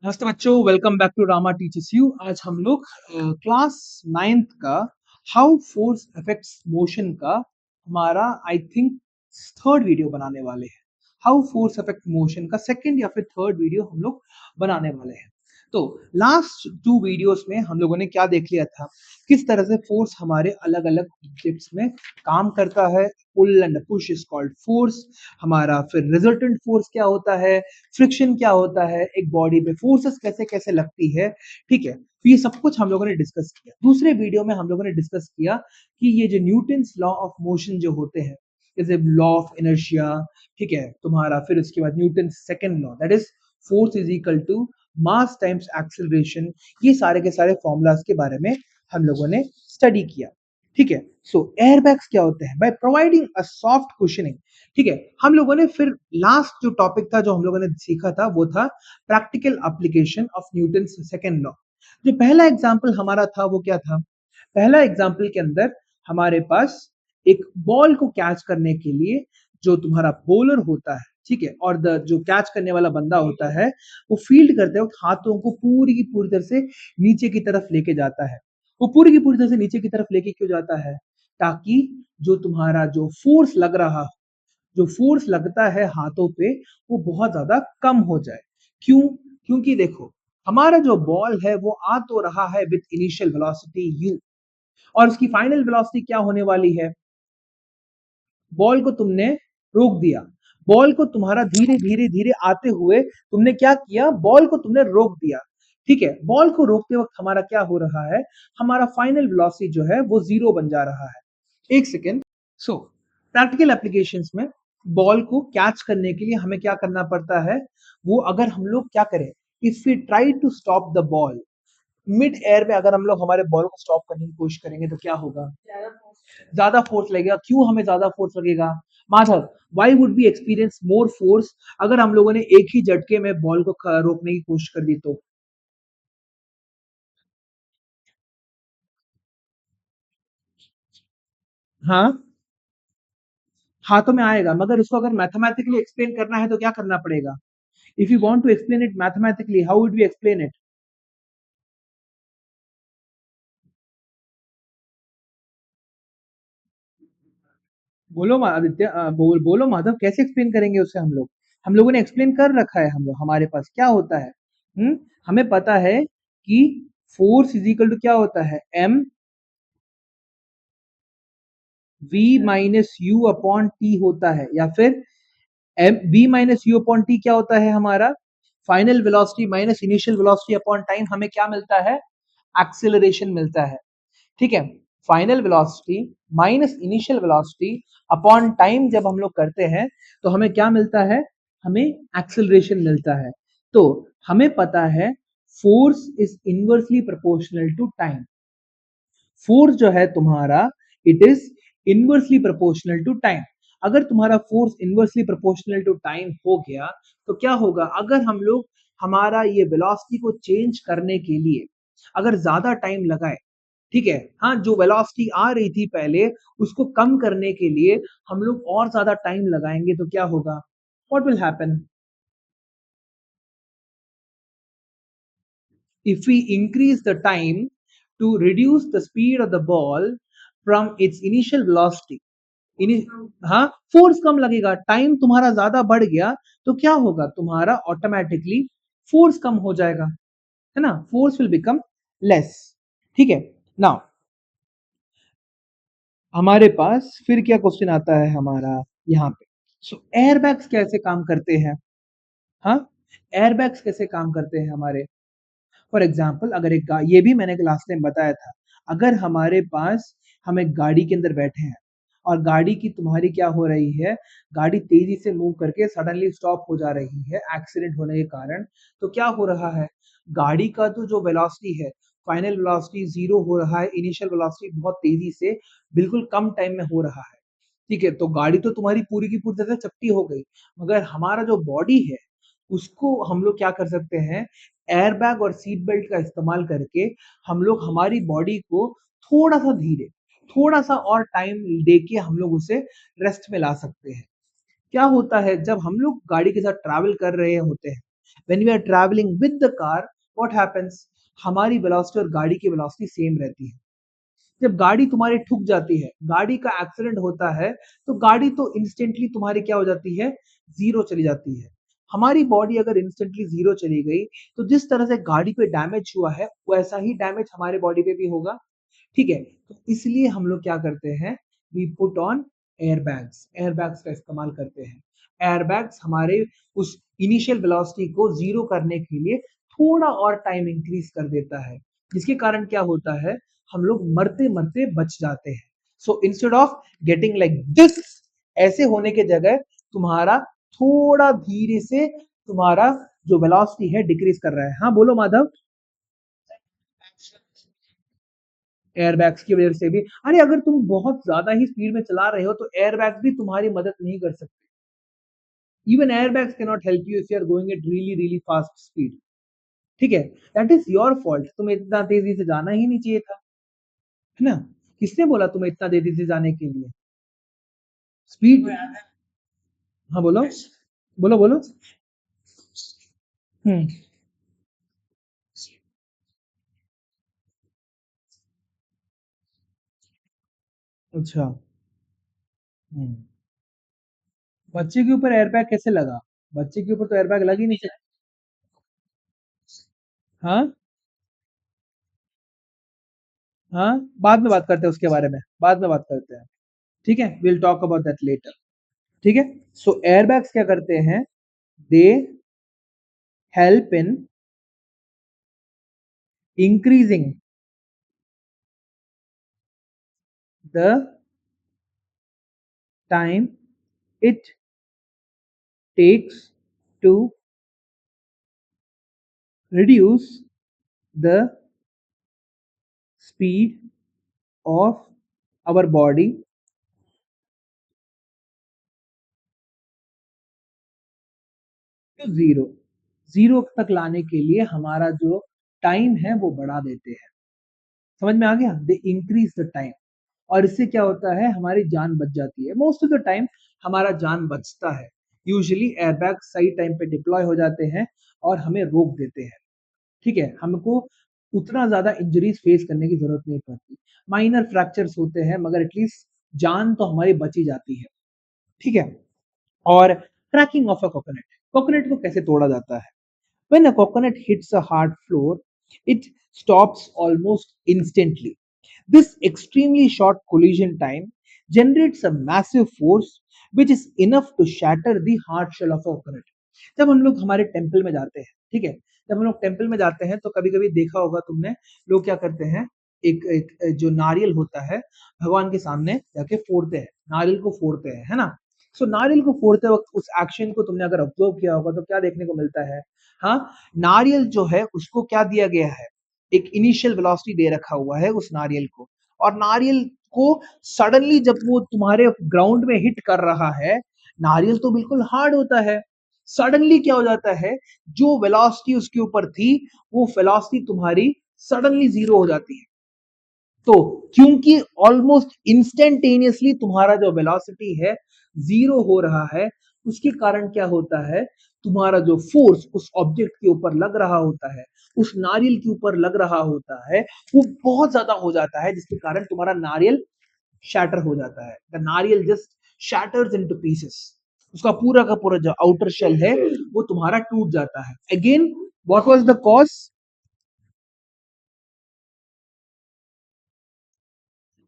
नमस्ते बच्चों, welcome back to Rama teachers you. आज हम लोग क्लास 9th का हाउ फोर्स अफेक्ट्स मोशन का हमारा आई थिंक थर्ड वीडियो बनाने वाले हैं। हाउ फोर्स अफेक्ट मोशन का सेकंड या फिर थर्ड वीडियो हम लोग बनाने वाले हैं। तो लास्ट टू वीडियोस में हम लोगों ने क्या देख लिया था, किस तरह से फोर्स हमारे अलग अलग ऑब्जेक्ट्स में काम करता है। Pull and push is called force हमारा। फिर रिजल्टेंट फोर्स क्या होता है, फ्रिक्शन क्या होता है, एक बॉडी पे फोर्सेस कैसे कैसे लगती है। ठीक है, तो ये सब कुछ हम लोगों ने डिस्कस किया। दूसरे वीडियो में हम लोगों ने डिस्कस किया कि ये जो न्यूटन्स लॉ ऑफ मोशन जो होते हैं, जैसे लॉ ऑफ इनर्शिया, ठीक है तुम्हारा, फिर उसके बाद Newton second law that is force is equal to mass times acceleration, ये सारे के सारे फॉर्मूलाज के बारे में हम लोगों ने स्टडी किया। ठीक है, सो एयरबैग्स क्या होते हैं, by providing a soft cushioning. ठीक है, हम लोगों ने फिर लास्ट जो टॉपिक था जो हम लोगों ने सीखा था वो था practical application of Newton second law. जो पहला एग्जांपल हमारा था वो क्या था, पहला एग्जांपल के अंदर हमारे पास एक बॉल को कैच करने के लिए जो तुम्हारा बॉलर होता है, ठीक है, और द जो कैच करने वाला बंदा होता है, वो फील्ड करते वक्त हाथों को पूरी की पूरी तरह से नीचे की तरफ लेके जाता है। वो पूरी की पूरी तरह से नीचे की तरफ लेके क्यों जाता है, ताकि जो तुम्हारा जो फोर्स लग रहा, जो फोर्स लगता है हाथों पे, वो बहुत ज्यादा कम हो जाए। क्यों? क्योंकि देखो, हमारा जो बॉल है वो आ तो रहा है विद इनिशियल वेलोसिटी u, और उसकी फाइनल वेलोसिटी क्या होने वाली है। बॉल को तुमने रोक दिया, बॉल को तुम्हारा धीरे धीरे धीरे आते हुए तुमने क्या किया, बॉल को तुमने रोक दिया। ठीक है, बॉल को रोकते वक्त हमारा क्या हो रहा है, हमारा फाइनल वेलोसिटी जो है वो जीरो बन जा रहा है। एक सेकेंड। सो प्रैक्टिकल एप्लीकेशंस में बॉल को कैच करने के लिए हमें क्या करना पड़ता है, वो अगर हम लोग क्या करें, if we try to stop the ball mid air में, अगर हम लोग हमारे बॉल को स्टॉप करने की कोशिश करेंगे तो क्या होगा, ज्यादा फोर्स लगेगा। क्यों हमें ज्यादा फोर्स लगेगा Madhav, why would be experience more force अगर हम लोगों ने एक ही झटके में बॉल को रोकने की कोशिश कर दी तो। हाँ, हाथों में आएगा, मगर उसको अगर मैथमेटिकली एक्सप्लेन करना है तो क्या करना पड़ेगा। If you want to explain it mathematically, how would we explain it. बोलो आदित्य, बोलो माधव, कैसे एक्सप्लेन करेंगे उसे हम लोग। हम लोगों ने एक्सप्लेन कर रखा है, हम लोग हमारे पास क्या होता है, हमें पता है कि फोर्स इज इक्वल टू क्या होता है, M we minus you upon T होता है, या फिर M we minus you upon T क्या होता है हमारा, final velocity minus initial velocity upon time, हमें क्या मिलता है, एक्सेलरेशन मिलता है। ठीक है, final velocity minus initial velocity upon time जब हम लोग करते हैं तो हमें क्या मिलता है, हमें एक्सेलरेशन मिलता है। तो हमें पता है force is inversely proportional to time. Force जो है तुम्हारा, it is inversely proportional to time. अगर तुम्हारा force inversely proportional to time हो गया तो क्या होगा, अगर हम लोग हमारा ये वेलोसिटी को चेंज करने के लिए अगर ज्यादा टाइम लगाए, ठीक है, हाँ, जो वेलोसिटी आ रही थी पहले उसको कम करने के लिए हम लोग और ज्यादा टाइम लगाएंगे तो क्या होगा, what will happen, if we increase the time to reduce the speed of the ball from its initial velocity, हाँ, फोर्स कम लगेगा, टाइम तुम्हारा ज्यादा बढ़ गया तो क्या होगा, तुम्हारा ऑटोमेटिकली फोर्स कम हो जाएगा, है ना, फोर्स विल बिकम लेस। ठीक है, नाउ हमारे पास फिर क्या क्वेश्चन आता है हमारा यहाँ पे। सो एयरबैग्स कैसे काम करते हैं, हाँ, एयरबैग्स कैसे काम करते हैं हमारे। फॉर एग्जाम्पल, अगर एक ये भी मैंने क्लास में बताया था, अगर हमारे पास हम एक गाड़ी के अंदर बैठे हैं और गाड़ी की तुम्हारी क्या हो रही है, गाड़ी तेजी से मूव करके सडनली स्टॉप हो जा रही है एक्सीडेंट होने के कारण, तो क्या हो रहा है, गाड़ी का तो जो वेलोसिटी है, फाइनल वेलोसिटी जीरो हो रहा है, इनिशियल वेलोसिटी बहुत तेजी से बिल्कुल कम टाइम में हो रहा है। ठीक है, तो गाड़ी तो तुम्हारी पूरी की पूरी तरह से चपटी हो गई, मगर हमारा जो बॉडी है उसको हम लोग क्या कर सकते हैं, एयरबैग और सीट बेल्ट का इस्तेमाल करके हम लोग हमारी बॉडी को थोड़ा सा धीरे, थोड़ा सा और टाइम देके हम लोग उसे रेस्ट में ला सकते हैं। क्या होता है जब हम लोग गाड़ी के साथ ट्रैवल कर रहे होते हैं when we are travelling with the car, what happens, हमारी वेलोसिटी और गाड़ी की वेलोसिटी सेम रहती है। जब गाड़ी तुम्हारी ठुक जाती है, गाड़ी का एक्सीडेंट होता है, तो गाड़ी तो इंस्टेंटली तुम्हारी क्या हो जाती है, जीरो चली जाती है। हमारी बॉडी अगर इंस्टेंटली जीरो चली गई, तो जिस तरह से गाड़ी पे डैमेज हुआ है वैसा ही डैमेज हमारे बॉडी पे भी होगा। ठीक है, तो इसलिए हम लोग क्या करते हैं, we put on airbags, airbags का इस्तेमाल करते हैं। एयरबैग्स हमारे उस इनिशियल वेलोसिटी को जीरो करने के लिए थोड़ा और टाइम इंक्रीज कर देता है, जिसके कारण क्या होता है, हम लोग मरते मरते बच जाते हैं। So instead of getting like this, ऐसे होने के जगह तुम्हारा थोड़ा धीरे से तुम्हारा जो वेलोसिटी है डिक्रीज कर रहा है। हाँ बोलो माधव। एयरबैग्स की वजह से भी, अरे अगर तुम बहुत ज्यादा ही स्पीड में चला रहे हो तो एयरबैग्स भी तुम्हारी मदद नहीं कर सकते। Even airbags can not help you if you are going at really really fast speed. ठीक है, दैट इज योर फॉल्ट, तुम्हें इतना तेजी से जाना ही नहीं चाहिए था, है ना। किसने बोला तुम्हें इतना तेजी से जाने के लिए, स्पीड। हाँ बोलो, बोलो बोलो। हम्म। अच्छा। हम्म। बच्चे के ऊपर एयरबैग कैसे लगा, बच्चे के ऊपर तो एयरबैग लग ही नहीं सकता। हाँ। हाँ, बाद में बात करते हैं उसके बारे में, बाद में बात करते हैं। ठीक है, will talk about that later. ठीक है, सो एयरबैग्स क्या करते हैं, they help in increasing the time it takes to reduce the speed of our body to zero, zero तक लाने के लिए हमारा जो टाइम है वो बढ़ा देते हैं। समझ में आ गया, दे इंक्रीज द टाइम, और इससे क्या होता है, हमारी जान बच जाती है। मोस्ट ऑफ द टाइम हमारा जान बचता है। यूजुअली एयरबैग सही टाइम पे डिप्लॉय हो जाते हैं और हमें रोक देते हैं। ठीक है, हमको उतना ज्यादा इंजरीज फेस करने की जरूरत नहीं पड़ती। माइनर फ्रैक्चर्स होते हैं मगर एटलीस्ट जान तो हमारी बची जाती है। ठीक है, और cracking of a coconut, coconut को कैसे तोड़ा जाता है, when a coconut hits a hard floor, it stops almost instantly. This extremely short collision time generates a massive force which is enough to shatter the hard shell of a coconut. जब हम लोग हमारे temple में जाते हैं, ठीक है, जब हम लोग टेम्पल में जाते हैं तो कभी कभी देखा होगा तुमने, लोग क्या करते हैं, एक जो नारियल होता है भगवान के सामने जाके फोड़ते हैं, नारियल को फोड़ते हैं, है ना। सो नारियल को फोड़ते वक्त उस एक्शन को तुमने अगर ऑब्जर्व किया होगा तो क्या देखने को मिलता है, हाँ, नारियल जो है उसको क्या दिया गया है, एक इनिशियल वेलोसिटी दे रखा हुआ है उस नारियल को, और नारियल को सडनली जब वो तुम्हारे ग्राउंड में हिट कर रहा है, नारियल तो बिल्कुल हार्ड होता है, सडनली क्या हो जाता है, जो वेलोसिटी उसके ऊपर थी वो वेलोसिटी तुम्हारी सडनली जीरो हो जाती है। तो क्योंकि ऑलमोस्ट इंस्टेंटेनियसली तुम्हारा जो वेलोसिटी है जीरो हो रहा है, उसके कारण क्या होता है, तुम्हारा जो फोर्स उस ऑब्जेक्ट के ऊपर लग रहा होता है, उस नारियल के ऊपर लग रहा होता है, वो बहुत ज्यादा हो जाता है, जिसके कारण तुम्हारा नारियल शैटर हो जाता है। द नारियल जस्ट शैटर्स इनटू पीसेस, उसका पूरा का पूरा जो आउटर शेल है वो तुम्हारा टूट जाता है। Again, what was the cause,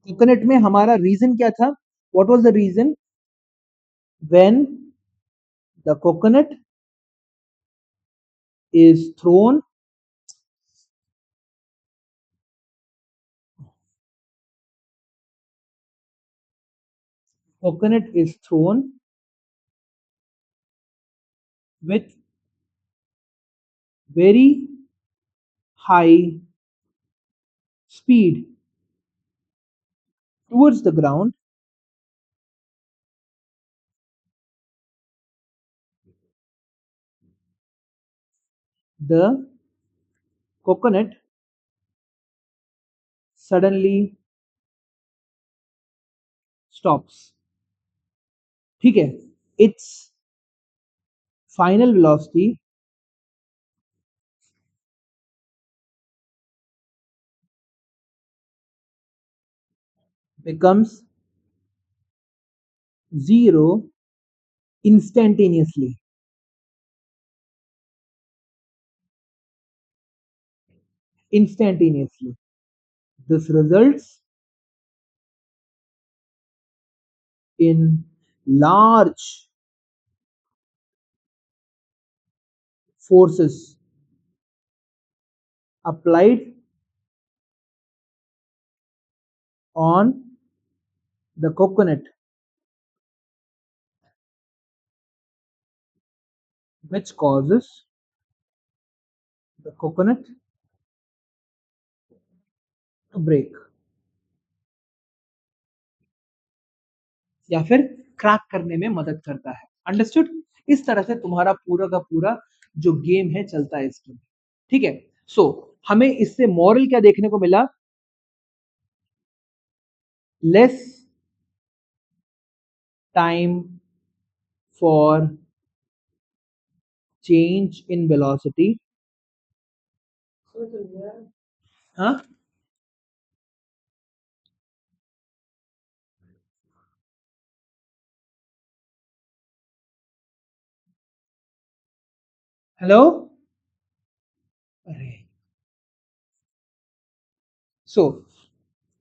coconut में हमारा रीजन क्या था, what was the reason, when the is thrown coconut is thrown with very high speed towards the ground, the coconut suddenly stops। ठीक है, its final velocity becomes zero instantaneously. Instantaneously. This results in large forces applied on the coconut, which causes the coconut to break या फिर crack करने में मदद करता है। Understood? इस तरह से तुम्हारा पूरा का पूरा जो गेम है चलता है इसमें। ठीक है, सो हमें इससे मॉरल क्या देखने को मिला? Less time for change in velocity. हाँ, हेलो, अरे सो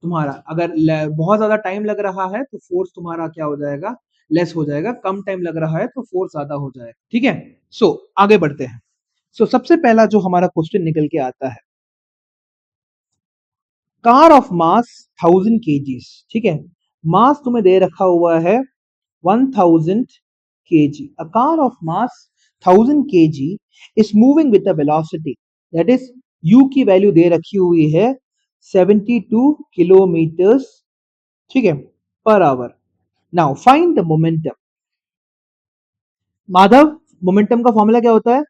तुम्हारा अगर बहुत ज्यादा टाइम लग रहा है तो फोर्स तुम्हारा क्या हो जाएगा? लेस हो जाएगा। कम टाइम लग रहा है तो फोर्स ज्यादा हो जाएगा। ठीक है, सो आगे बढ़ते हैं। सो सबसे पहला जो हमारा क्वेश्चन निकल के आता है, कार ऑफ मास 1000 kgs। ठीक है, मास तुम्हें दे रखा हुआ है 1000 kg। A car of mass 1000 kg is moving with the velocity, that is u की वैल्यू दे रखी हुई है 72 किलोमीटर्स, ठीक है, per hour. Now find the momentum. Madhav, momentum का फॉर्मूला क्या होता है?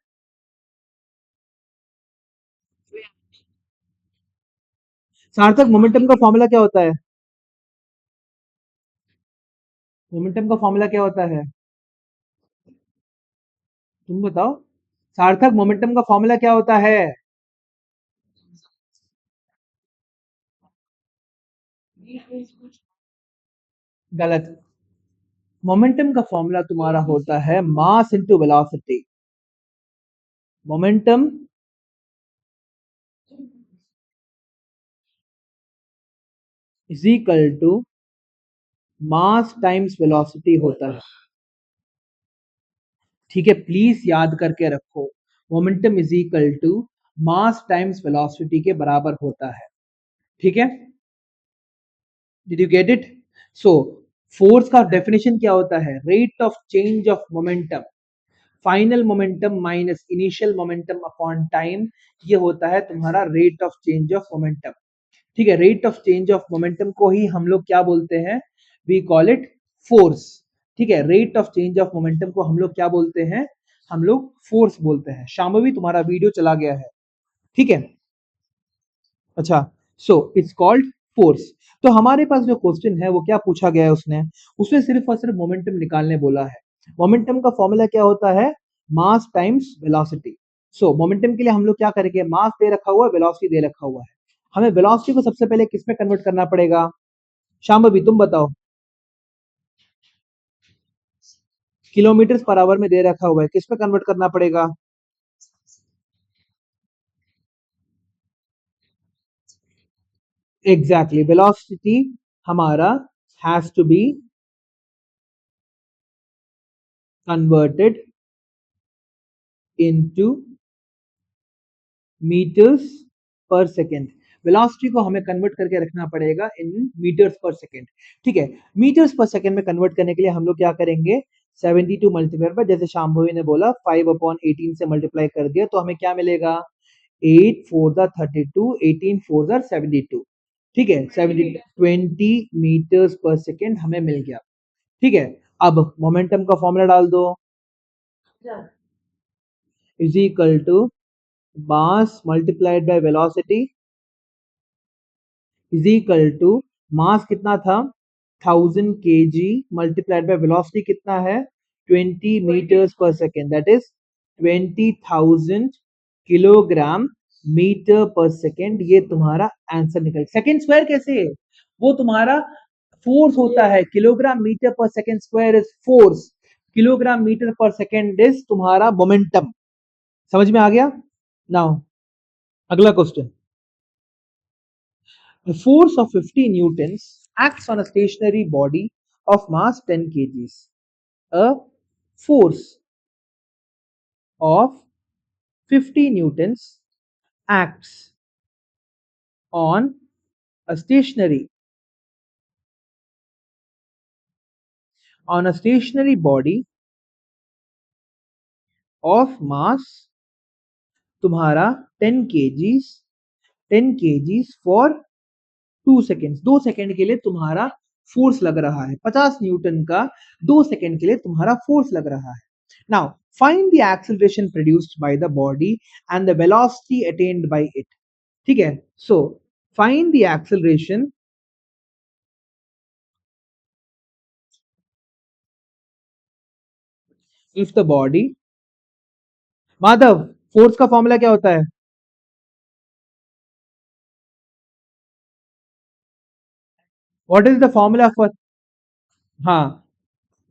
सार्थक, मोमेंटम का फॉर्मूला क्या होता है? मोमेंटम का फॉर्मूला क्या होता है? तुम बताओ। सार्थक, मोमेंटम का फॉर्मूला क्या होता है? गलत। मोमेंटम का फॉर्मूला तुम्हारा होता है mass into velocity. Momentum is equal to mass times velocity होता है। ठीक है, प्लीज याद करके रखो, momentum is equal to mass times velocity के बराबर होता है। ठीक है, did you get it? So force का डेफिनेशन क्या होता है? Rate of change of momentum, final momentum minus initial momentum upon time, ये होता है तुम्हारा rate of change of momentum. ठीक है, rate of change of momentum को ही हम लोग क्या बोलते हैं? We call it force. ठीक है, rate of change of momentum को हम लोग क्या बोलते हैं? हम लोग फोर्स बोलते हैं। शांभवी, तुम्हारा वीडियो चला गया है। ठीक है, अच्छा, सो इट्स कॉल्ड फोर्स। तो हमारे पास जो क्वेश्चन है वो क्या पूछा गया है? उसने सिर्फ और सिर्फ मोमेंटम निकालने बोला है। मोमेंटम का फॉर्मूला क्या होता है? मास टाइम्स वेलोसिटी। सो मोमेंटम के लिए हम लोग क्या करेंगे? मास दे रखा हुआ है, वेलोसिटी दे रखा हुआ है, हमें वेलोसिटी को सबसे पहले किस में कन्वर्ट करना पड़ेगा? शांभवी तुम बताओ। किलोमीटर पर आवर में दे रखा हुआ है, किस में कन्वर्ट करना पड़ेगा? एग्जैक्टली, वेलोसिटी हमारा has to be converted into meters per second. Velocity को हमें कन्वर्ट करके रखना पड़ेगा इन मीटर्स पर सेकेंड। ठीक है, मीटर्स पर सेकेंड में कन्वर्ट करने के लिए हम लोग क्या करेंगे? 72 मल्टीप्लाई पर, जैसे शांभवी ने बोला 5/18 से मल्टीप्लाई कर दिया तो हमें क्या मिलेगा? 8 4 32, 18 4 72। ठीक है, 70 20 मीटर्स पर सेकेंड हमें मिल गया। ठीक है, अब मोमेंटम का फॉर्मूला डाल दो, is equal to mass multiplied by velocity is equal to mass कितना था? 1000 kg मल्टीप्लाइड बाय वेलोसिटी कितना है? 20 meters per second, that is 20,000 kilogram meter per second. ये तुम्हारा आंसर निकल। सेकेंड स्क्वायर कैसे है? वो तुम्हारा फोर्स होता है kilogram meter per second square is force, kilogram meter per second is तुम्हारा मोमेंटम। समझ में आ गया? नाउ अगला question, a force of 50 newtons acts on a stationary body of mass 10 kgs. A force of 50 newtons acts on a stationary body of mass तुम्हारा 10 kgs 10 kgs for 2 second, 2 second के लिए तुम्हारा force लग रहा है 50 Newton का, 2 second के लिए तुम्हारा फोर्स लग रहा है। Now find the acceleration produced by the body and the velocity attend bye it. ठीक है, so find the acceleration if the body. Madhav, force का फॉर्मूला क्या होता है? What is the formula for? हाँ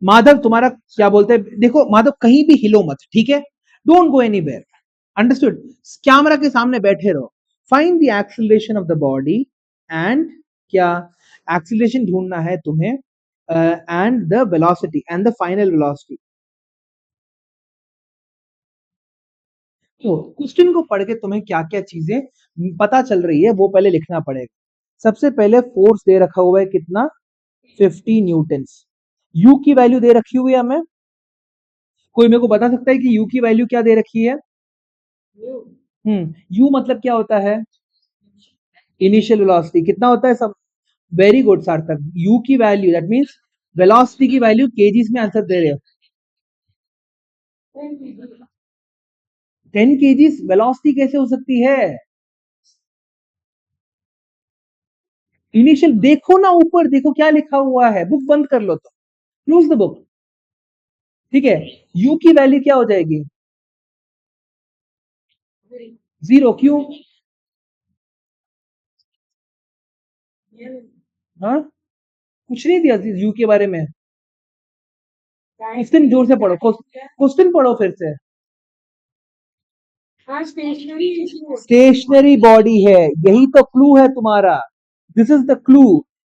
माधव, तुम्हारा क्या बोलते हैं, देखो माधव कहीं भी हिलो मत, ठीक है, don't go anywhere, understood? Camera के सामने बैठे रहो। Find the acceleration of the body and क्या एक्सेलरेशन ढूंढना है तुम्हें, and the velocity and the final velocity. तो क्वेश्चन को पढ़ के तुम्हें क्या क्या चीजें पता चल रही है वो पहले लिखना पड़ेगा। सबसे पहले फोर्स दे रखा हुआ है कितना, 50 न्यूटन्स। यू की वैल्यू दे रखी हुई है हमें, कोई मेरे को बता सकता है कि यू की वैल्यू क्या दे रखी है? यू मतलब क्या होता है? इनिशियल वेलोसिटी कितना होता है सब? वेरी गुड सार्थक, यू की वैल्यू दैट मींस वेलोसिटी की वैल्यू केजीस में आंसर दे रहे हो। 10 केजीस वेलोसिटी कैसे हो सकती है? इनिशियल देखो ना, ऊपर देखो क्या लिखा हुआ है, बुक बंद कर लो, तो क्लोज द बुक। ठीक है, यू की वैल्यू क्या हो जाएगी? 0। क्यों? हाँ, कुछ नहीं दिया यू के बारे में। क्वेश्चन जोर से पढ़ो, क्वेश्चन पढ़ो फिर से। स्टेशनरी बॉडी है, यही तो क्लू है तुम्हारा, दिस इज द क्लू।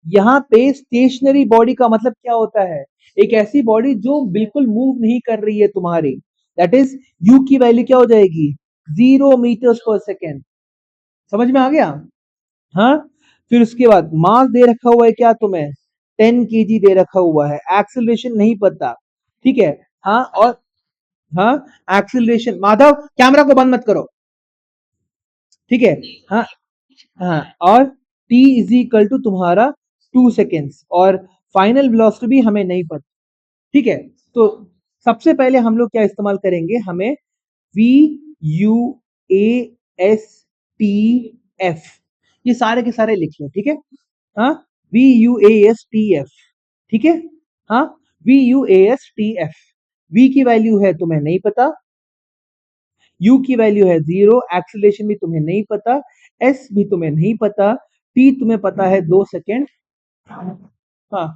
यहाँ पे स्टेशनरी बॉडी का मतलब क्या होता है? एक ऐसी बॉडी जो बिल्कुल मूव नहीं कर रही है तुम्हारी, दैट इज यू की वैल्यू क्या हो जाएगी? 0 मीटर्स पर सेकेंड। समझ में आ गया? हाँ, फिर उसके बाद मास दे रखा हुआ है क्या तुम्हें? 10 kg दे रखा हुआ है, एक्सेलरेशन नहीं पता, ठीक है। हाँ और हाँ, एक्सेलरेशन, माधव कैमरा को बंद मत करो, ठीक है। हाँ हाँ, और t इज इक्वल टू तुम्हारा 2 सेकेंड्स, और फाइनल वेलोसिटी भी हमें नहीं पता, ठीक है। तो सबसे पहले हम लोग क्या इस्तेमाल करेंगे, हमें v u a s t f, ये सारे के सारे लिख लो, ठीक है। हाँ, v u a s t f, ठीक है। हाँ, v u a s t f, v की वैल्यू है तुम्हें नहीं पता, यू की वैल्यू है 0, एक्सीलरेशन भी तुम्हें नहीं पता, एस भी तुम्हें नहीं पता, टी तुम्हें पता है 2 सेकेंड, हाँ,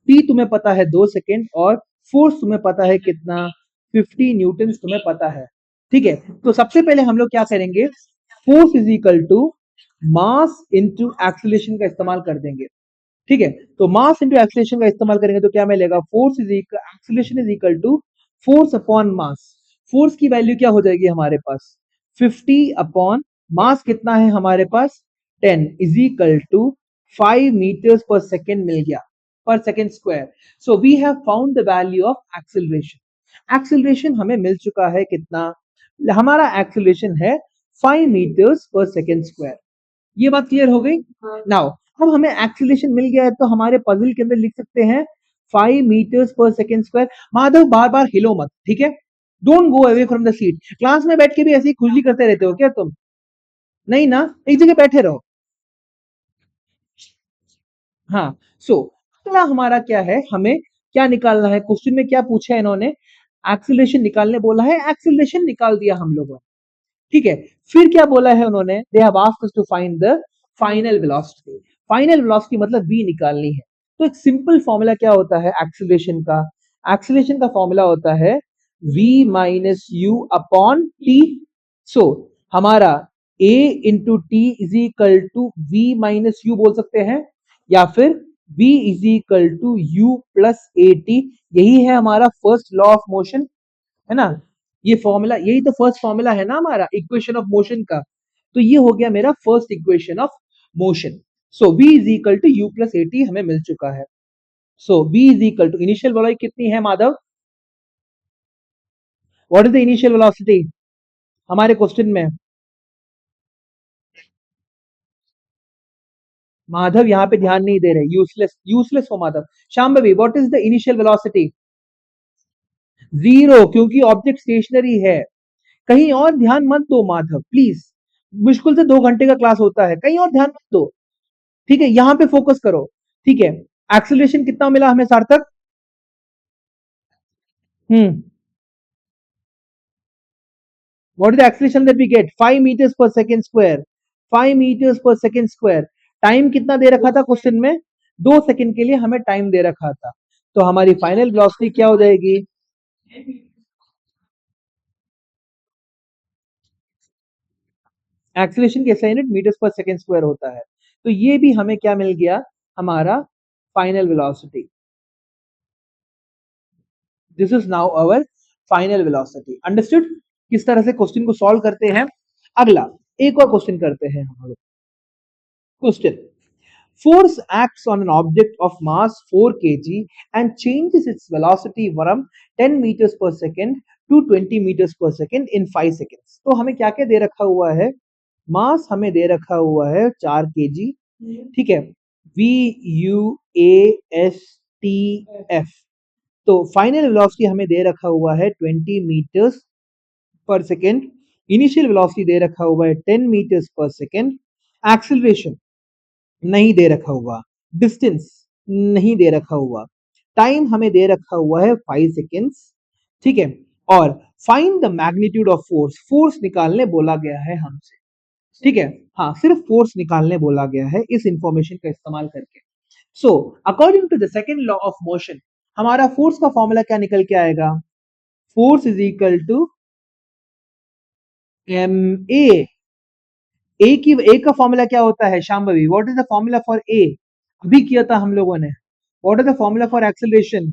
टी तुम्हें पता है 2 सेकेंड, और फोर्स तुम्हें पता है कितना, 50 न्यूटन तुम्हें पता है, ठीक है। तो सबसे पहले हम लोग क्या करेंगे, force is equal to mass into acceleration का इस्तेमाल कर देंगे, ठीक है। तो मास इंटू एक्सीलरेशन का इस्तेमाल करेंगे तो क्या मिलेगा, force is equal acceleration is equal to force upon mass. Force की वैल्यू क्या हो जाएगी हमारे पास, 50 अपॉन मास कितना है हमारे पास, 10 is equal to 5 meters per second मिल गया, per second square. So we have found the value of acceleration. Acceleration हमें मिल चुका है कितना, हमारा एक्सीलरेशन है 5 मीटर्स पर सेकेंड स्क्वायर। ये बात क्लियर हो गई? नाउ अब हमें एक्सीलरेशन मिल गया है तो हमारे पजल के अंदर लिख सकते हैं 5 meters per second square. Madhav बार बार हिलो मत, ठीक है, don't go away from the seat. Class में बैठ के भी ऐसे ही खुजली करते रहते हो क्या तुम? नहीं ना, एक जगह बैठे रहो। हाँ, सो अगला हमारा क्या है, हमें क्या निकालना है, क्वेश्चन में क्या पूछा है इन्होंने, एक्सीलरेशन निकालने बोला है, एक्सीलरेशन निकाल दिया हम लोगों ने, ठीक है। फिर क्या बोला है उन्होंने, they have asked us to find the final velocity. Final velocity मतलब v निकालनी है। तो एक सिंपल फॉर्मूला क्या होता है एक्सेलरेशन का? एक्सेलरेशन का फॉर्मूला होता है v minus you upon t. So हमारा a into t is equal to v minus u बोल सकते हैं, या फिर v is equal to u plus a t. यही है हमारा फर्स्ट लॉ ऑफ मोशन, है ना? ये फॉर्मूला, यही तो फर्स्ट फॉर्मूला है ना हमारा इक्वेशन ऑफ मोशन का। तो ये हो गया मेरा first equation of motion. So v is equal to u plus a t हमें मिल चुका है। So v is equal to initial velocity कितनी है Madhav? What is the initial velocity हमारे क्वेश्चन में? माधव यहाँ पे ध्यान नहीं दे रहे, यूजलेस यूजलेस हो Madhav. Shambhavi, what is the initial velocity? Zero, क्योंकि ऑब्जेक्ट स्टेशनरी है। कहीं और ध्यान मत दो माधव प्लीज, मुश्किल से 2 घंटे का क्लास होता है, कहीं और ध्यान मत दो, ठीक है? यहाँ पे फोकस करो, ठीक है? एक्सेलरेशन कितना मिला हमें सार्थक? What is the acceleration that we get? 5 meters per second square. 5 meters per second square. Time कितना दे रखा था क्वेश्चन में? 2 सेकंड के लिए हमें टाइम दे रखा था। तो हमारी फाइनल वेलोसिटी क्या हो जाएगी? एक्सेलरेशन के यूनिट मीटर्स पर सेकंड स्क्वायर होता है। तो ये भी हमें क्या मिल गया? हमारा final velocity. This is now our final velocity. Understood? किस तरह से क्वेश्चन को सॉल्व करते हैं। अगला एक और क्वेश्चन करते हैं हम लोग। Question, force acts on an object of mass 4 kg and changes its velocity from 10 meters per second to 20 meters per second in 5 seconds। तो हमें क्या क्या दे रखा हुआ है? मास हमें दे रखा हुआ है 4 kg, ठीक है? v u a s t f। तो फाइनल वेलोसिटी हमें दे रखा हुआ है 20 meters per second. Initial velocity दे रखा हुआ है 10 मीटर्स पर सेकेंड। एक्सेलरेशन नहीं दे रखा हुआ, डिस्टेंस नहीं दे रखा हुआ, टाइम हमें दे रखा हुआ है 5 सेकेंड्स, ठीक है? और find the magnitude of force, force निकालने बोला गया है हमसे, ठीक है? हाँ, सिर्फ फोर्स निकालने बोला गया है इस इंफॉर्मेशन का इस्तेमाल करके। So according to the second law of motion, हमारा फोर्स का फॉर्मूला क्या निकल के आएगा? Force is equal to M a का फॉर्मूला क्या होता है Shambhavi? What is the formula for a? अभी किया था हम लोगों ने। What is the formula for acceleration?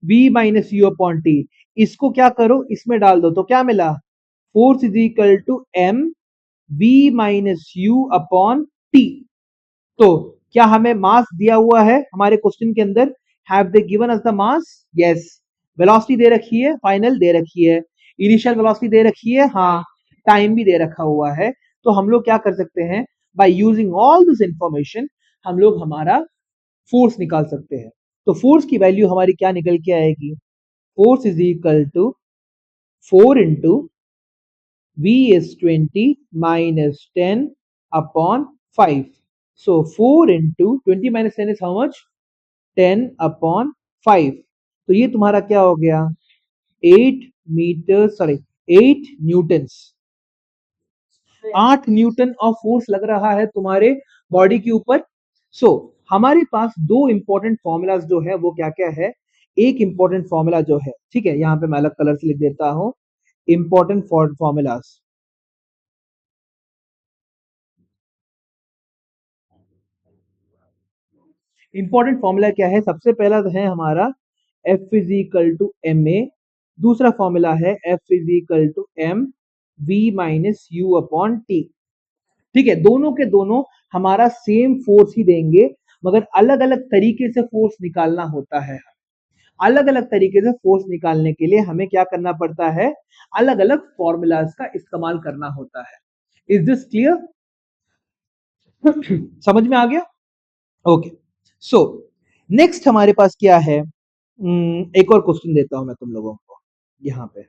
v minus you upon t. इसको क्या करो, इसमें डाल दो, तो क्या मिला? Force is equal to m v minus you upon t. तो क्या हमें मास दिया हुआ है हमारे क्वेश्चन के अंदर? Have they given us the mass? Yes. Velocity दे रखी है, फाइनल दे रखी है, इनिशियल वेलोसिटी दे रखी है, हाँ, टाइम भी दे रखा हुआ है। तो हम लोग क्या कर सकते हैं? By using all this information हम लोग हमारा फोर्स निकाल सकते हैं। तो फोर्स की वैल्यू हमारी क्या निकल के आएगी? Force is equal to 4 into v is 20 minus 10 upon 5. So 4 into 20 minus 10 is how much? 10 upon 5. तो ये तुम्हारा क्या हो गया? 8 meter, sorry 8 newtons. 8 newton of force लग रहा है तुम्हारे बॉडी के ऊपर। सो हमारे पास दो इंपॉर्टेंट फॉर्मूलाज जो है वो क्या क्या है? एक इंपॉर्टेंट फॉर्मूला जो है, ठीक है, यहां पे मैं अलग कलर से लिख देता हूं, इंपॉर्टेंट फॉर्मूलाज। इंपॉर्टेंट फॉर्मूला क्या है? सबसे पहला है हमारा F is equal to M a, दूसरा फॉर्मूला है F is equal to m v minus you upon t, ठीक है? दोनों के दोनों हमारा सेम फोर्स ही देंगे, मगर अलग अलग तरीके से फोर्स निकालना होता है। अलग अलग तरीके से फोर्स निकालने के लिए हमें क्या करना पड़ता है? अलग अलग फॉर्मूलाज का इस्तेमाल करना होता है। Is this clear? समझ में आ गया? ओके। सो नेक्स्ट हमारे पास क्या है? एक और क्वेश्चन देता हूं मैं तुम लोगों को यहां पे।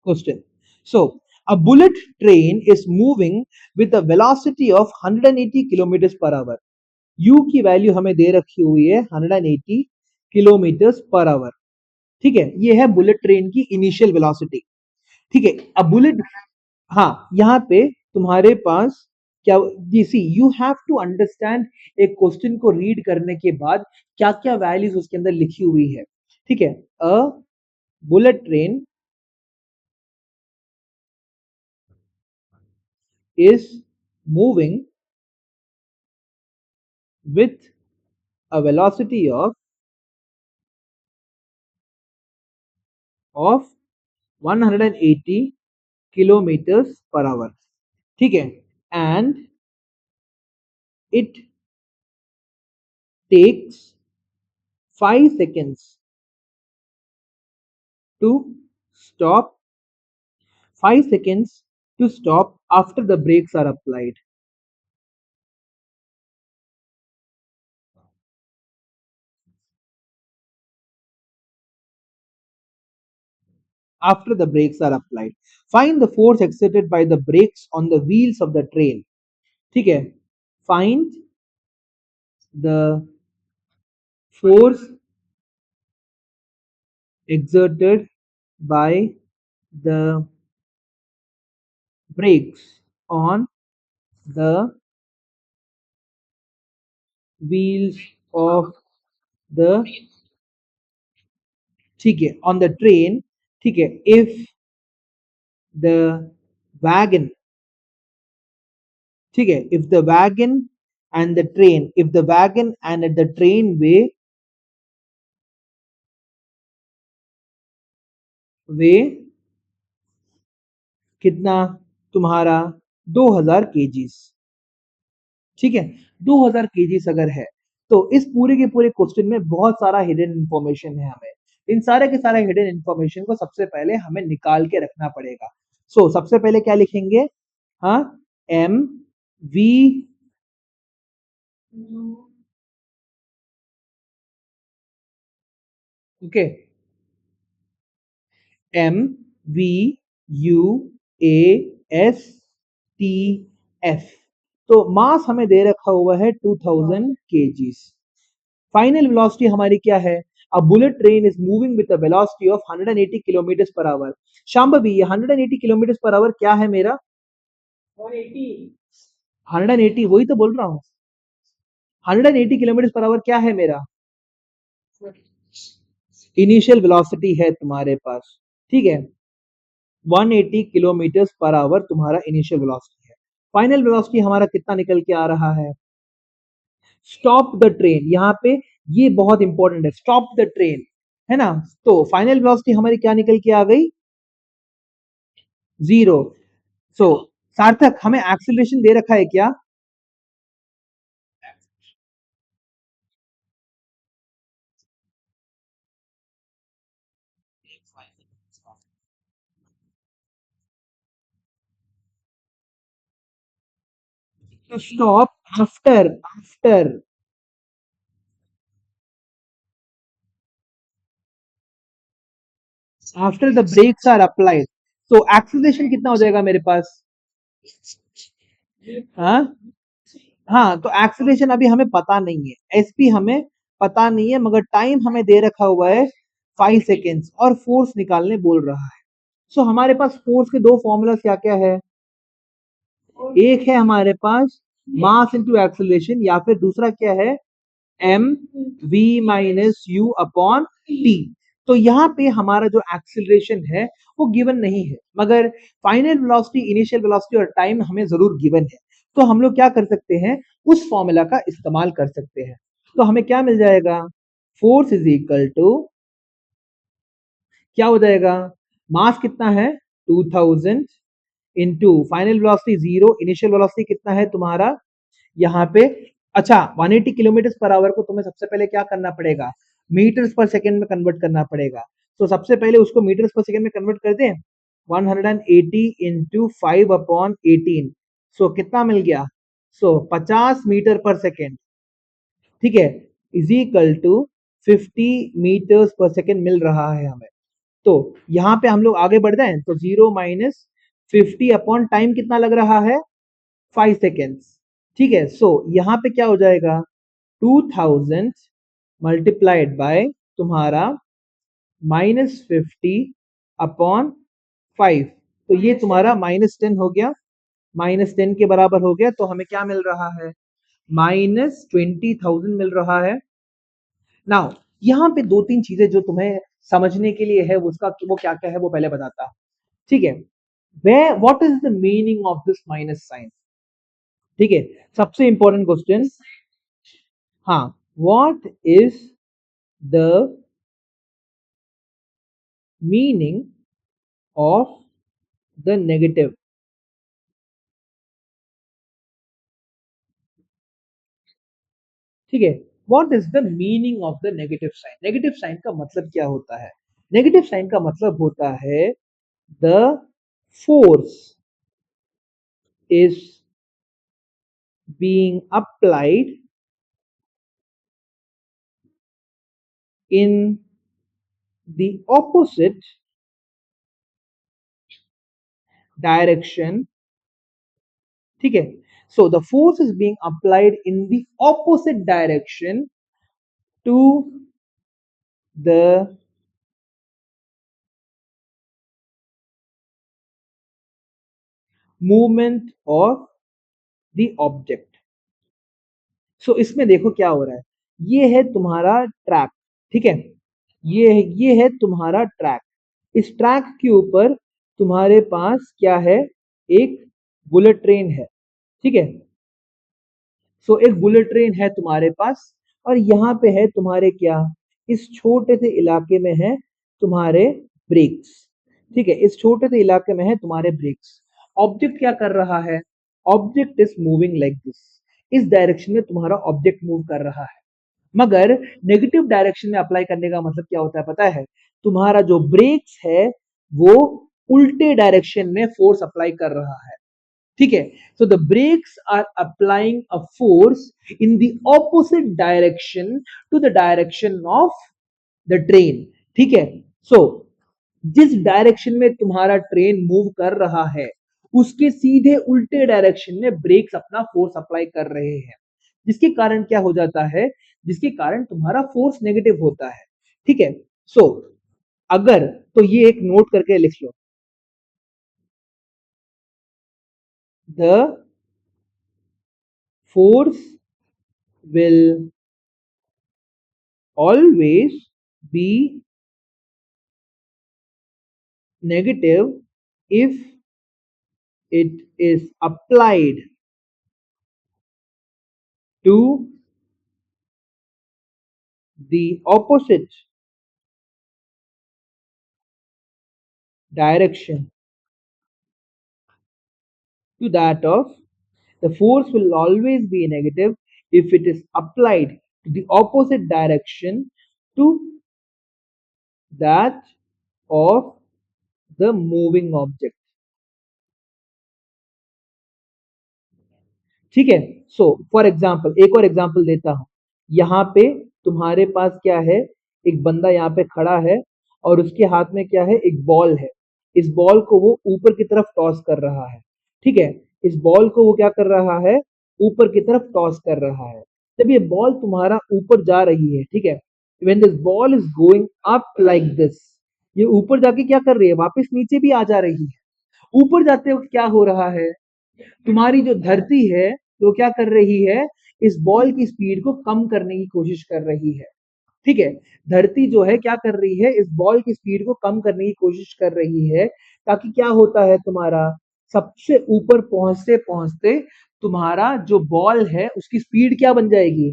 Question, so a bullet train is moving with a velocity of 180 kilometre per hour. You की वैल्यू हमें दे रखी हुई है 180 किलोमीटर पर आवर, ठीक है? ये है बुलेट ट्रेन की इनिशियल वेलोसिटी, ठीक है? अब बुलेट, हाँ, यहाँ पे तुम्हारे पास क्या, सी यू हैव टू अंडरस्टैंड एक क्वेश्चन को रीड करने के बाद क्या क्या वैल्यूज उसके अंदर लिखी हुई है। ठीक है, a bullet train is moving with a velocity of 180 kilometers per hour. ठीक है, and it takes 5 seconds to stop, 5 seconds to stop after the brakes are applied. After the brakes are applied, find the force exerted by the brakes on the wheels of the train. ठीक है, find the force exerted by the brakes on the wheels of the, ठीक है, on the train. ठीक है, if the wagon, ठीक है, if the wagon and the train, if the wagon and the train weigh कितना तुम्हारा 2000 KGs. ठीक है, 2000 केजीज अगर है तो इस पूरे के पूरे क्वेश्चन में बहुत सारा हिडन इंफॉर्मेशन है। हमें इन सारे के सारे हिडन इंफॉर्मेशन को सबसे पहले हमें निकाल के रखना पड़ेगा। सबसे पहले क्या लिखेंगे, हाँ, m v okay, m v u a s t f. तो मास हमें दे रखा हुआ है 2000 केजीज। फाइनल वेलोसिटी हमारी क्या है, a bullet train is moving with a velocity of 180 kilometre per hour. Shambhavi, ये 180 किलोमीटर पर आवर क्या है मेरा, 180, वही तो बोल रहा हूँ, 180 किलोमीटर पर आवर क्या है मेरा इनिशियल वेलोसिटी है तुम्हारे पास। ठीक है, 180 किलोमीटर पर आवर तुम्हारा इनिशियल वेलोसिटी है। फाइनल वेलोसिटी हमारा कितना निकल के आ रहा है, स्टॉप द ट्रेन, यहाँ पे ये बहुत इंपॉर्टेंट है, स्टॉप द ट्रेन, है ना। तो फाइनल वेलोसिटी हमारी क्या निकल के आ गई, 0। सार्थक, हमें एक्सीलरेशन दे रखा है क्या, to stop after the brakes are applied। तो एक्सीलरेशन कितना हो जाएगा मेरे पास, हाँ हाँ, तो एक्सीलरेशन अभी हमें पता नहीं है, एसपी हमें पता नहीं है, मगर टाइम हमें दे रखा हुआ है 5 सेकेंड्स और फोर्स निकालने बोल रहा है। हमारे पास फोर्स के दो फॉर्मूला क्या क्या है, एक है हमारे पास मास इनटू एक्सीलरेशन, या फिर दूसरा क्या है M we minus you upon t. तो यहाँ पे हमारा जो एक्सीलरेशन है वो गिवन नहीं है, मगर फाइनल वेलोसिटी, इनिशियल वेलोसिटी और टाइम हमें जरूर गिवन है। तो हम लोग क्या कर सकते हैं, उस फॉर्मूला का इस्तेमाल कर सकते हैं। तो हमें क्या मिल जाएगा, फोर्स इज इक्वल टू, क्या हो जाएगा, मास कितना है 2000 into final velocity 0, initial velocity कितना है तुम्हारा यहाँ पे, अच्छा 180 किलोमीटर पर आवर को तुम्हें सबसे पहले क्या करना पड़ेगा, मीटर्स पर सेकंड में कन्वर्ट करना पड़ेगा। तो सबसे पहले उसको मीटर्स पर सेकंड में कन्वर्ट कर दें, 180 इंटू 5 अपॉन 18, कितना मिल गया, 50 मीटर पर सेकेंड। ठीक है, is equal to 50 metres per second मिल रहा है हमें। तो यहाँ पे हम लोग आगे बढ़ जाए तो 0 माइनस 50 अपॉन टाइम कितना लग रहा है 5 सेकेंड्स। ठीक है, यहाँ पे क्या हो जाएगा 2000 मल्टीप्लाइड बाय तुम्हारा -50 अपॉन 5, तो ये तुम्हारा -10 हो गया। -10 के बराबर हो गया तो हमें क्या मिल रहा है? -20,000 मिल रहा है। नाउ यहाँ पे 2-3 चीजें जो तुम्हें समझने के लिए है उसका वो क्या-क्या है वो पहले बताता हूँ। ठीक है? What is the meaning of this minus sign? ठीक है? सबसे इंपॉर्टेंट क्वेश्चन, हाँ, what is the meaning of the negative? ठीक है? What is the meaning of the negative sign? Negative sign का मतलब क्या होता है? नेगेटिव साइन का मतलब होता है the force is being applied in the opposite direction. ठीक है? So the force is being applied in the opposite direction to the movement of the object. So इसमें देखो क्या हो रहा है, ये है तुम्हारा ट्रैक, ठीक है? ये है तुम्हारा ट्रैक। इस ट्रैक के ऊपर तुम्हारे पास क्या है? एक बुलेट ट्रेन है, ठीक है? सो एक बुलेट ट्रेन है तुम्हारे पास और यहाँ पे है तुम्हारे क्या? इस छोटे से इलाके में है तुम्हारे ब्रेक्स, ठीक है? इस छोटे से इलाके में है तुम्हारे ब्रेक्स। ऑब्जेक्ट क्या कर रहा है? Object is moving like this. इस डायरेक्शन में तुम्हारा ऑब्जेक्ट मूव कर रहा है। मगर नेगेटिव डायरेक्शन में अप्लाई करने का मतलब क्या होता है पता है? तुम्हारा जो ब्रेक्स है वो उल्टे डायरेक्शन में फोर्स अप्लाई कर रहा है, ठीक है? So the brakes are applying a force in the opposite direction to the direction of the train, ठीक है? सो जिस डायरेक्शन में तुम्हारा ट्रेन मूव कर रहा है उसके सीधे उल्टे डायरेक्शन में ब्रेक्स अपना फोर्स अप्लाई कर रहे हैं, जिसके कारण क्या हो जाता है? जिसके कारण तुम्हारा फोर्स नेगेटिव होता है, ठीक है? सो अगर तो ये एक नोट करके लिख लो, the force will always be negative if it is applied to the opposite direction to that of the force will always be negative if it is applied to the opposite direction to that of the moving object, ठीक है? So for example एक और example देता हूं, यहाँ पे तुम्हारे पास क्या है? एक बंदा यहाँ पे खड़ा है और उसके हाथ में क्या है? एक बॉल है। इस बॉल को वो ऊपर की तरफ टॉस कर रहा है, ठीक है? इस बॉल को वो क्या कर रहा है? ऊपर की तरफ टॉस कर रहा है। जब ये बॉल तुम्हारा ऊपर जा रही है, ठीक है? When this ball is going up like this, ये ऊपर जाके क्या कर रही है? वापस नीचे भी आ जा रही है। ऊपर जाते वक्त क्या हो रहा है? तुम्हारी जो धरती है वो क्या कर रही है? इस बॉल की स्पीड को कम करने की कोशिश कर रही है, ठीक है? धरती जो है क्या कर रही है? इस बॉल की स्पीड को कम करने की कोशिश कर रही है, ताकि क्या होता है तुम्हारा? सबसे ऊपर पहुंचते पहुंचते तुम्हारा जो बॉल है उसकी स्पीड क्या बन जाएगी?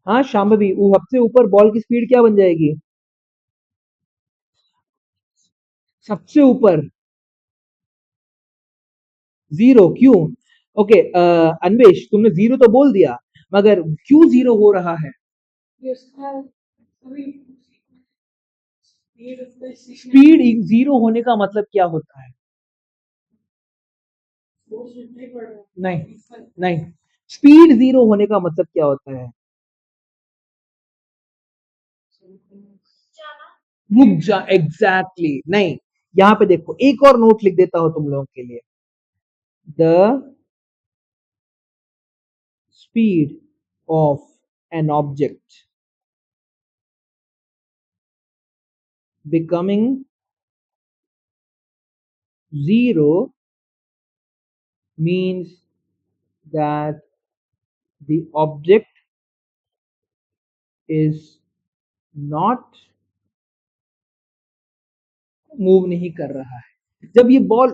हाँ शाम्भवी, वो सबसे ऊपर बॉल की स्पीड क्या बन जाएगी? सबसे ऊपर जीरो, क्यों? ओके, अन्वेश तुमने जीरो तो बोल दिया, मगर क्यों जीरो हो रहा है? स्पीड जीरो होने का मतलब क्या होता है? नहीं, नहीं, स्पीड जीरो होने का मतलब क्या होता है? रुक जा, एग्जैक्टली नहीं। यहाँ पे देखो एक और नोट लिख देता हूं तुम लोगों के लिए, the speed of an object becoming zero means that the object is not move नहीं कर रहा है। जब ये बॉल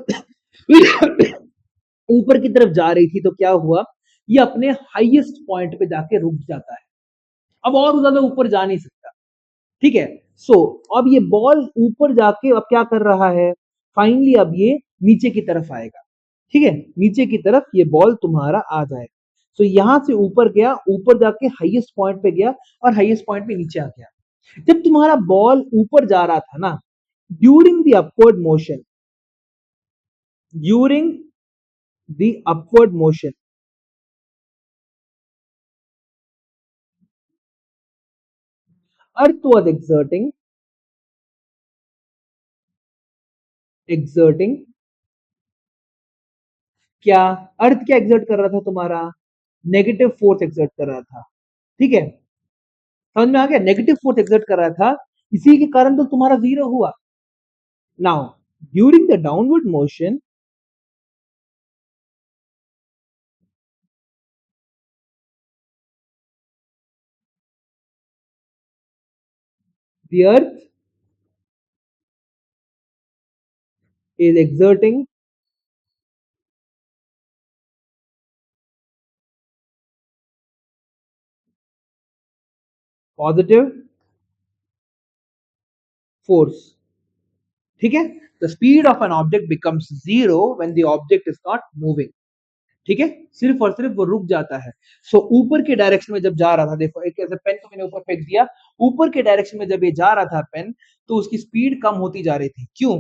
ऊपर की तरफ जा रही थी तो क्या हुआ, ये अपने हाईएस्ट पॉइंट पे जाके रुक जाता है, अब और ज्यादा ऊपर जा नहीं सकता। ठीक है, सो अब ये बॉल ऊपर जाके अब क्या कर रहा है, फाइनली अब ये नीचे की तरफ आएगा। ठीक है, नीचे की तरफ ये बॉल तुम्हारा आ जाएगा। सो यहां से ऊपर गया, ऊपर जाके हाईएस्ट पॉइंट पे गया और हाईएस्ट पॉइंट पे नीचे आ गया। जब तुम्हारा बॉल ऊपर जा रहा था ना, during the upward motion, during the upward motion, earth was exerting क्या, अर्थ क्या एक्सर्ट कर रहा था तुम्हारा, नेगेटिव फोर्स एक्सर्ट कर रहा था। ठीक है, समझ में आ गया, नेगेटिव फोर्स एक्सर्ट कर रहा था, इसी के कारण तो तुम्हारा जीरो हुआ। Now during the downward motion, the earth is exerting positive force। ठीक है, the speed of an object becomes zero when the object is not moving। ठीक है, सिर्फ और सिर्फ वो रुक जाता है। सो ऊपर के डायरेक्शन में जब जा रहा था, देखो एक ऐसे पेन को मैंने ऊपर फेंक दिया, ऊपर के डायरेक्शन में जब ये जा रहा था पेन, तो उसकी स्पीड कम होती जा रही थी। क्यों,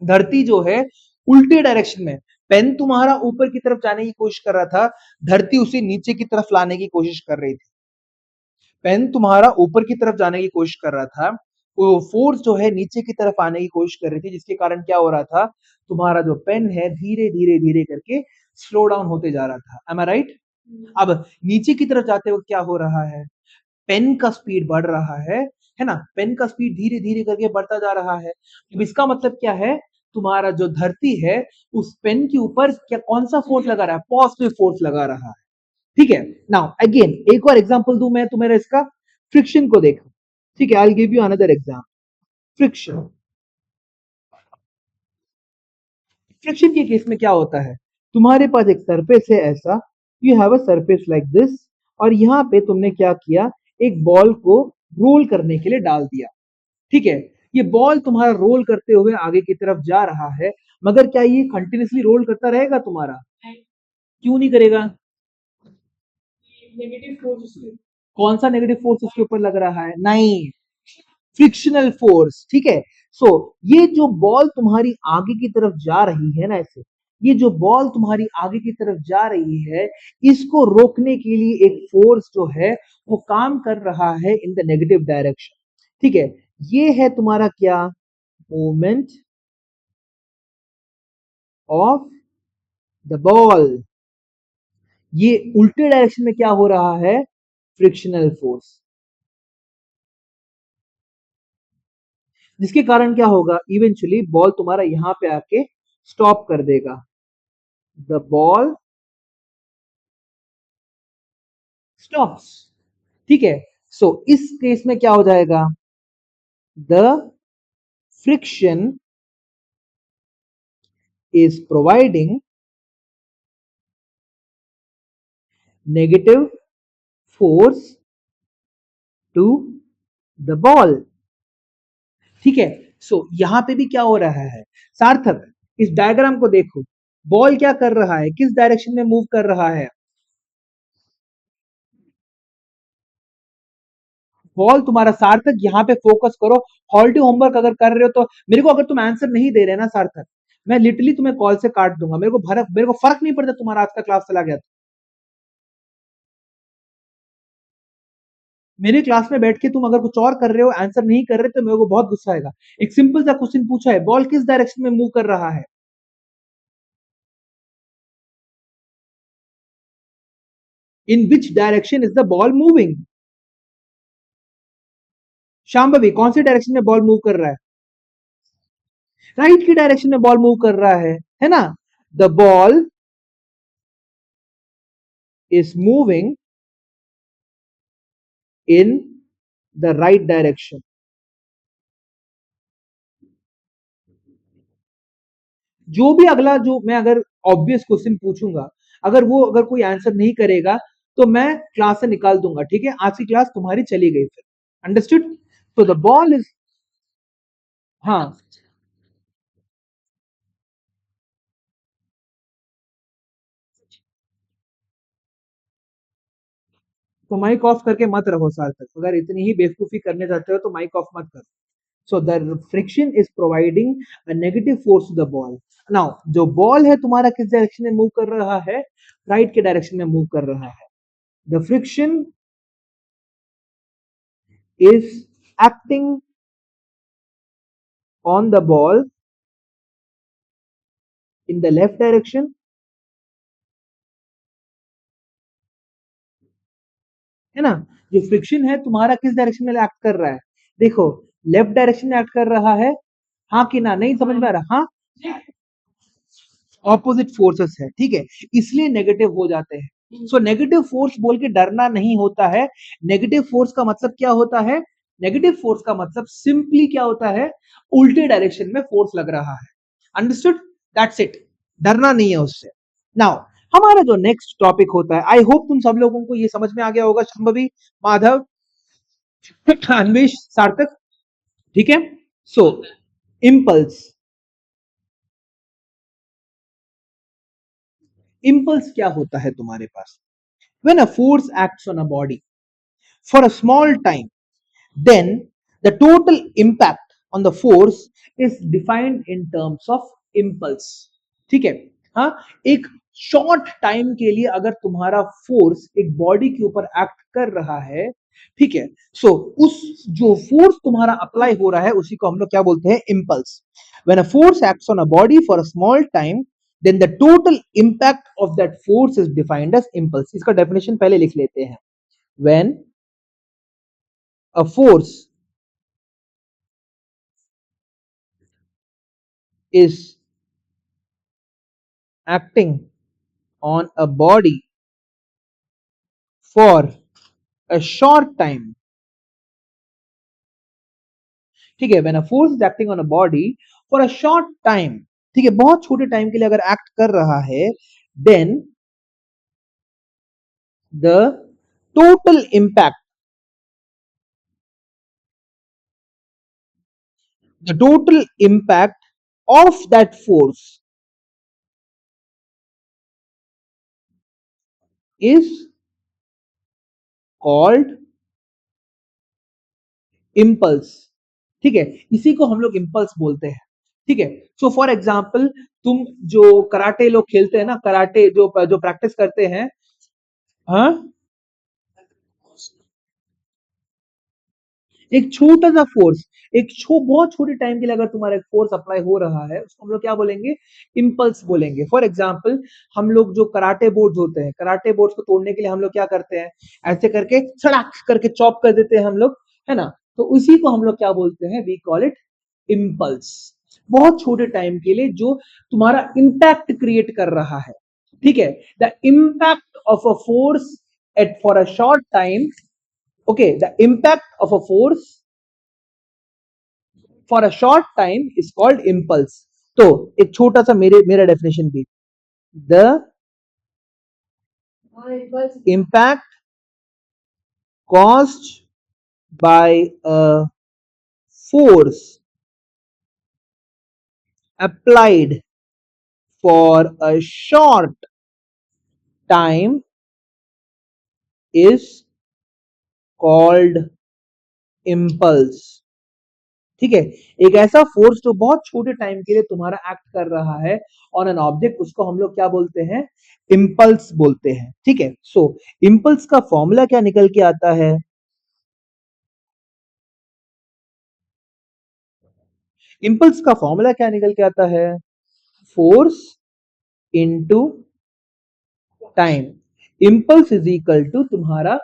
धरती जो है उल्टे डायरेक्शन में, पेन तुम्हारा ऊपर की तरफ जाने की कोशिश कर रहा था, धरती उसे नीचे की तरफ लाने की कोशिश कर रही थी। पेन तुम्हारा ऊपर की तरफ जाने की कोशिश कर रहा था, वो फोर्स जो है नीचे की तरफ आने की कोशिश कर रही थी, जिसके कारण क्या हो रहा था, तुम्हारा जो पेन है धीरे धीरे धीरे करके स्लो डाउन होते जा रहा था। एम आई राइट? अब नीचे की तरफ जाते वक्त क्या हो रहा है, पेन का स्पीड बढ़ रहा है ना, पेन का स्पीड धीरे धीरे करके बढ़ता जा रहा है। अब इसका मतलब क्या है, तुम्हारा जो धरती है उस पेन के ऊपर क्या कौन सा फोर्स लगा रहा है, पॉजिटिव फोर्स लगा रहा है। ठीक है, नाउ अगेन एक और एग्जांपल दूं मैं तुम्हें इसका, फ्रिक्शन को देखो। ठीक है, I will give you another example, friction. Friction के केस में क्या होता है, तुम्हारे पास एक सरफेस है ऐसा, you have a surface like this, और यहाँ पे तुमने क्या किया, एक बॉल को रोल करने के लिए डाल दिया। ठीक है, ये बॉल तुम्हारा रोल करते हुए आगे की तरफ जा रहा है, मगर क्या ये कंटिन्यूसली रोल करता रहेगा तुम्हारा, क्यों नहीं करेगा, नेगेटिव फोर्स, कौन सा नेगेटिव फोर्स उसके ऊपर लग रहा है, नहीं, फ्रिक्शनल फोर्स। ठीक है, सो ये जो बॉल तुम्हारी आगे की तरफ जा रही है ना, ऐसे ये जो बॉल तुम्हारी आगे की तरफ जा रही है, इसको रोकने के लिए एक फोर्स जो है वो काम कर रहा है इन द नेगेटिव डायरेक्शन। ठीक है, ये है तुम्हारा क्या, मूवमेंट ऑफ द बॉल। ये उल्टे डायरेक्शन में क्या हो रहा है, फ्रिक्शनल फोर्स, जिसके कारण क्या होगा, इवेंचुअली बॉल तुम्हारा यहां पे आके स्टॉप कर देगा, द बॉल स्टॉप्स। ठीक है, सो इस केस में क्या हो जाएगा, the friction is providing negative force to the ball. ठीक है, सो यहां पे भी क्या हो रहा है, सार्थक इस डायग्राम को देखो, बॉल क्या कर रहा है, किस डायरेक्शन में मूव कर रहा है, बॉल तुम्हारा, सार्थक यहाँ पे फोकस करो। हॉलिडे होमवर्क अगर कर रहे हो तो मेरे को, अगर तुम आंसर नहीं दे रहे ना सार्थक, मैं लिटरली तुम्हें कॉल से काट दूंगा, मेरे को फर्क नहीं पड़ता तुम्हारा आज का क्लास चला गया। मेरे क्लास में बैठ के तुम अगर कुछ और कर रहे हो, आंसर नहीं कर रहे, तो मेरे को बहुत गुस्सा आएगा। एक सिंपल सा क्वेश्चन पूछा है, बॉल किस डायरेक्शन में मूव कर रहा है, in which direction is the ball moving, Shambhavi कौन सी डायरेक्शन में बॉल मूव कर रहा है, राइट की डायरेक्शन में बॉल मूव कर रहा है ना, the ball is moving in the right direction. जो भी अगला जो मैं अगर ऑब्वियस क्वेश्चन पूछूंगा, अगर कोई आंसर नहीं करेगा तो मैं क्लास से निकाल दूंगा, ठीक है? आज की क्लास तुम्हारी चली गई फिर। अंडरस्टूड? तो द बॉल इज, हाँ, तो माइक ऑफ करके मत रहो सार्थक, अगर इतनी ही बेवकूफी करने जाते हो तो माइक ऑफ मत करो। So the friction is providing a negative force to the ball. Now जो बॉल है तुम्हारा किस डायरेक्शन में मूव कर रहा है? राइट के डायरेक्शन में मूव कर रहा है। The friction is acting on the ball in the left direction, है ना? जो फ्रिक्शन है तुम्हारा किस डायरेक्शन में एक्ट कर रहा है? देखो, लेफ्ट डायरेक्शन में एक्ट कर रहा है, हाँ कि ना? नहीं समझ में आ रहा? हाँ, ऑपोजिट फोर्सेस है, ठीक है, इसलिए नेगेटिव हो जाते हैं। सो नेगेटिव फोर्स बोल के डरना नहीं होता है। नेगेटिव फोर्स का मतलब क्या होता है? नेगेटिव फोर्स का मतलब सिंपली क्या होता है? उल्टे डायरेक्शन में फोर्स लग रहा है। अंडरस्टूड? दैट्स इट, डरना नहीं है उससे। नाउ हमारा जो नेक्स्ट टॉपिक होता है, आई होप तुम सब लोगों को ये समझ में आ गया होगा, शंभवी, माधव, अन्वेश, सार्थक, ठीक है? सो इम्पल्स, इम्पल्स क्या होता है तुम्हारे पास? When a force acts on a body for a small time, then the total impact on the force is defined in terms of impulse. ठीक है? हाँ, एक शॉर्ट टाइम के लिए अगर तुम्हारा फोर्स एक बॉडी के ऊपर एक्ट कर रहा है, ठीक है, सो उस जो फोर्स तुम्हारा अप्लाई हो रहा है उसी को हम लोग क्या बोलते हैं? Impulse. When a force acts on a body for a small time, then the total impact of that force is defined as impulse. इसका डेफिनेशन पहले लिख लेते हैं। when a force is acting on a body for a short time, ठीक है, when a force is acting on a body for a short time, ठीक है, बहुत छोटे टाइम के लिए अगर एक्ट कर रहा है, then the total impact, the total impact of that force is called impulse. ठीक है, इसी को हम लोग इम्पल्स बोलते हैं। ठीक है, सो फॉर एग्जाम्पल तुम जो कराटे लोग खेलते हैं ना, कराटे जो जो प्रैक्टिस करते हैं, हाँ, एक छोटा सा फोर्स, बहुत छोटे टाइम के लिए अगर तुम्हारा एक फोर्स अप्लाई हो रहा है, उसको हम लोग क्या बोलेंगे? इम्पल्स बोलेंगे। फॉर एग्जाम्पल हम लोग जो कराटे बोर्ड होते हैं, कराटे बोर्ड को तोड़ने के लिए हम लोग क्या करते हैं? ऐसे करके सड़क करके चॉप कर देते हैं हम लोग, है ना? तो उसी को हम लोग क्या बोलते हैं? We call it impulse. बहुत छोटे टाइम के लिए जो तुम्हारा इंपैक्ट क्रिएट कर रहा है, ठीक है, the impact of a force at for a short time, okay, the impact of a force for a short time is called impulse. तो एक छोटा सा मेरा डेफिनेशन भी, the impact caused by a force applied for a short time is called impulse. ठीक है, एक ऐसा फोर्स जो बहुत छोटे टाइम के लिए तुम्हारा एक्ट कर रहा है ऑन एन ऑब्जेक्ट, उसको हम लोग क्या बोलते हैं? इम्पल्स बोलते हैं। ठीक है, सो इम्पल्स का फॉर्मूला क्या निकल के आता है? इम्पल्स का फॉर्मूला क्या निकल के आता है? Force into time. Impulse is equal to तुम्हारा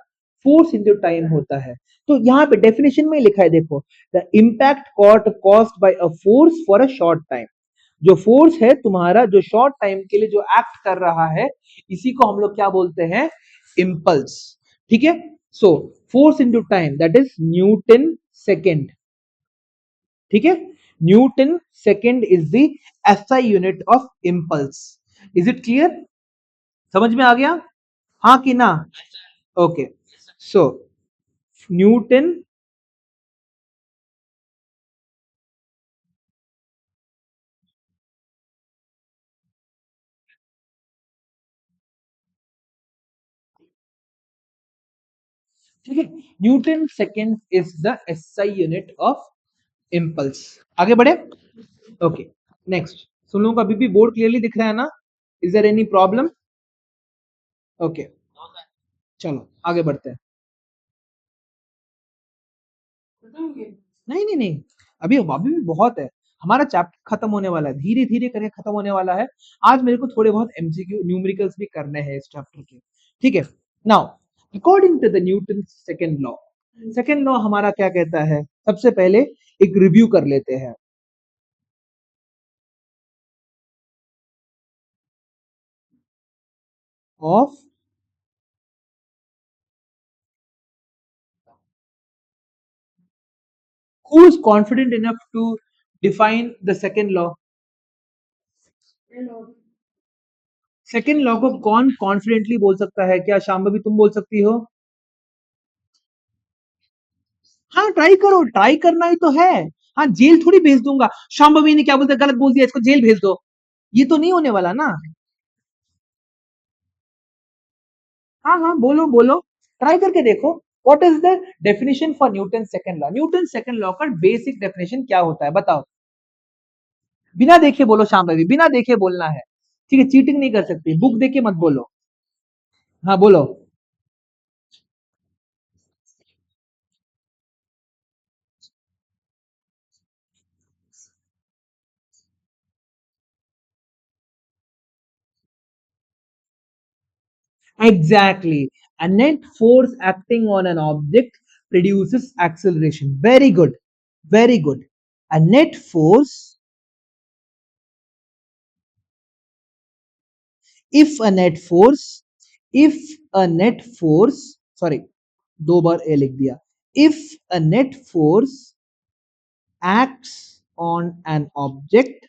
फोर्स इनटू टाइम होता है। तो यहां पे डेफिनेशन में लिखा है, देखो, the impact caused by a force for a short time. जो फोर्स है तुम्हारा जो शॉर्ट टाइम के लिए जो एक्ट कर रहा है, इसी को हम लोग क्या बोलते हैं? impulse. ठीक है, so force into time, that is Newton second. ठीक है, Newton second is the SI unit of impulse. Is it clear? समझ में आ गया, हाँ कि ना? ओके, सो न्यूटन ठीक है, Newton second is the SI unit of impulse. आगे बढ़े. Okay, next. सुन लोगों को अभी भी बोर्ड क्लियरली दिख रहा है ना? Is there any problem? Okay, चलो आगे बढ़ते हैं. नहीं नहीं नहीं, अभी अभी भी बहुत है. हमारा चैप्टर खत्म होने वाला है, धीरे धीरे करके खत्म होने वाला है. आज मेरे को थोड़े बहुत एमसीक्यू न्यूमेरिकल्स भी करने हैं इस चैप्टर के. ठीक है, now according to the Newton second law हमारा क्या कहता है? सबसे पहले एक रिव्यू कर लेते हैं. Of who is confident enough to define the second law? Second law को कौन कॉन्फिडेंटली बोल सकता है? क्या शाम भी तुम बोल सकती हो? हाँ ट्राई करो, ट्राई करना ही तो है. हाँ, जेल थोड़ी भेज दूंगा. शांभवी ने क्या बोलते, गलत बोल दिया, इसको जेल भेज दो. ये तो नहीं होने वाला ना. हाँ हाँ, बोलो बोलो, ट्राई करके देखो. What is the definition for Newton second law? Newton second law का बेसिक डेफिनेशन क्या होता है बताओ? बिना देखे बोलो शांभवी, बिना देखे बोलना है. ठीक है, चीटिंग नहीं कर सकती, बुक देखे मत बोलो. हाँ बोलो. Exactly. A net force acting on an object produces acceleration. Very good. Very good. A net force, if a net force, if a net force, sorry, दो बार ए लिख दिया. If a net force acts on an object,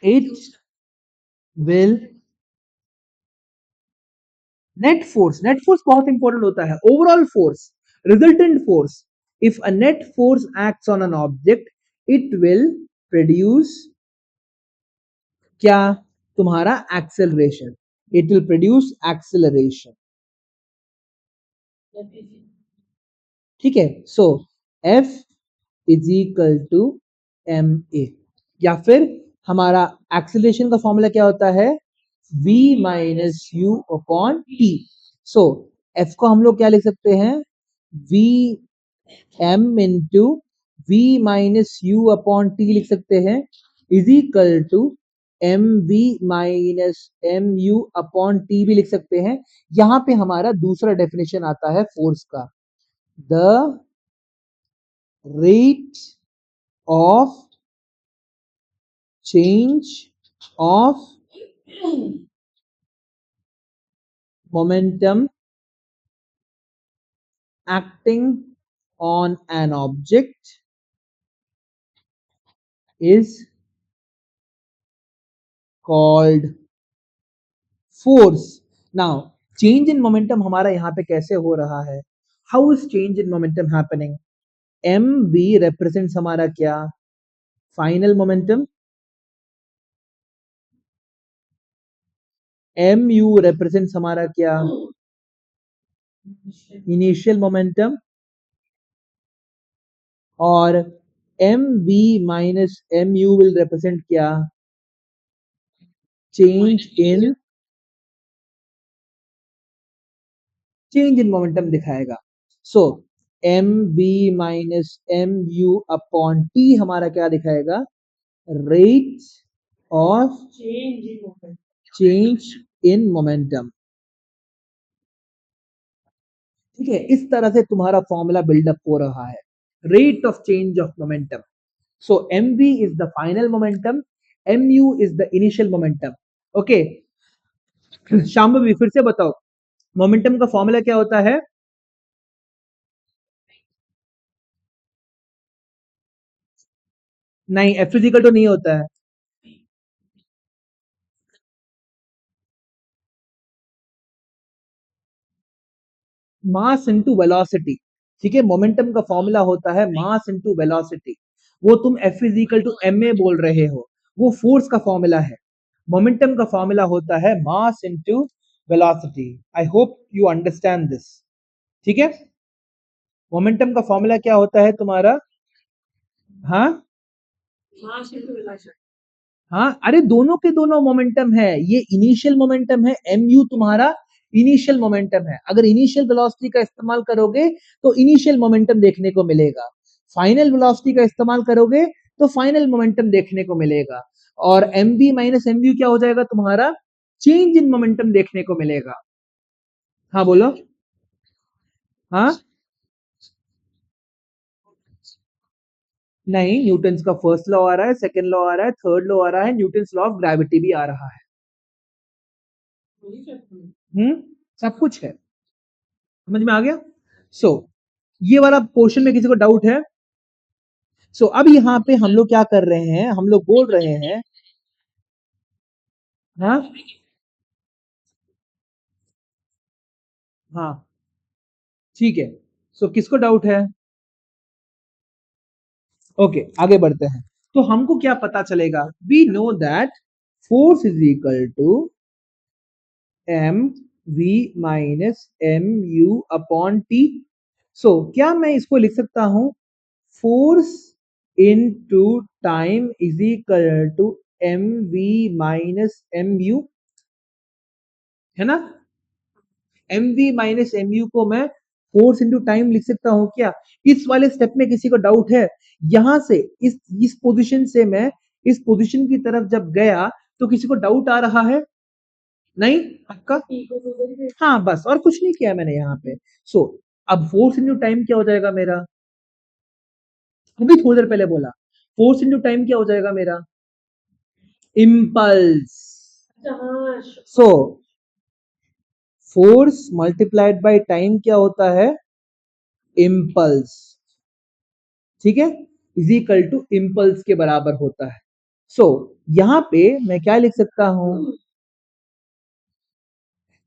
it will net force बहुत important होता है. Overall force, resultant force. If a net force acts on an object, it will produce क्या? तुम्हारा acceleration. It will produce acceleration. ठीक है, so F is equal to M A. या फिर हमारा एक्सेलरेशन का फॉर्मूला क्या होता है? v minus you upon t. So f को हम लोग क्या लिख सकते हैं? v m into v minus you upon t लिख सकते हैं, is equal to m we minus M you upon t भी लिख सकते हैं. यहां पे हमारा दूसरा डेफिनेशन आता है फोर्स का. The rate of change of momentum acting on an object is called force. Now change in momentum हमारा यहाँ पे कैसे हो रहा है? How is change in momentum happening? mv represents हमारा क्या? Final momentum. mu represents हमारा क्या? Initial momentum. और mv माइनस mu विल रिप्रेजेंट क्या? चेंज इन मोमेंटम दिखाएगा. So M we minus M you upon T हमारा क्या दिखाएगा? Rate of change in momentum. ठीक है, इस तरह से तुम्हारा फॉर्मूला बिल्डअप हो रहा है. Rate of change of momentum. So M v is the final momentum, m u is the initial momentum. Okay, Shambhavi फिर से बताओ, मोमेंटम का फॉर्मूला क्या होता है? नहीं, एफ इज इक्वल टू नहीं होता है। Mass into velocity. ठीक है, मोमेंटम का फॉर्मूला होता है मास इनटू वेलोसिटी। वो तुम f is equal to M a बोल रहे हो, वो फोर्स का फॉर्मूला है। मोमेंटम का फॉर्मूला होता है mass into velocity. I hope you understand this. ठीक है, मोमेंटम का फॉर्मूला क्या होता है तुम्हारा? हाँ हाँ, अरे दोनों के दोनों मोमेंटम है। ये इनिशियल मोमेंटम है, एम यू तुम्हारा इनिशियल मोमेंटम है। अगर इनिशियल वेलोसिटी का इस्तेमाल करोगे तो इनिशियल मोमेंटम देखने को मिलेगा, फाइनल वेलोसिटी का इस्तेमाल करोगे तो फाइनल मोमेंटम देखने को मिलेगा। और m we minus M u क्या हो जाएगा तुम्हारा? चेंज इन मोमेंटम देखने को मिलेगा। हाँ बोलो। हाँ नहीं, न्यूटन का फर्स्ट लॉ आ रहा है, सेकंड लॉ आ रहा है, थर्ड लॉ आ रहा है, न्यूटन लॉ ऑफ ग्रेविटी भी आ रहा है। सब कुछ है, समझ में आ गया? सो ये वाला पोर्शन में किसी को डाउट है? अब यहाँ पे हम लोग क्या कर रहे हैं, हम लोग बोल रहे हैं। हाँ हाँ ठीक है। किसको डाउट है? ओके, आगे बढ़ते हैं। तो हमको क्या पता चलेगा? We know that force is equal to m we minus M you upon T. क्या मैं इसको लिख सकता हूं? Force into time is equal to m we minus M u, है ना? M we minus M u को मैं फोर्स इंटू टाइम लिख सकता हूं क्या? इस वाले स्टेप में किसी को डाउट है? यहां से इस पोजीशन से मैं इस पोजीशन की तरफ जब गया तो किसी को डाउट आ रहा है? नहीं आपका? हाँ बस, और कुछ नहीं किया मैंने यहाँ पे। अब फोर्स इंटू टाइम क्या हो जाएगा मेरा? अभी थोड़ी देर पहले बोला, फोर्स इंटू टाइम क्या हो जाएगा मेरा? Impulse. So force multiplied by time क्या होता है? इम्पल्स। ठीक है, इज इक्वल टू इम्पल्स के बराबर होता है। यहां पे मैं क्या लिख सकता हूं?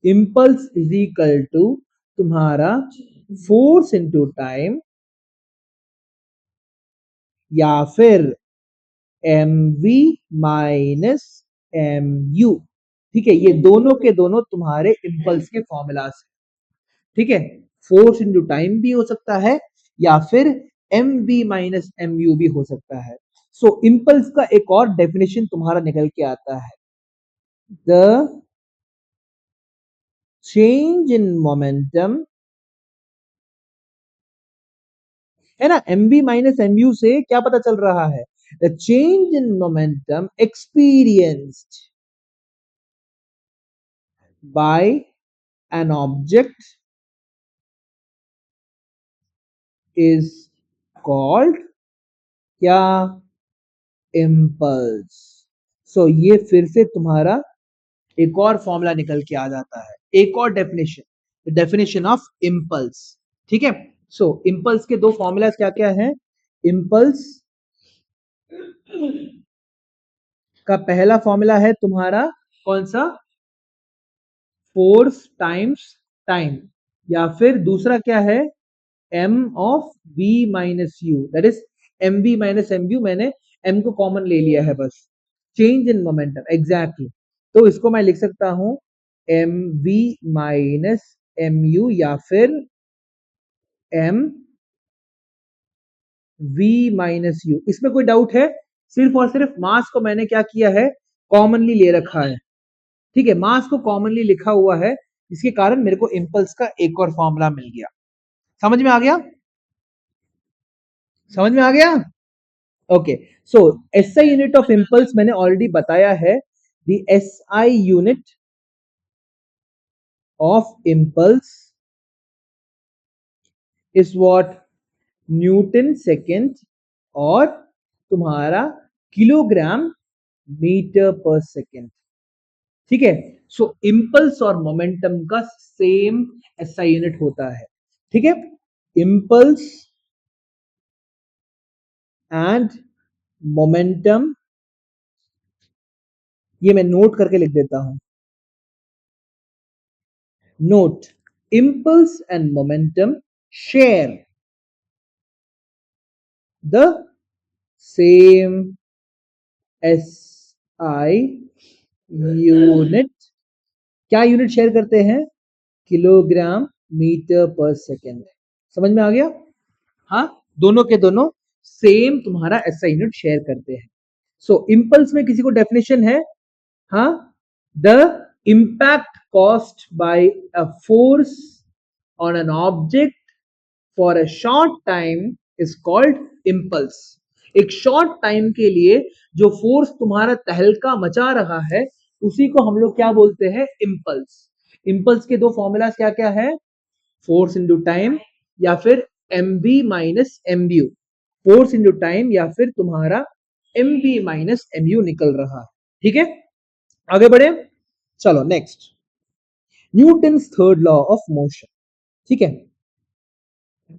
इम्पल्स इज इक्वल टू तुम्हारा फोर्स इंटू टाइम या फिर M we minus M u. ठीक है, ये दोनों के दोनों तुम्हारे इम्पल्स के फॉर्मूलास हैं। ठीक है, फोर्स इंटू टाइम भी हो सकता है या फिर M we minus M u भी हो सकता है। इम्पल्स का एक और डेफिनेशन तुम्हारा निकल के आता है, द चेंज इन मोमेंटम, है ना? M we minus M u से क्या पता चल रहा है? The change in momentum experienced by an object is called क्या? इम्पल्स। ये फिर से तुम्हारा एक और फॉर्मूला निकल के आ जाता है, एक और डेफिनेशन, डेफिनेशन ऑफ इम्पल्स। ठीक है, इम्पल्स के दो फॉर्मूलाज क्या क्या हैं? इम्पल्स का पहला फॉर्मूला है तुम्हारा कौन सा? फोर्स टाइम्स टाइम, या फिर दूसरा क्या है? M of v minus u, that is m we minus M u. मैंने एम को कॉमन ले लिया है बस, चेंज इन मोमेंटम एग्जैक्टली। तो इसको मैं लिख सकता हूं m we minus M u या फिर एम वी माइनस यू। इसमें कोई डाउट है? सिर्फ और सिर्फ मास को मैंने क्या किया है? कॉमनली ले रखा है। ठीक है, मास को कॉमनली लिखा हुआ है, जिसके कारण मेरे को इम्पल्स का एक और फॉर्मूला मिल गया। समझ में आ गया? समझ में आ गया? Okay, SI unit of impulse मैंने ऑलरेडी बताया है। The SI unit of impulse is what? Newton second और तुम्हारा किलोग्राम मीटर पर सेकेंड। ठीक है, सो इम्पल्स और मोमेंटम का सेम एसआई यूनिट होता है, ठीक है। इम्पल्स एंड मोमेंटम, ये मैं नोट करके लिख देता हूं, note, impulse and momentum share the same SI unit। क्या यूनिट शेयर करते हैं? Kilogram meter per second. समझ में आ गया? हाँ, दोनों के दोनों सेम तुम्हारा एसआई यूनिट शेयर करते हैं। सो इंपल्स में किसी को डेफिनेशन है? हाँ, the impact caused by a force on an object for a short time is called impulse. एक शॉर्ट टाइम के लिए जो फोर्स तुम्हारा तहलका मचा रहा है उसी को हम लोग क्या बोलते हैं? इम्पल्स। इम्पल्स के दो फॉर्मूला क्या क्या है? फोर्स इंटू टाइम या फिर m v minus M u. Force into time या फिर तुम्हारा m v minus M u निकल रहा है, ठीक है। आगे बढ़े, चलो next, Newton's third law of motion, ठीक है।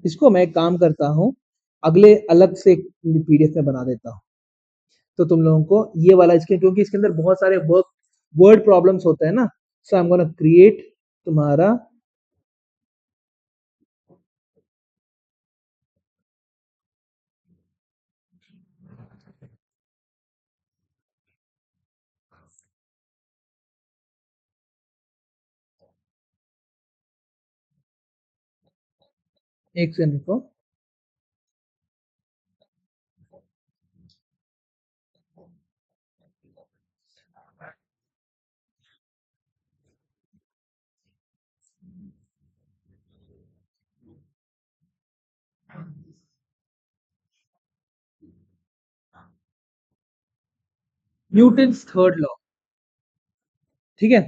इसको मैं काम करता हूं, अगले अलग से पीडीएफ में बना देता हूं, तो तुम लोगों को ये वाला इसके, क्योंकि इसके अंदर बहुत सारे वर्ड प्रॉब्लम्स होते हैं ना, सो आई एम गोना क्रिएट तुम्हारा एक सेकंड को, न्यूटन्स थर्ड लॉ, ठीक है।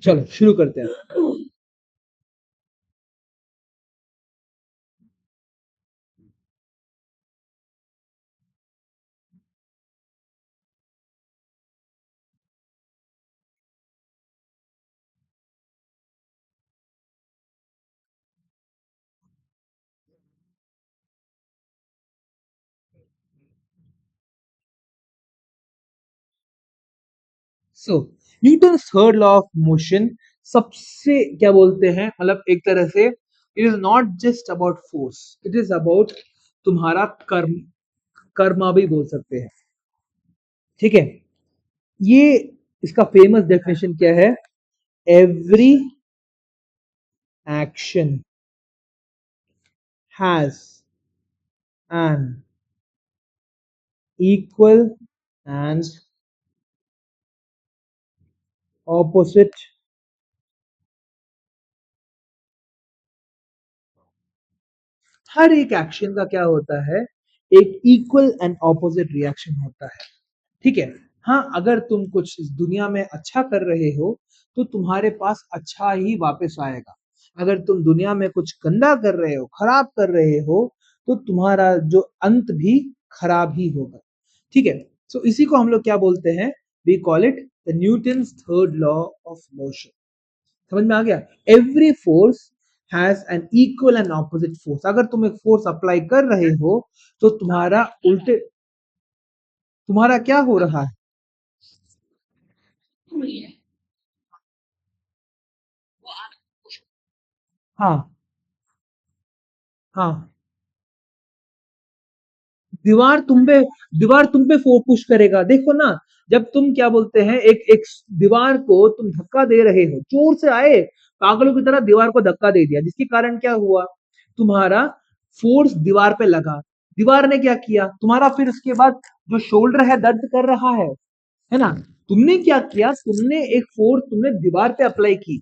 चलो शुरू करते हैं। So Newton third law of motion सबसे क्या बोलते हैं, मतलब एक तरह से it is not just about force, it is about तुम्हारा कर्म, कर्मा भी बोल सकते हैं, ठीक है। ये इसका फेमस डेफिनेशन क्या है? Every action has an equal and opposite, हर एक एक्शन का क्या होता है? एक इक्वल एंड ऑपोजिट रिएक्शन होता है, ठीक है। हाँ, अगर तुम कुछ इस दुनिया में अच्छा कर रहे हो तो तुम्हारे पास अच्छा ही वापस आएगा। अगर तुम दुनिया में कुछ गंदा कर रहे हो, खराब कर रहे हो, तो तुम्हारा जो अंत भी खराब ही होगा, ठीक है। सो इसी को हम लोग क्या बोलते हैं? We call it the Newton's third law of motion. समझ में आ गया? Every force has an equal and opposite force. अगर तुम एक फोर्स अप्लाई कर रहे हो तो तुम्हारा उल्टे, तुम्हारा क्या हो रहा है? हाँ, हाँ, दीवार तुम पे, दीवार तुम पे पुश करेगा, देखो ना। जब तुम क्या बोलते हैं, एक एक दीवार को तुम धक्का दे रहे हो, जोर से आए, पागलों की तरह दीवार को धक्का दे दिया, जिसके कारण क्या हुआ? तुम्हारा फोर्स दीवार पे लगा, दीवार ने क्या किया? तुम्हारा फिर उसके बाद जो शोल्डर है दर्द कर रहा है ना। तुमने क्या किया? तुमने एक फोर्स तुमने दीवार पे अप्लाई की,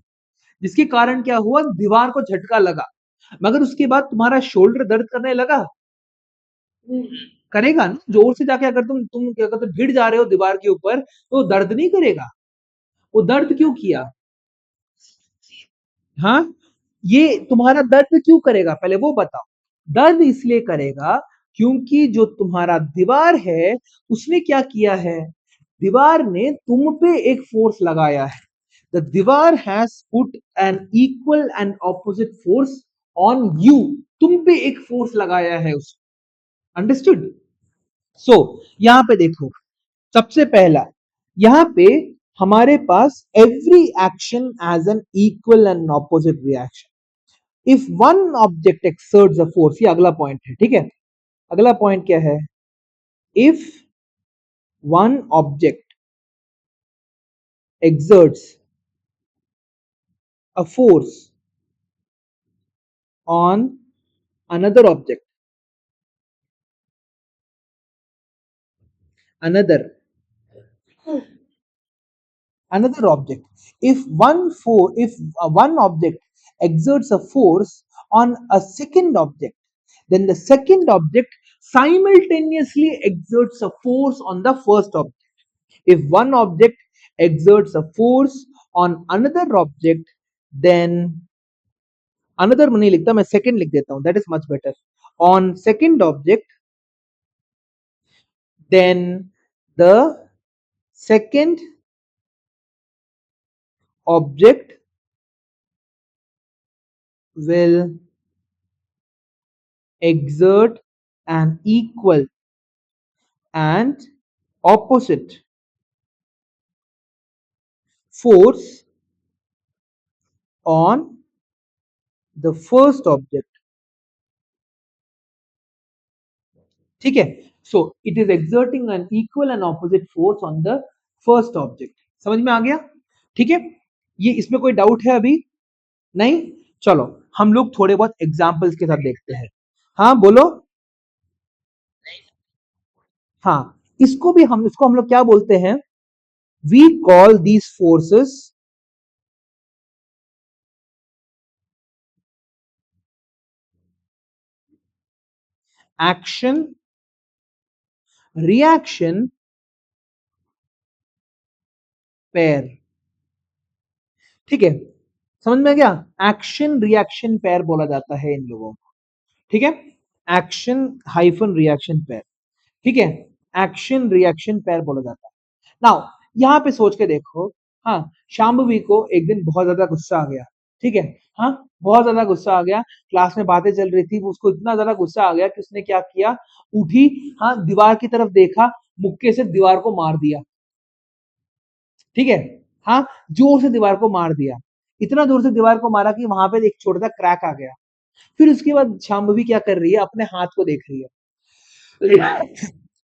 जिसके कारण क्या हुआ? दीवार को झटका लगा, मगर उसके बाद तुम्हारा शोल्डर दर्द करने लगा? करेगा ना। जोर से जाके अगर तुम क्या कहते हो भिड़ जा रहे हो दीवार के ऊपर तो दर्द नहीं करेगा? वो दर्द क्यों किया? हाँ, ये तुम्हारा दर्द क्यों करेगा पहले वो बताओ। दर्द इसलिए करेगा क्योंकि जो तुम्हारा दीवार है उसने क्या किया है, दीवार ने तुम पे एक फोर्स लगाया है। द दीवार has put an equal and opposite force on you, तुम पे एक फोर्स लगाया है उसने। अंडरस्टूड। सो यहां पे देखो, सबसे पहला यहां पे हमारे पास every action has an equal and opposite reaction. If one object exerts a force, ये अगला पॉइंट है, ठीक है। अगला पॉइंट क्या है, if one object exerts a force on another object, another another object. If one object exerts a force on a second object, then the second object simultaneously exerts a force on the first object. If one object exerts a force on another object, then another नहीं लिखता मैं, second लिख देता हूं, that is much better. On second object, then the second object will exert an equal and opposite force on the first object. ठीक है, so it is exerting an equal and opposite force on the first object. समझ में आ गया, ठीक है। ये इसमें कोई डाउट है अभी नहीं? चलो हम लोग थोड़े बहुत एग्जाम्पल्स के साथ देखते हैं। हाँ बोलो। हाँ, इसको हम लोग क्या बोलते हैं, we call these forces action reaction pair. ठीक है, समझ में आ गया, एक्शन रिएक्शन पेयर बोला जाता है इन लोगों को। ठीक है, एक्शन हाइफन रिएक्शन पेयर। ठीक है, एक्शन रिएक्शन पेयर बोला जाता है। नाउ यहां पे सोच के देखो, हाँ, शांभवी को एक दिन बहुत ज्यादा गुस्सा आ गया। ठीक है, हाँ, बहुत ज्यादा गुस्सा आ गया, क्लास में बातें चल रही थी, उसको इतना ज्यादा गुस्सा आ गया कि उसने क्या किया, उठी, हाँ, दीवार की तरफ देखा, मुक्के से दीवार को मार दिया। ठीक है, हाँ, जोर से दीवार को मार दिया, इतना जोर से दीवार को मारा कि वहां पे एक छोटा सा क्रैक आ गया। फिर उसके बाद शांभवी क्या कर रही है, अपने हाथ को देख रही है,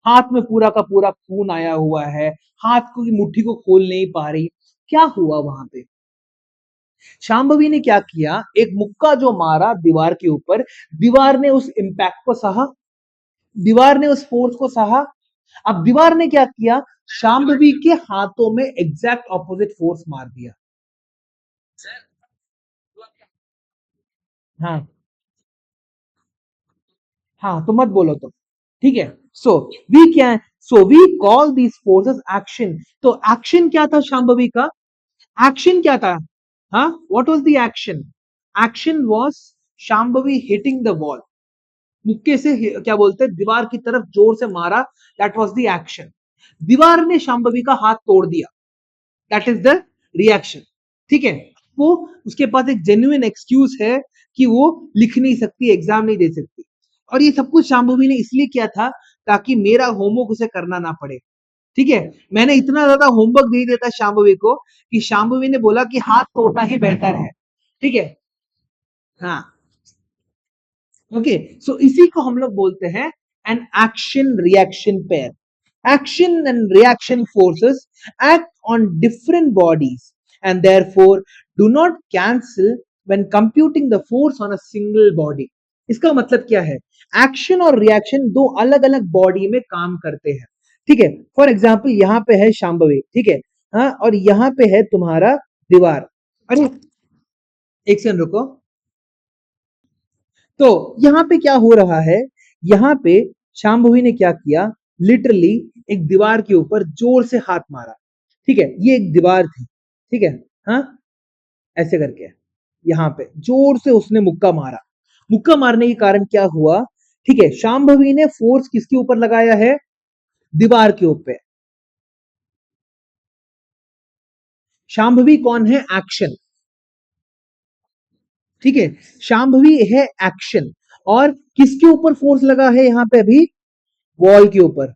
हाथ में पूरा का पूरा खून आया हुआ है, हाथ को की मुट्ठी को खोल नहीं पा रही। क्या हुआ वहां पे, शांभवी ने क्या किया, एक मुक्का जो मारा दीवार के ऊपर, दीवार ने उस इंपैक्ट को सहा, दीवार ने उस फोर्स को सहा। अब दीवार ने क्या किया, शांभवी के हाथों में एग्जैक्ट ऑपोजिट फोर्स मार दिया। हाँ, हाँ, तो मत बोलो तो, ठीक है। सो वी क्या, so we call these forces action. तो एक्शन क्या था शांभवी का, एक्शन क्या था, हाँ, what was the action, action was Shambhavi hitting the wall, मुक्के से क्या बोलते हैं, दीवार की तरफ जोर से मारा, दैट वाज द एक्शन। दीवार ने शांभवी का हाथ तोड़ दिया, दैट इज द रिएक्शन। ठीक है, वो उसके पास एक जेन्युइन एक्सक्यूज है कि वो लिख नहीं सकती, एग्जाम नहीं दे सकती, और ये सब कुछ शांभवी ने इसलिए किया था ताकि मेरा होमवर्क उसे करना ना पड़े। ठीक है, मैंने इतना ज्यादा होमवर्क दे दिया था शांभवी को कि शांभवी ने बोला कि हाथ तोड़ना ही बेहतर है। ठीक है, हाँ, ओके, सो इसी को हम लोग बोलते हैं an action reaction pair. Action and reaction forces act on different bodies and therefore do not cancel when computing the force on a single body. इसका मतलब क्या है, एक्शन और रिएक्शन दो अलग अलग बॉडी में काम करते हैं। ठीक है, फॉर एग्जाम्पल यहाँ पे है शांभवी, ठीक है, हाँ, और यहाँ पे है तुम्हारा दीवार। अरे एक सेकंड रुको, तो यहाँ पे क्या हो रहा है, यहाँ पे शांभवी ने क्या किया, लिटरली एक दीवार के ऊपर जोर से हाथ मारा। ठीक है, ये एक दीवार थी, ठीक है, हाँ, ऐसे करके, यहां पे जोर से उसने मुक्का मारा। मुक्का मारने के कारण क्या हुआ, ठीक है, शांभवी ने फोर्स किसके ऊपर लगाया है, दीवार के ऊपर। शांभवी कौन है, एक्शन, ठीक है, शांभवी है एक्शन, और किसके ऊपर फोर्स लगा है यहां पे अभी, वॉल के ऊपर।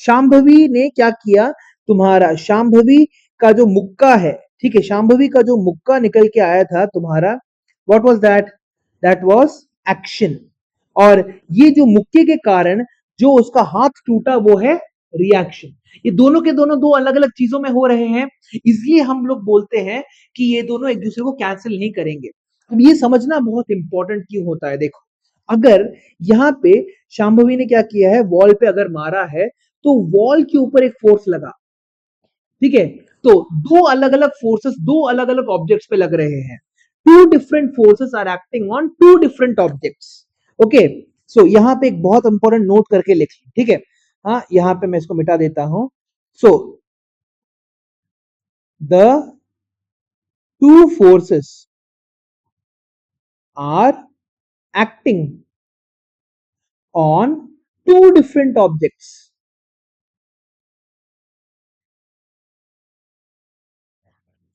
शांभवी ने क्या किया, तुम्हारा शांभवी का जो मुक्का है, ठीक है, शांभवी का जो मुक्का निकल के आया था तुम्हारा, what was that, that was action. और ये जो मुक्के के कारण जो उसका हाथ टूटा वो है रिएक्शन। ये दोनों के दोनों दो अलग अलग चीजों में हो रहे हैं, इसलिए हम लोग बोलते हैं कि ये दोनों एक दूसरे को कैंसिल नहीं करेंगे। अब ये समझना बहुत इंपॉर्टेंट क्यों होता है, देखो, अगर यहां पे शांभवी ने क्या किया है, वॉल पे अगर मारा है, तो वॉल के ऊपर एक फोर्स लगा, ठीक है, तो दो अलग अलग फोर्सेस दो अलग अलग ऑब्जेक्ट्स पे लग रहे हैं। Two different forces are acting on two different objects. Okay, so यहां पे एक बहुत इंपॉर्टेंट नोट करके लिख, ठीक है, हाँ यहां पे मैं इसको मिटा देता हूं। So the two forces are acting on two different objects.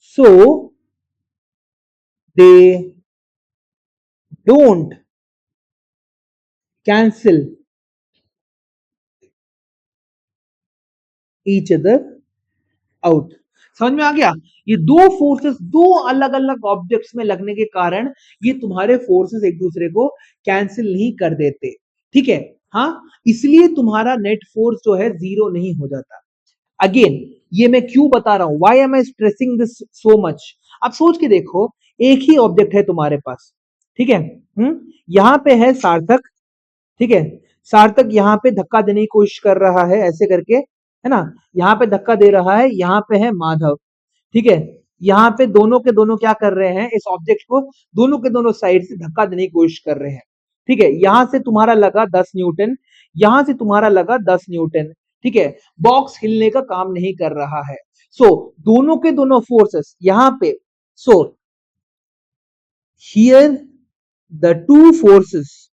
So they don't cancel each other out. समझ में आ गया, ये दो फोर्सेस दो अलग अलग ऑब्जेक्ट्स में लगने के कारण ये तुम्हारे फोर्सेस एक दूसरे को कैंसिल नहीं कर देते, ठीक है, हाँ, इसलिए तुम्हारा नेट फोर्स जो है जीरो नहीं हो जाता। अगेन ये मैं क्यों बता रहा हूं, why am I stressing this so much. आप सोच के देखो, एक ही ऑब्जेक्ट है तुम्हारे पास, ठीक है, यहां पे है सार्थक, ठीक है, सार्थक यहाँ पे धक्का देने की कोशिश कर रहा है ऐसे करके, है ना, यहाँ पे धक्का दे रहा है, यहाँ पे है माधव, ठीक है, यहाँ पे दोनों के दोनों क्या कर रहे हैं, इस ऑब्जेक्ट को दोनों के दोनों साइड से धक्का देने की कोशिश कर रहे हैं, ठीक है, यहां से तुम्हारा लगा 10 न्यूटन, यहां से तुम्हारा लगा 10 न्यूटन, ठीक है, बॉक्स हिलने का काम नहीं कर रहा है। सो दोनों के दोनों फोर्सेस यहां पे, so here the two forces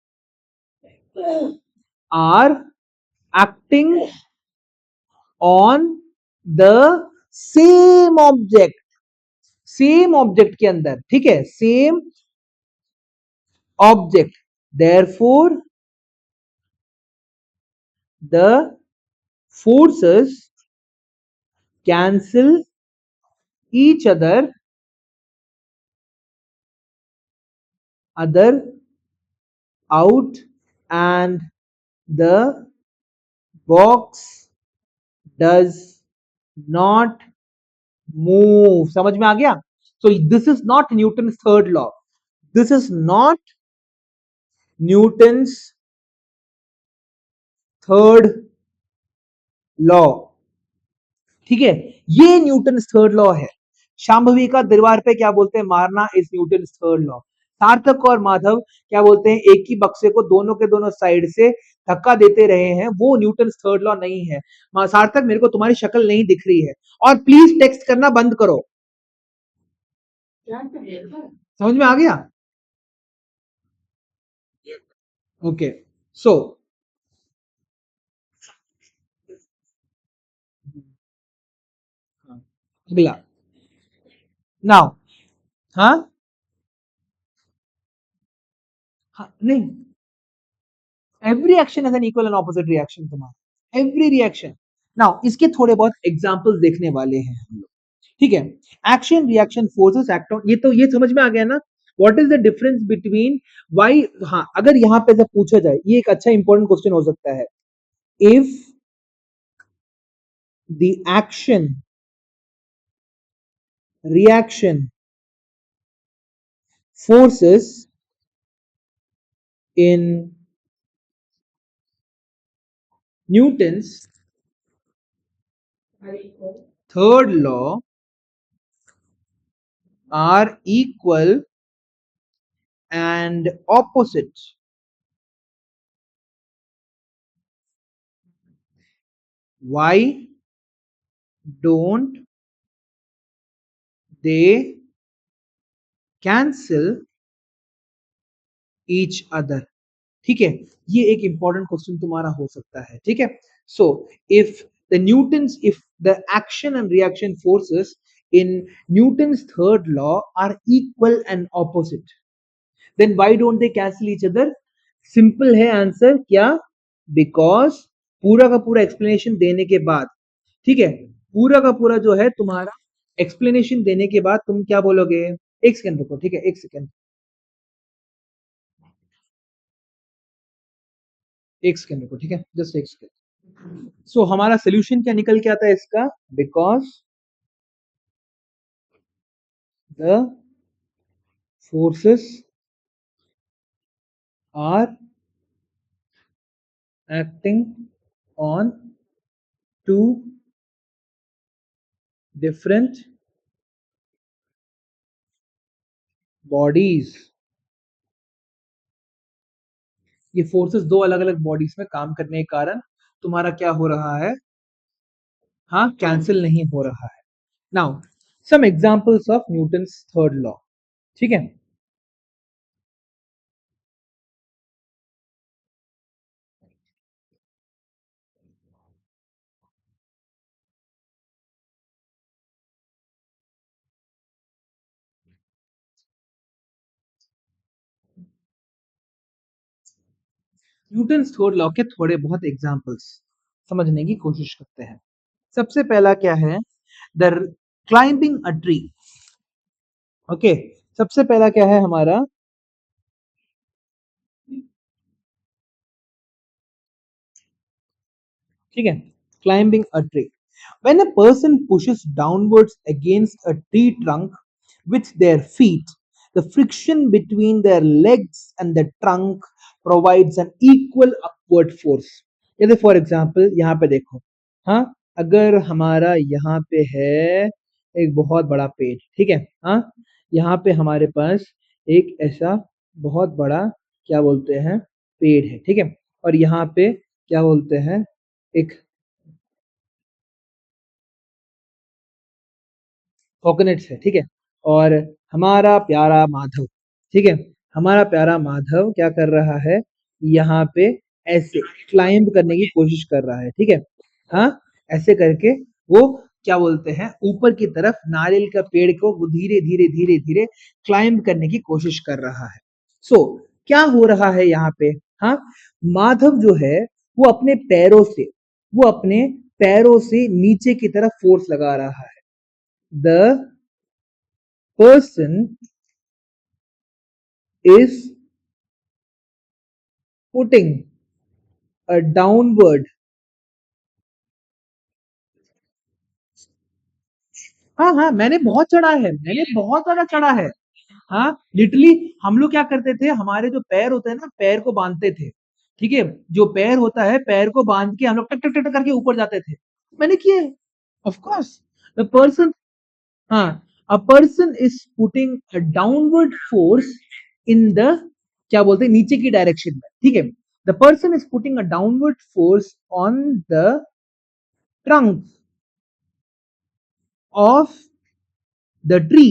are acting on the same object के अंदर, ठीक है, same object, therefore the forces cancel each other out and the box does not move. समझ में आ गया, so this is not Newton third law, this is not Newton's third law, ठीक है, ये न्यूटन थर्ड लॉ है। शांभवी का दीवार पे क्या बोलते हैं, मारना इज न्यूटन थर्ड लॉ। सार्थक और माधव क्या बोलते हैं, एक ही बक्से को दोनों के दोनों साइड से धक्का देते रहे हैं, वो न्यूटन थर्ड लॉ नहीं है। सार्थक मेरे को तुम्हारी शक्ल नहीं दिख रही है, और प्लीज टेक्स्ट करना बंद करो। समझ में आ गया, ओके, सो अगला, नाउ, हाँ, हाँ नहीं, every action has an equal and opposite reaction तुम्हारा, एवरी रिएक्शन। नाउ इसके थोड़े बहुत एग्जांपल्स देखने वाले हैं हम लोग, ठीक है, action reaction forces act on, ये तो ये समझ में आ गया ना, what is the difference between why, हाँ अगर यहां पे से पूछा जाए, ये एक अच्छा इंपॉर्टेंट क्वेश्चन हो सकता है, if the action reaction forces in Newton's third law are equal and opposite, why don't they cancel each other. ठीक है, ये एक इंपॉर्टेंट क्वेश्चन तुम्हारा हो सकता है। ठीक है, so if if the action and reaction forces in Newton's third law are equal and opposite, then why don't they cancel each other? Simple है आंसर, क्या? बिकॉज पूरा का पूरा एक्सप्लेनेशन देने के बाद, ठीक है, पूरा का पूरा जो है तुम्हारा एक्सप्लेनेशन देने के बाद तुम क्या बोलोगे? एक सेकंड रुको, ठीक है, एक सेकंड, एक सेकंड रुको, ठीक है, जस्ट एक सेकंड। सो हमारा सोल्यूशन क्या निकल के आता है इसका? Because the forces are acting on two different bodies। ये फोर्सेस दो अलग अलग बॉडीज में काम करने के कारण तुम्हारा क्या हो रहा है? हाँ, कैंसिल नहीं हो रहा है। Now some examples of Newton's third law. ठीक है, न्यूटन्स थर्ड लॉ के थोड़े बहुत एग्जांपल्स समझने की कोशिश करते हैं। सबसे पहला क्या है? The climbing a tree. Okay, सबसे पहला क्या है हमारा? ठीक है, climbing a tree, when a person pushes downwards against a tree trunk with their feet, the friction between their legs and the trunk provides an equal upward force। जैसे for example यहाँ पे देखो, हाँ, अगर हमारा यहाँ पे है एक बहुत बड़ा पेड़, ठीक है, हाँ, यहाँ पे हमारे पास एक ऐसा बहुत बड़ा क्या बोलते हैं पेड़ है, ठीक है, और यहाँ पे क्या बोलते हैं एक कोकोनट्स है, ठीक है, और हमारा प्यारा माधव, ठीक है, हमारा प्यारा माधव क्या कर रहा है? यहाँ पे ऐसे क्लाइंब करने की कोशिश कर रहा है, ठीक है, हाँ, ऐसे करके वो क्या बोलते हैं ऊपर की तरफ नारियल का पेड़ को वो धीरे धीरे धीरे धीरे क्लाइंब करने की कोशिश कर रहा है। सो क्या हो रहा है यहाँ पे? हाँ, माधव जो है वो अपने पैरों से, वो अपने पैरों से नीचे की तरफ फोर्स लगा रहा है। The person is putting a downward। हाँ हाँ, मैंने बहुत चढ़ा है, मैंने बहुत ज्यादा चढ़ा है। हाँ, लिटरली हम लोग क्या करते थे, हमारे जो पैर होते हैं ना, पैर को बांधते थे, ठीक है, जो पैर होता है पैर को बांध के हम लोग टक टक टक टक करके ऊपर जाते थे। मैंने किए, ऑफ कोर्स। द पर्सन, हाँ, a person is putting a downward force in the क्या बोलते हैं नीचे की डायरेक्शन में, ठीक है, the person is putting a downward force on the trunk of the tree.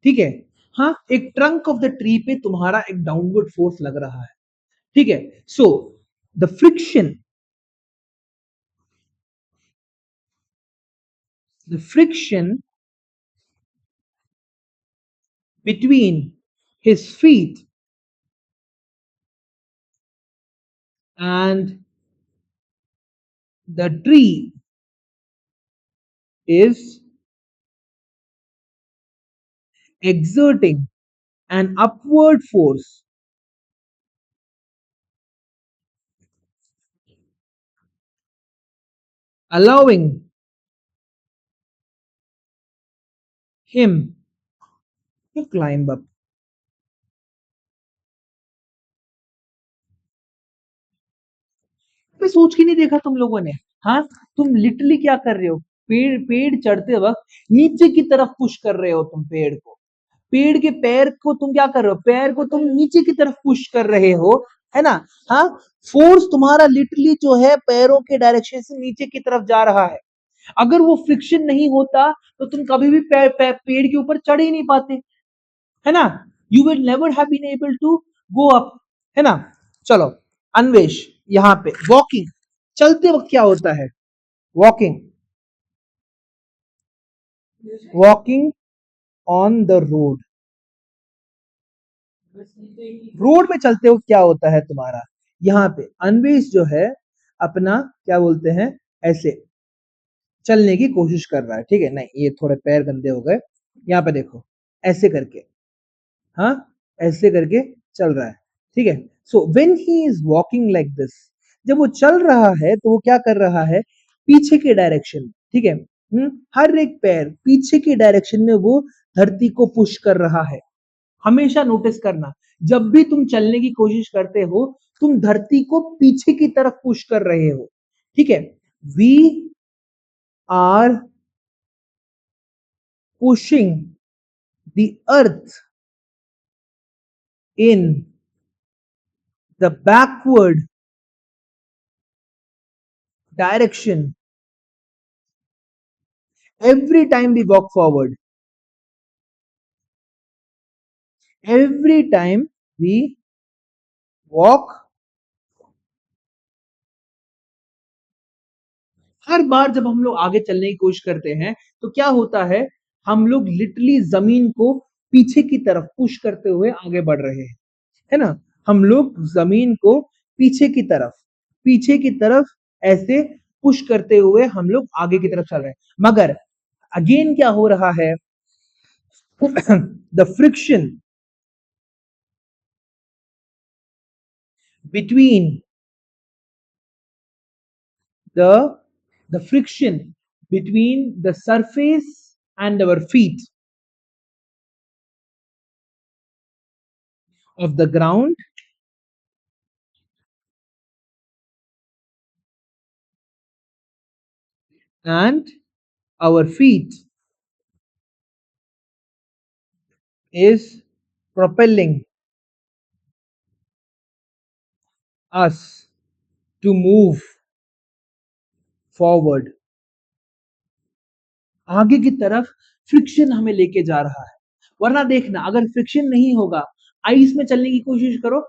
ठीक है, हाँ, एक ट्रंक ऑफ द ट्री पे तुम्हारा एक डाउनवर्ड फोर्स लग रहा है, ठीक है, so the friction, the friction between his feet and the tree is exerting an upward force, allowing him to climb up। पे सोच के नहीं देखा तुम लोगों ने? हाँ, तुम लिटरली क्या कर रहे हो? पेड़ पेड़ चढ़ते वक्त नीचे की तरफ पुश कर रहे हो तुम पेड़ को, पेड़ के पैर को तुम क्या कर रहे हो? पैर को तुम नीचे की तरफ पुश कर रहे हो, है ना? हाँ, फोर्स तुम्हारा लिटरली जो है पैरों के डायरेक्शन से नीचे की तरफ जा रहा है। अगर वो फ्रिक्शन नहीं होता तो तुम कभी भी पेड़ के ऊपर चढ़ ही नहीं पाते। है ना, you will never have been able to go up, है ना। चलो अन्वेश, यहाँ पे वॉकिंग, चलते वक्त क्या होता है, walking, walking on the road, road में चलते हो क्या होता है तुम्हारा, यहाँ पे अन्वेष जो है अपना क्या बोलते हैं, ऐसे चलने की कोशिश कर रहा है, ठीक है, नहीं ये थोड़े पैर गंदे हो गए, यहाँ पे देखो ऐसे करके, हाँ ऐसे करके चल रहा है, ठीक है। So when he is walking like this, जब वो चल रहा है तो वो क्या कर रहा है, पीछे के डायरेक्शन, ठीक है, हर एक पैर पीछे की डायरेक्शन में वो धरती को पुश कर रहा है। हमेशा नोटिस करना, जब भी तुम चलने की कोशिश करते हो तुम धरती को पीछे की तरफ पुश कर रहे हो, ठीक है। We are pushing the earth in the backward direction every time we walk forward, every time we walk, हर बार जब हम लोग आगे चलने की कोशिश करते हैं तो क्या होता है, हम लोग लिटरली जमीन को पीछे की तरफ पुश करते हुए आगे बढ़ रहे हैं, है ना। हम लोग जमीन को पीछे की तरफ, पीछे की तरफ ऐसे पुश करते हुए हम लोग आगे की तरफ चल रहे हैं, मगर अगेन क्या हो रहा है, the friction between the the friction between the surface and our feet of the ground and our feet is propelling us to move forward, आगे की तरफ फ्रिक्शन हमें लेके जा रहा है। वरना देखना अगर फ्रिक्शन नहीं होगा, आइस में चलने की कोशिश करो,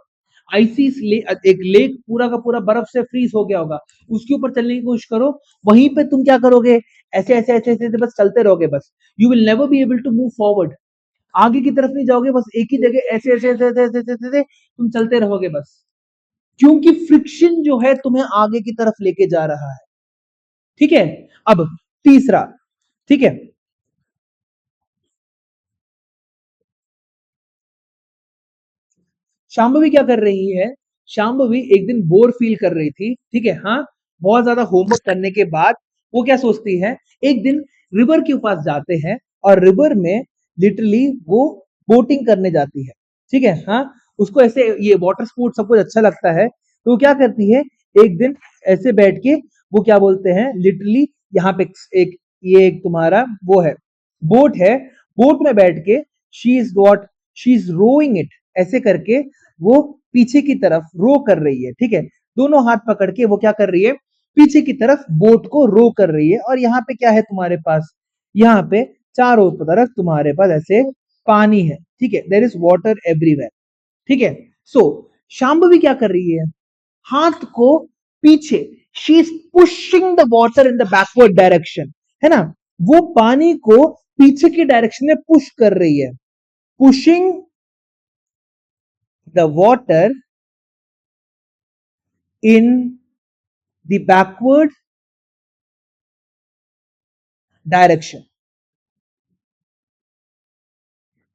एक लेक पूरा का पूरा बर्फ से फ्रीज हो गया होगा, उसके ऊपर चलने की कोशिश करो, वहीं पे तुम क्या करोगे, ऐसे ऐसे ऐसे ऐसे, ऐसे बस चलते रहोगे, बस you will never be able to move forward, आगे की तरफ नहीं जाओगे, बस एक ही जगह ऐसे ऐसे ऐसे ऐसे ऐसे ऐसे, ऐसे, ऐसे तुम चलते रहोगे बस, क्योंकि फ्रिक्शन जो है तुम्हें आगे की तरफ लेके जा रहा है, ठीक है। अब तीसरा, ठीक है, शांभवी क्या कर रही है, शांभवी एक दिन बोर फील कर रही थी, ठीक है, हाँ, बहुत ज्यादा होमवर्क करने के बाद वो क्या सोचती है, एक दिन रिवर के पास जाते हैं और रिवर में लिटरली वो बोटिंग करने जाती है, ठीक है, हाँ, उसको ऐसे ये वाटर स्पोर्ट सब कुछ अच्छा लगता है, तो वो क्या करती है, एक दिन ऐसे बैठ के वो क्या बोलते हैं, लिटरली यहाँ पे एक ये एक तुम्हारा वो है, बोट है, बोट में बैठ के शी इज रोइंग इट, ऐसे करके वो पीछे की तरफ रो कर रही है, ठीक है, दोनों हाथ पकड़ के वो क्या कर रही है, पीछे की तरफ बोट को रो कर रही है, और यहाँ पे क्या है तुम्हारे पास, यहाँ पे चारों तरफ तुम्हारे पास ऐसे पानी है, ठीक है, देयर इज वाटर एवरीवेयर, ठीक है। सो शांभवी क्या कर रही है, हाथ को पीछे, she is pushing the water in the backward direction, है ना, वो पानी को पीछे की डायरेक्शन में पुश कर रही है, pushing the water in the backward direction,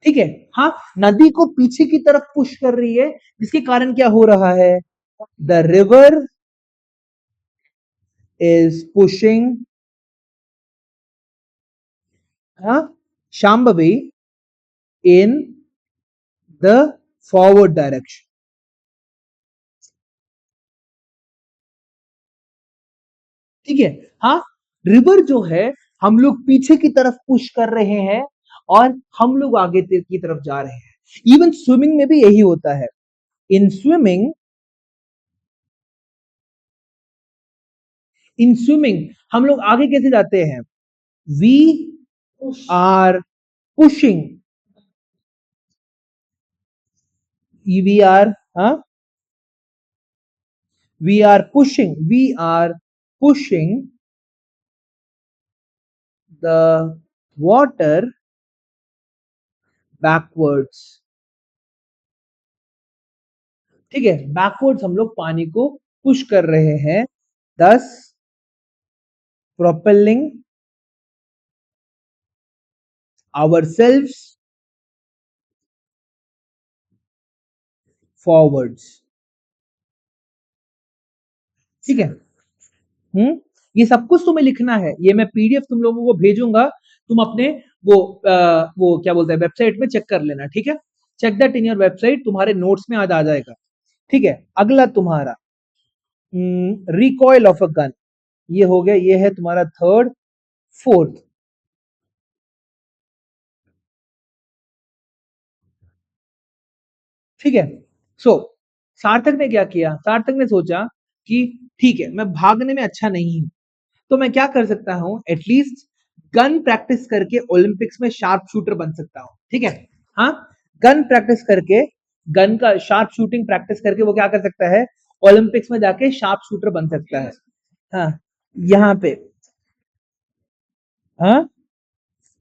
ठीक है, हाँ, नदी को पीछे की तरफ पुश कर रही है, जिसके कारण क्या हो रहा है, द रिवर इज पुशिंग, हाँ, Shambhavi in the forward direction, ठीक है, हाँ, रिवर जो है हम लोग पीछे की तरफ पुश कर रहे हैं और हम लोग आगे की तरफ जा रहे हैं, इवन स्विमिंग में भी यही होता है, इन स्विमिंग, इन स्विमिंग हम लोग आगे कैसे जाते हैं, we are pushing we are, हाँ, we are pushing the water backwards. ठीक है, बैकवर्ड्स हम लोग पानी को पुश कर रहे हैं, thus propelling ourselves forwards. ठीक है, ये सब कुछ तुम्हें लिखना है, ये मैं पीडीएफ तुम लोगों को भेजूंगा, तुम अपने वो क्या बोलते हैं वेबसाइट में चेक कर लेना, ठीक है, check that in your website, तुम्हारे नोट्स में आज आ जाएगा। ठीक है, अगला तुम्हारा रिकॉइल ऑफ अ गन, ये हो गया, ये है तुम्हारा थर्ड। फोर्थ, ठीक है, सो सार्थक ने क्या किया, सार्थक ने सोचा कि ठीक है मैं भागने में अच्छा नहीं हूं, तो मैं क्या कर सकता हूं, एटलीस्ट गन प्रैक्टिस करके ओलंपिक्स में शार्प शूटर बन सकता हूं। ठीक है, हाँ, गन प्रैक्टिस करके, गन का शार्प शूटिंग प्रैक्टिस करके वो क्या कर सकता है, ओलंपिक्स में जाके शार्प शूटर बन सकता है। हाँ, यहाँ पे, हाँ,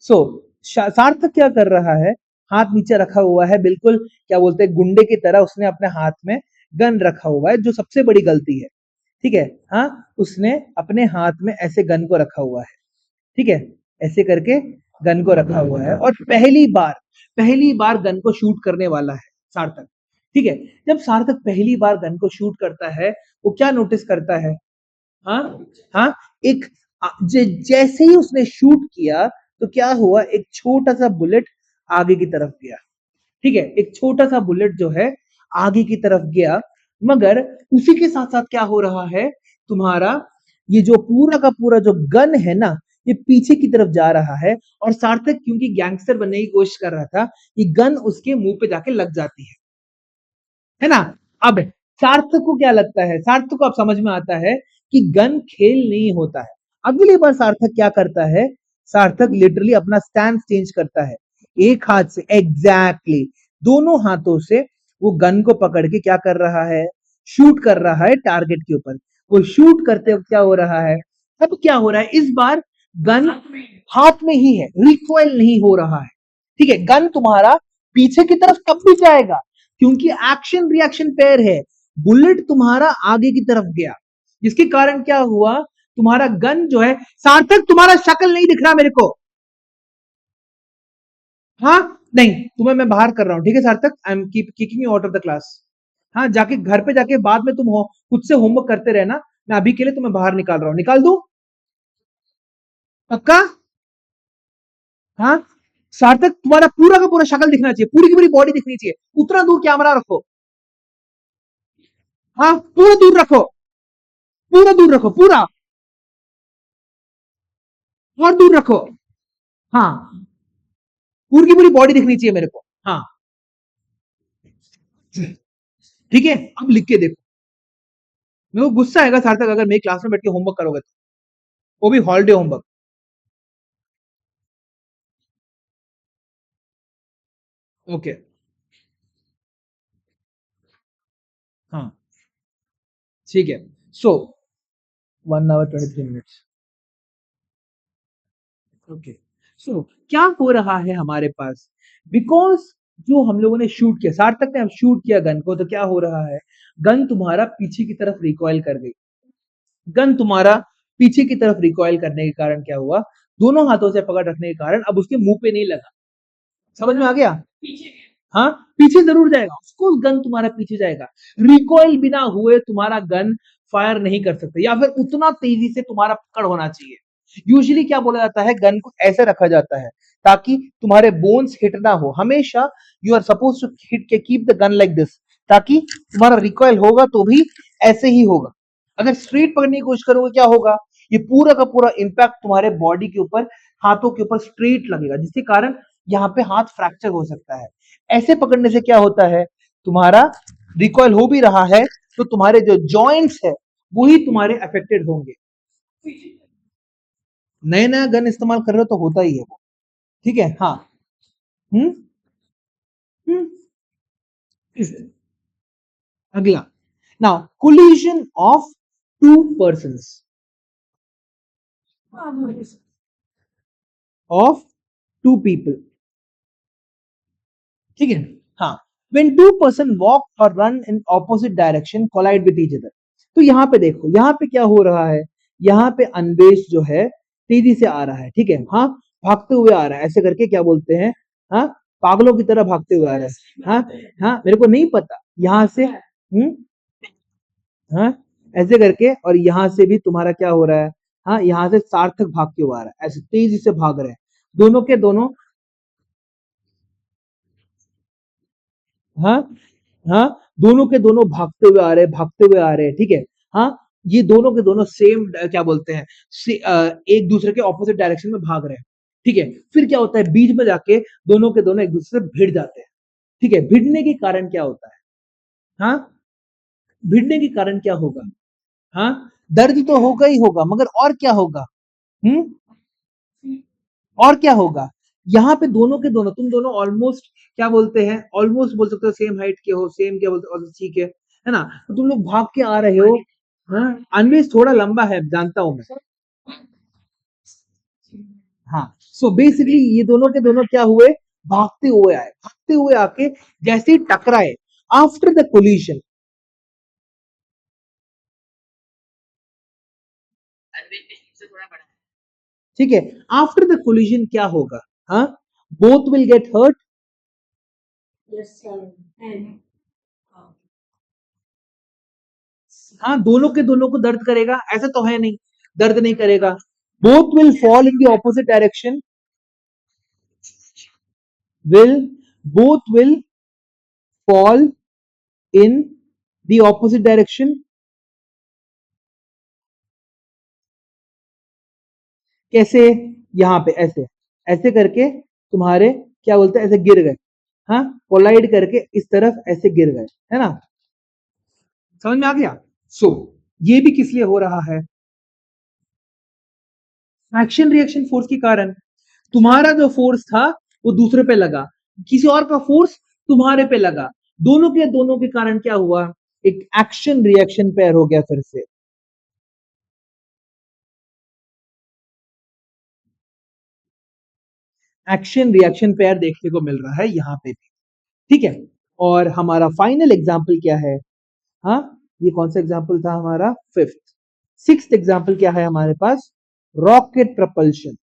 सो सार्थक क्या कर रहा है, हाथ नीचे रखा हुआ है, बिल्कुल क्या बोलते हैं गुंडे की तरह, उसने अपने हाथ में गन रखा हुआ है, जो सबसे बड़ी गलती है। ठीक है, हाँ, उसने अपने हाथ में ऐसे गन को रखा हुआ है, ठीक है, ऐसे करके गन को रखा हुआ है, और पहली बार गन को शूट करने वाला है सार्थक। ठीक है, जब सार्थक पहली बार गन को शूट करता है, वो क्या नोटिस करता है, हाँ, हाँ, एक जैसे ही उसने शूट किया, तो क्या हुआ, एक छोटा सा बुलेट आगे की तरफ गया। ठीक है, एक छोटा सा बुलेट जो है आगे की तरफ गया, मगर उसी के साथ साथ क्या हो रहा है, तुम्हारा ये जो पूरा का पूरा जो गन है ना, ये पीछे की तरफ जा रहा है, और सार्थक क्योंकि गैंगस्टर बनने की कोशिश कर रहा था, ये गन उसके मुंह पे जाके लग जाती है ना। अब सार्थक को क्या लगता है, सार्थक को अब समझ में आता है कि गन खेल नहीं होता है। अगली बार सार्थक क्या करता है, सार्थक लिटरली अपना स्टैंड चेंज करता है, एक हाथ से एग्जैक्टली दोनों हाथों से वो गन को पकड़ के क्या कर रहा है, शूट कर रहा है टारगेट के ऊपर। वो शूट करते वक्त क्या हो रहा है, अब क्या हो रहा है, इस बार गन हाथ में ही है, रिकॉइल नहीं हो रहा है। ठीक है, गन तुम्हारा पीछे की तरफ कब भी जाएगा, क्योंकि एक्शन रिएक्शन पेयर है, बुलेट तुम्हारा आगे की तरफ गया, जिसके कारण क्या हुआ, तुम्हारा गन जो है, सार्थक तुम्हारा शक्ल नहीं दिख रहा मेरे को, हाँ, नहीं, तुम्हें मैं बाहर कर रहा हूं, ठीक है सार्थक, I am keep kicking you out of the class. हाँ, जाके घर पे जाके बाद में तुम हो खुद से होमवर्क करते रहना, मैं अभी के लिए तुम्हें बाहर निकाल रहा हूं, निकाल दू, पक्का, हाँ, सार्थक तुम्हारा पूरा का पूरा शक्ल दिखना चाहिए, पूरी की पूरी बॉडी दिखनी चाहिए, उतना दूर कैमरा रखो, हाँ, पूरा दूर रखो, पूरा दूर रखो, पूरा और दूर रखो, हाँ, पूरी की पूरी बॉडी दिखनी चाहिए मेरे को, हाँ, ठीक है, अब लिख के देखो, मेरे को गुस्सा आएगा सार्थक अगर मेरी क्लास में बैठ के होमवर्क करोगे तो, वो भी हॉलीडे होमवर्क। ओके, हाँ, ठीक है, सो 1 hour 23 minutes। ओके, सो क्या हो रहा है हमारे पास, बिकॉज जो हम लोगों ने शूट किया, सार्थक ने अब शूट किया गन को, तो क्या हो रहा है, गन तुम्हारा पीछे की तरफ रिकॉइल कर गई, गन तुम्हारा पीछे की तरफ रिकॉइल करने के कारण क्या हुआ, दोनों हाथों से पकड़ रखने के कारण अब उसके मुंह पे नहीं लगा, समझ में आ गया, हाँ, पीछे जरूर जाएगा, उसको गन तुम्हारा पीछे जाएगा, रिकॉइल बिना हुए तुम्हारा गन फायर नहीं कर सकता, या फिर उतना तेजी से तुम्हारा पकड़ होना चाहिए। यूजुअली क्या बोला जाता है, गन को ऐसे रखा जाता है ताकि तुम्हारे बोन्स हिट ना हो, हमेशा you are suppose to hit के keep the gun like this, ताकि तुम्हारा रिकॉइल होगा तो भी ऐसे ही होगा, अगर स्ट्रेट पकड़ने की कोशिश करोगे क्या होगा, ये पूरा का पूरा इंपैक्ट तुम्हारे बॉडी के ऊपर, हाथों के ऊपर स्ट्रेट लगेगा, जिसके कारण यहाँ पे हाथ फ्रैक्चर हो सकता है। ऐसे पकड़ने से क्या होता है, तुम्हारा रिकॉइल हो भी रहा है, तो तुम्हारे जो जॉइंट्स है वही तुम्हारे अफेक्टेड होंगे, नए नया गन इस्तेमाल कर रहे हो तो होता ही है वो, ठीक है, हाँ, हम्म, हम्म, अगला, now collision of two persons, of two people, ठीक है। हाँ, when two person walk or run in opposite direction collide with each other, तो यहाँ पे देखो, यहाँ पे क्या हो रहा है, यहाँ पे अन्वेष जो है तेजी से आ रहा है, ठीक है। हाँ, भागते हुए आ रहा है, ऐसे करके क्या बोलते हैं, हाँ, पागलों की तरह भागते हुए आ रहा है। हाँ, हाँ, मेरे को नहीं पता, यहाँ से हाँ, ऐसे करके, और यहाँ से भी तुम्हारा क्या हो रहा है, हाँ, यहाँ से सार्थक भागते हुए आ रहा है, ऐसे तेजी से भाग रहे हैं दोनों के दोनों। हाँ, हाँ, दोनों के दोनों भागते हुए आ रहे हैं, भागते हुए आ रहे हैं, ठीक है। हाँ, ये दोनों के दोनों सेम क्या बोलते हैं, एक दूसरे के ऑपोजिट डायरेक्शन में भाग रहे हैं, ठीक है। फिर क्या होता है, बीच में जाके दोनों के दोनों एक दूसरे से भिड़ जाते हैं, ठीक है। भिड़ने के कारण क्या होता है, हाँ, भिड़ने के कारण क्या होगा, हाँ, दर्द तो होगा ही होगा, मगर और क्या होगा, हम्म, और क्या होगा, यहाँ पे दोनों के दोनों, तुम दोनों ऑलमोस्ट क्या बोलते हैं, ऑलमोस्ट बोल सकते हो सेम हाइट के हो, सेम क्या बोलते हो, ठीक है ना, तो तुम लोग भाग के आ रहे हो। हाँ, अनवेश थोड़ा लंबा है, जानता हूं मैं। हाँ, सो बेसिकली ये दोनों के दोनों क्या हुए, भागते हुए आए, भागते हुए आके जैसे ही टकराए, आफ्टर द कोलिजन, ठीक है, आफ्टर द कोलिजन क्या होगा, हाँ, बोथ विल गेट हर्ट। हाँ, दोनों के दोनों को दर्द करेगा, ऐसा तो है नहीं, दर्द नहीं करेगा। Both will fall in the opposite direction, will both will fall in the opposite direction, कैसे, यहाँ पे ऐसे, ऐसे करके तुम्हारे क्या बोलते हैं, ऐसे गिर गए, हाँ, कोलाइड करके इस तरफ ऐसे गिर गए, है ना, समझ में आ गया। सो ये भी किस लिए हो रहा है, एक्शन रिएक्शन फोर्स के कारण, तुम्हारा जो फोर्स था वो दूसरे पे लगा, किसी और का फोर्स तुम्हारे पे लगा, दोनों के कारण क्या हुआ, एक एक्शन रिएक्शन पेयर हो गया फिर से, एक्शन रिएक्शन पेयर देखने को मिल रहा है यहाँ पे भी, ठीक है। और हमारा फाइनल एग्जाम्पल क्या है, हाँ, ये कौन सा एग्जाम्पल था हमारा, फिफ्थ। सिक्स्थ एग्जाम्पल क्या है हमारे पास, रॉकेट प्रपल्शन।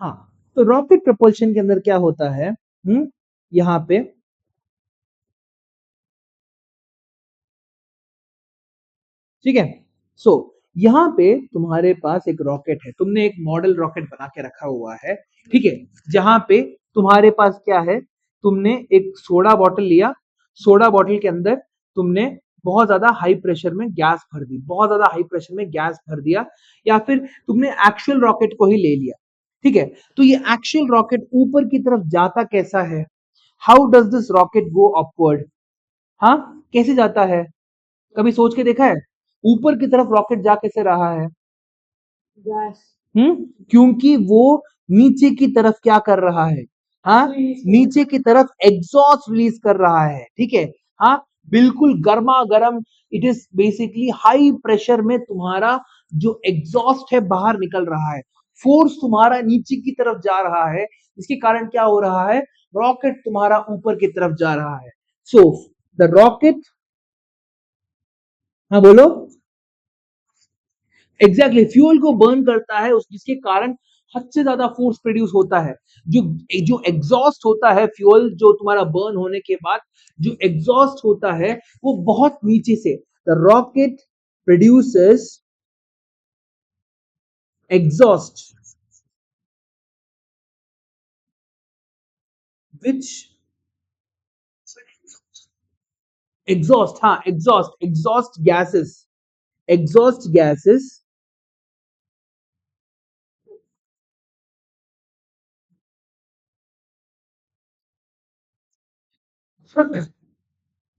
हाँ, तो रॉकेट प्रपल्शन के अंदर क्या होता है, यहाँ पे, ठीक है। सो यहाँ पे तुम्हारे पास एक रॉकेट है, तुमने एक मॉडल रॉकेट बना के रखा हुआ है, ठीक है, जहां पे तुम्हारे पास क्या है, तुमने एक सोडा बॉटल लिया, सोडा बॉटल के अंदर तुमने बहुत ज्यादा हाई प्रेशर में गैस भर दी, बहुत ज्यादा हाई प्रेशर में गैस भर दिया, या फिर तुमने एक्चुअल रॉकेट को ही ले लिया, ठीक है। तो ये एक्चुअल रॉकेट ऊपर की तरफ जाता कैसा है, how does this rocket go upward, हाँ, कैसे जाता है, कभी सोच के देखा है, ऊपर की तरफ रॉकेट जा कैसे रहा है, क्योंकि वो नीचे की तरफ क्या कर रहा है, हाँ, नीचे की तरफ एग्जॉस्ट रिलीज कर रहा है, ठीक है। हाँ, बिल्कुल गर्मा गर्म, it is basically high pressure में तुम्हारा जो एग्जॉस्ट है बाहर निकल रहा है, फोर्स तुम्हारा नीचे की तरफ जा रहा है, इसके कारण क्या हो रहा है, रॉकेट तुम्हारा ऊपर की तरफ जा रहा है। सो द रॉकेट, हाँ बोलो, एग्जैक्टली exactly, फ्यूल को बर्न करता है, उस जिसके कारण हद से ज्यादा फोर्स प्रोड्यूस होता है, जो जो एग्जॉस्ट होता है, फ्यूल जो तुम्हारा बर्न होने के बाद जो एग्जॉस्ट होता है वो बहुत नीचे से, the rocket produces exhaust which, exhaust, हाँ, exhaust gases, exhaust gases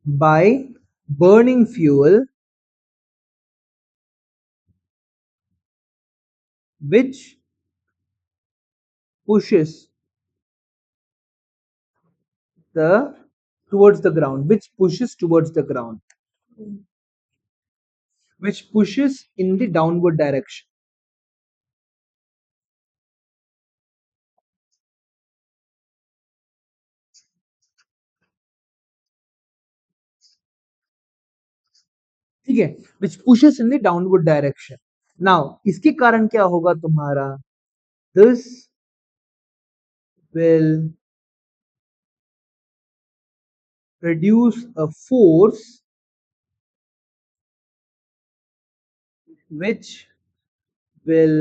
by burning fuel which pushes the towards the ground, which pushes towards the ground, which pushes in the downward direction. ठीक है, which pushes in the downward direction. Now इसके कारण क्या होगा तुम्हारा, this will produce a force which will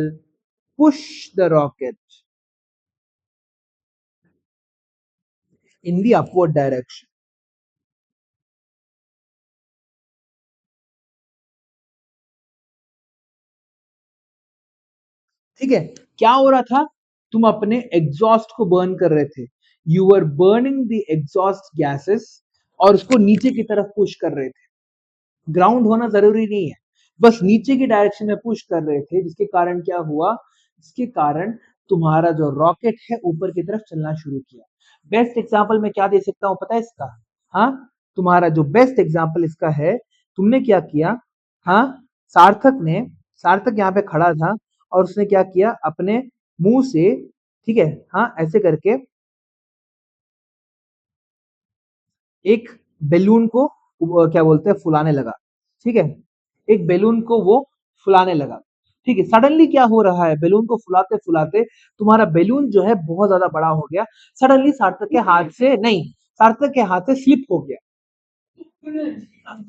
push the rocket in the upward direction. ठीक है, क्या हो रहा था, तुम अपने एग्जॉस्ट को बर्न कर रहे थे, you are burning the exhaust gases और उसको नीचे की तरफ पुश कर रहे थे। ग्राउंड होना जरूरी नहीं है, बस नीचे की डायरेक्शन में पुश कर रहे थे, जिसके कारण क्या हुआ, इसके कारण तुम्हारा जो रॉकेट है ऊपर की तरफ चलना शुरू किया। बेस्ट एग्जांपल मैं क्या दे सकता हूं पता है इसका, हाँ, तुम्हारा जो बेस्ट एग्जांपल इसका है, तुमने क्या किया, हाँ, सार्थक यहाँ पे खड़ा था और उसने क्या किया, अपने मुंह से, ठीक है, हाँ, ऐसे करके एक बैलून को क्या बोलते हैं फुलाने लगा। ठीक है, एक बैलून को वो फुलाने लगा। ठीक है, सडनली क्या हो रहा है, बैलून को फुलाते फुलाते तुम्हारा बैलून जो है बहुत ज्यादा बड़ा हो गया, सडनली सार्थक के हाथ से नहीं, सार्थक के हाथ से स्लिप हो गया।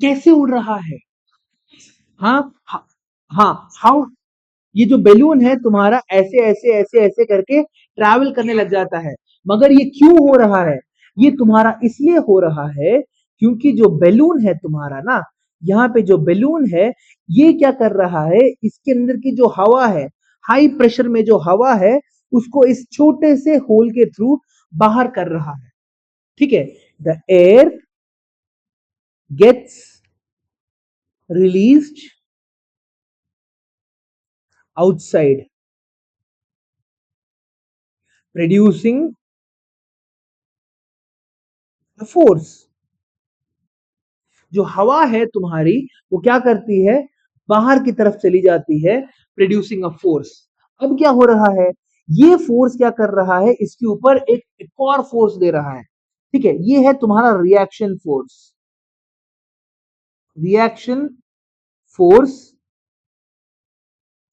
कैसे उड़ रहा है, हाँ हाँ हाँ, हाउ, ये जो बैलून है तुम्हारा ऐसे ऐसे ऐसे ऐसे करके ट्रैवल करने लग जाता है, मगर ये क्यों हो रहा है, ये तुम्हारा इसलिए हो रहा है क्योंकि जो बैलून है तुम्हारा ना, यहाँ पे जो बैलून है ये क्या कर रहा है, इसके अंदर की जो हवा है, हाई प्रेशर में जो हवा है उसको इस छोटे से होल के थ्रू बाहर कर रहा है। ठीक है, the air gets released outside producing the force. जो हवा है तुम्हारी वो क्या करती है, बाहर की तरफ चली जाती है, प्रोड्यूसिंग अ फोर्स। अब क्या हो रहा है, ये फोर्स क्या कर रहा है, इसके ऊपर एक और फोर्स दे रहा है। ठीक है, ये है तुम्हारा reaction force, reaction force,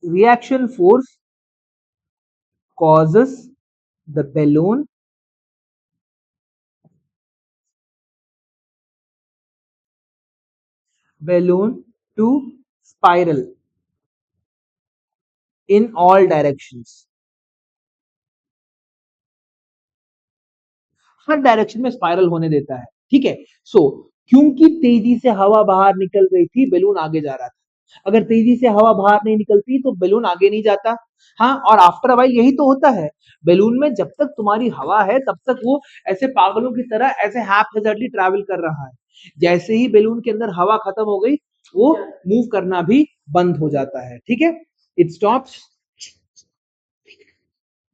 reaction force causes the balloon to spiral in all directions, her direction में स्पाइरल होने देता है। ठीक है, सो क्योंकि तेजी से हवा बाहर निकल गई थी, बैलून आगे जा रहा था। अगर तेजी से हवा बाहर नहीं निकलती तो बैलून आगे नहीं जाता। हाँ, और आफ्टर अ व्हाइल यही तो होता है, बैलून में जब तक तुम्हारी हवा है तब तक वो ऐसे पागलों की तरह ऐसे हैप्पीजली ट्रैवल कर रहा है। जैसे ही बैलून के अंदर हवा खत्म हो गई, वो मूव करना भी बंद हो जाता है। ठीक है, इट स्टॉप्स।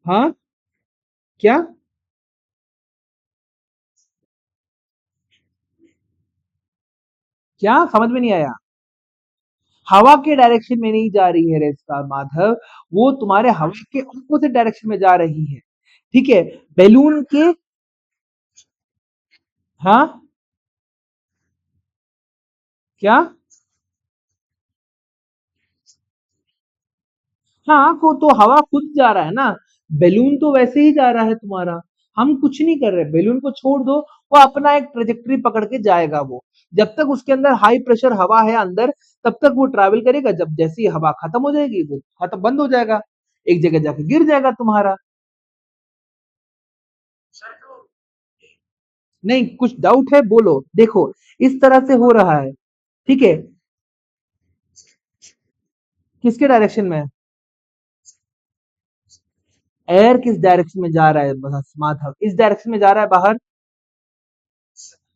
हाँ, क्या, क्या समझ में नहीं आया, हवा के डायरेक्शन में नहीं जा रही है रेस्का माधव, वो तुम्हारे हवा के ऑपोजिट डायरेक्शन में जा रही है। ठीक है, बैलून के, हाँ, क्या, हाँ, को तो हवा खुद जा रहा है ना, बैलून तो वैसे ही जा रहा है तुम्हारा, हम कुछ नहीं कर रहे, बैलून को छोड़ दो, वो अपना एक ट्रेजेक्टरी पकड़ के जाएगा। वो जब तक उसके अंदर हाई प्रेशर हवा है अंदर, तब तक वो ट्रैवल करेगा, जब जैसी हवा खत्म हो जाएगी वो खत्म बंद हो जाएगा, एक जगह जाके गिर जाएगा तुम्हारा। नहीं, कुछ डाउट है बोलो, देखो इस तरह से हो रहा है। ठीक है, किसके डायरेक्शन में, एयर किस डायरेक्शन में जा रहा है, बस माधव इस डायरेक्शन में जा रहा है बाहर,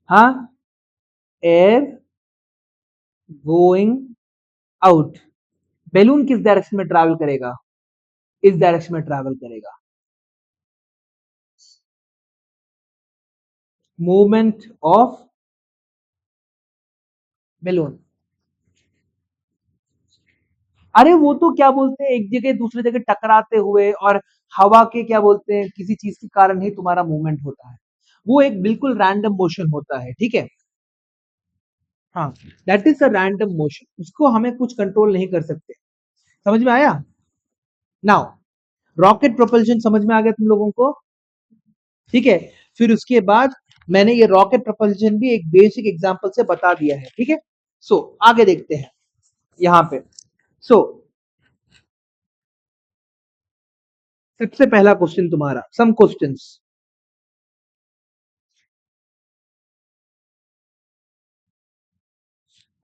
हाँ, एयर गोइंग आउट, बैलून किस डायरेक्शन में ट्रैवल करेगा, इस डायरेक्शन में ट्रैवल करेगा। Movement of balloon. अरे वो तो क्या बोलते हैं, एक जगह दूसरी जगह टकराते हुए और हवा के क्या बोलते हैं किसी चीज के कारण ही तुम्हारा मूवमेंट होता है। वो एक बिल्कुल रैंडम मोशन होता है, ठीक है। हाँ, that is a random motion, उसको हमें कुछ कंट्रोल नहीं कर सकते। समझ में आया? नाउ रॉकेट प्रोपल्शन समझ में आ गया तुम लोगों को? ठीक है। फिर उसके बाद मैंने ये रॉकेट प्रोपल्शन भी एक बेसिक एग्जांपल से बता दिया है, ठीक है। सो आगे देखते हैं यहाँ पे। सो सबसे पहला क्वेश्चन तुम्हारा, सम क्वेश्चंस।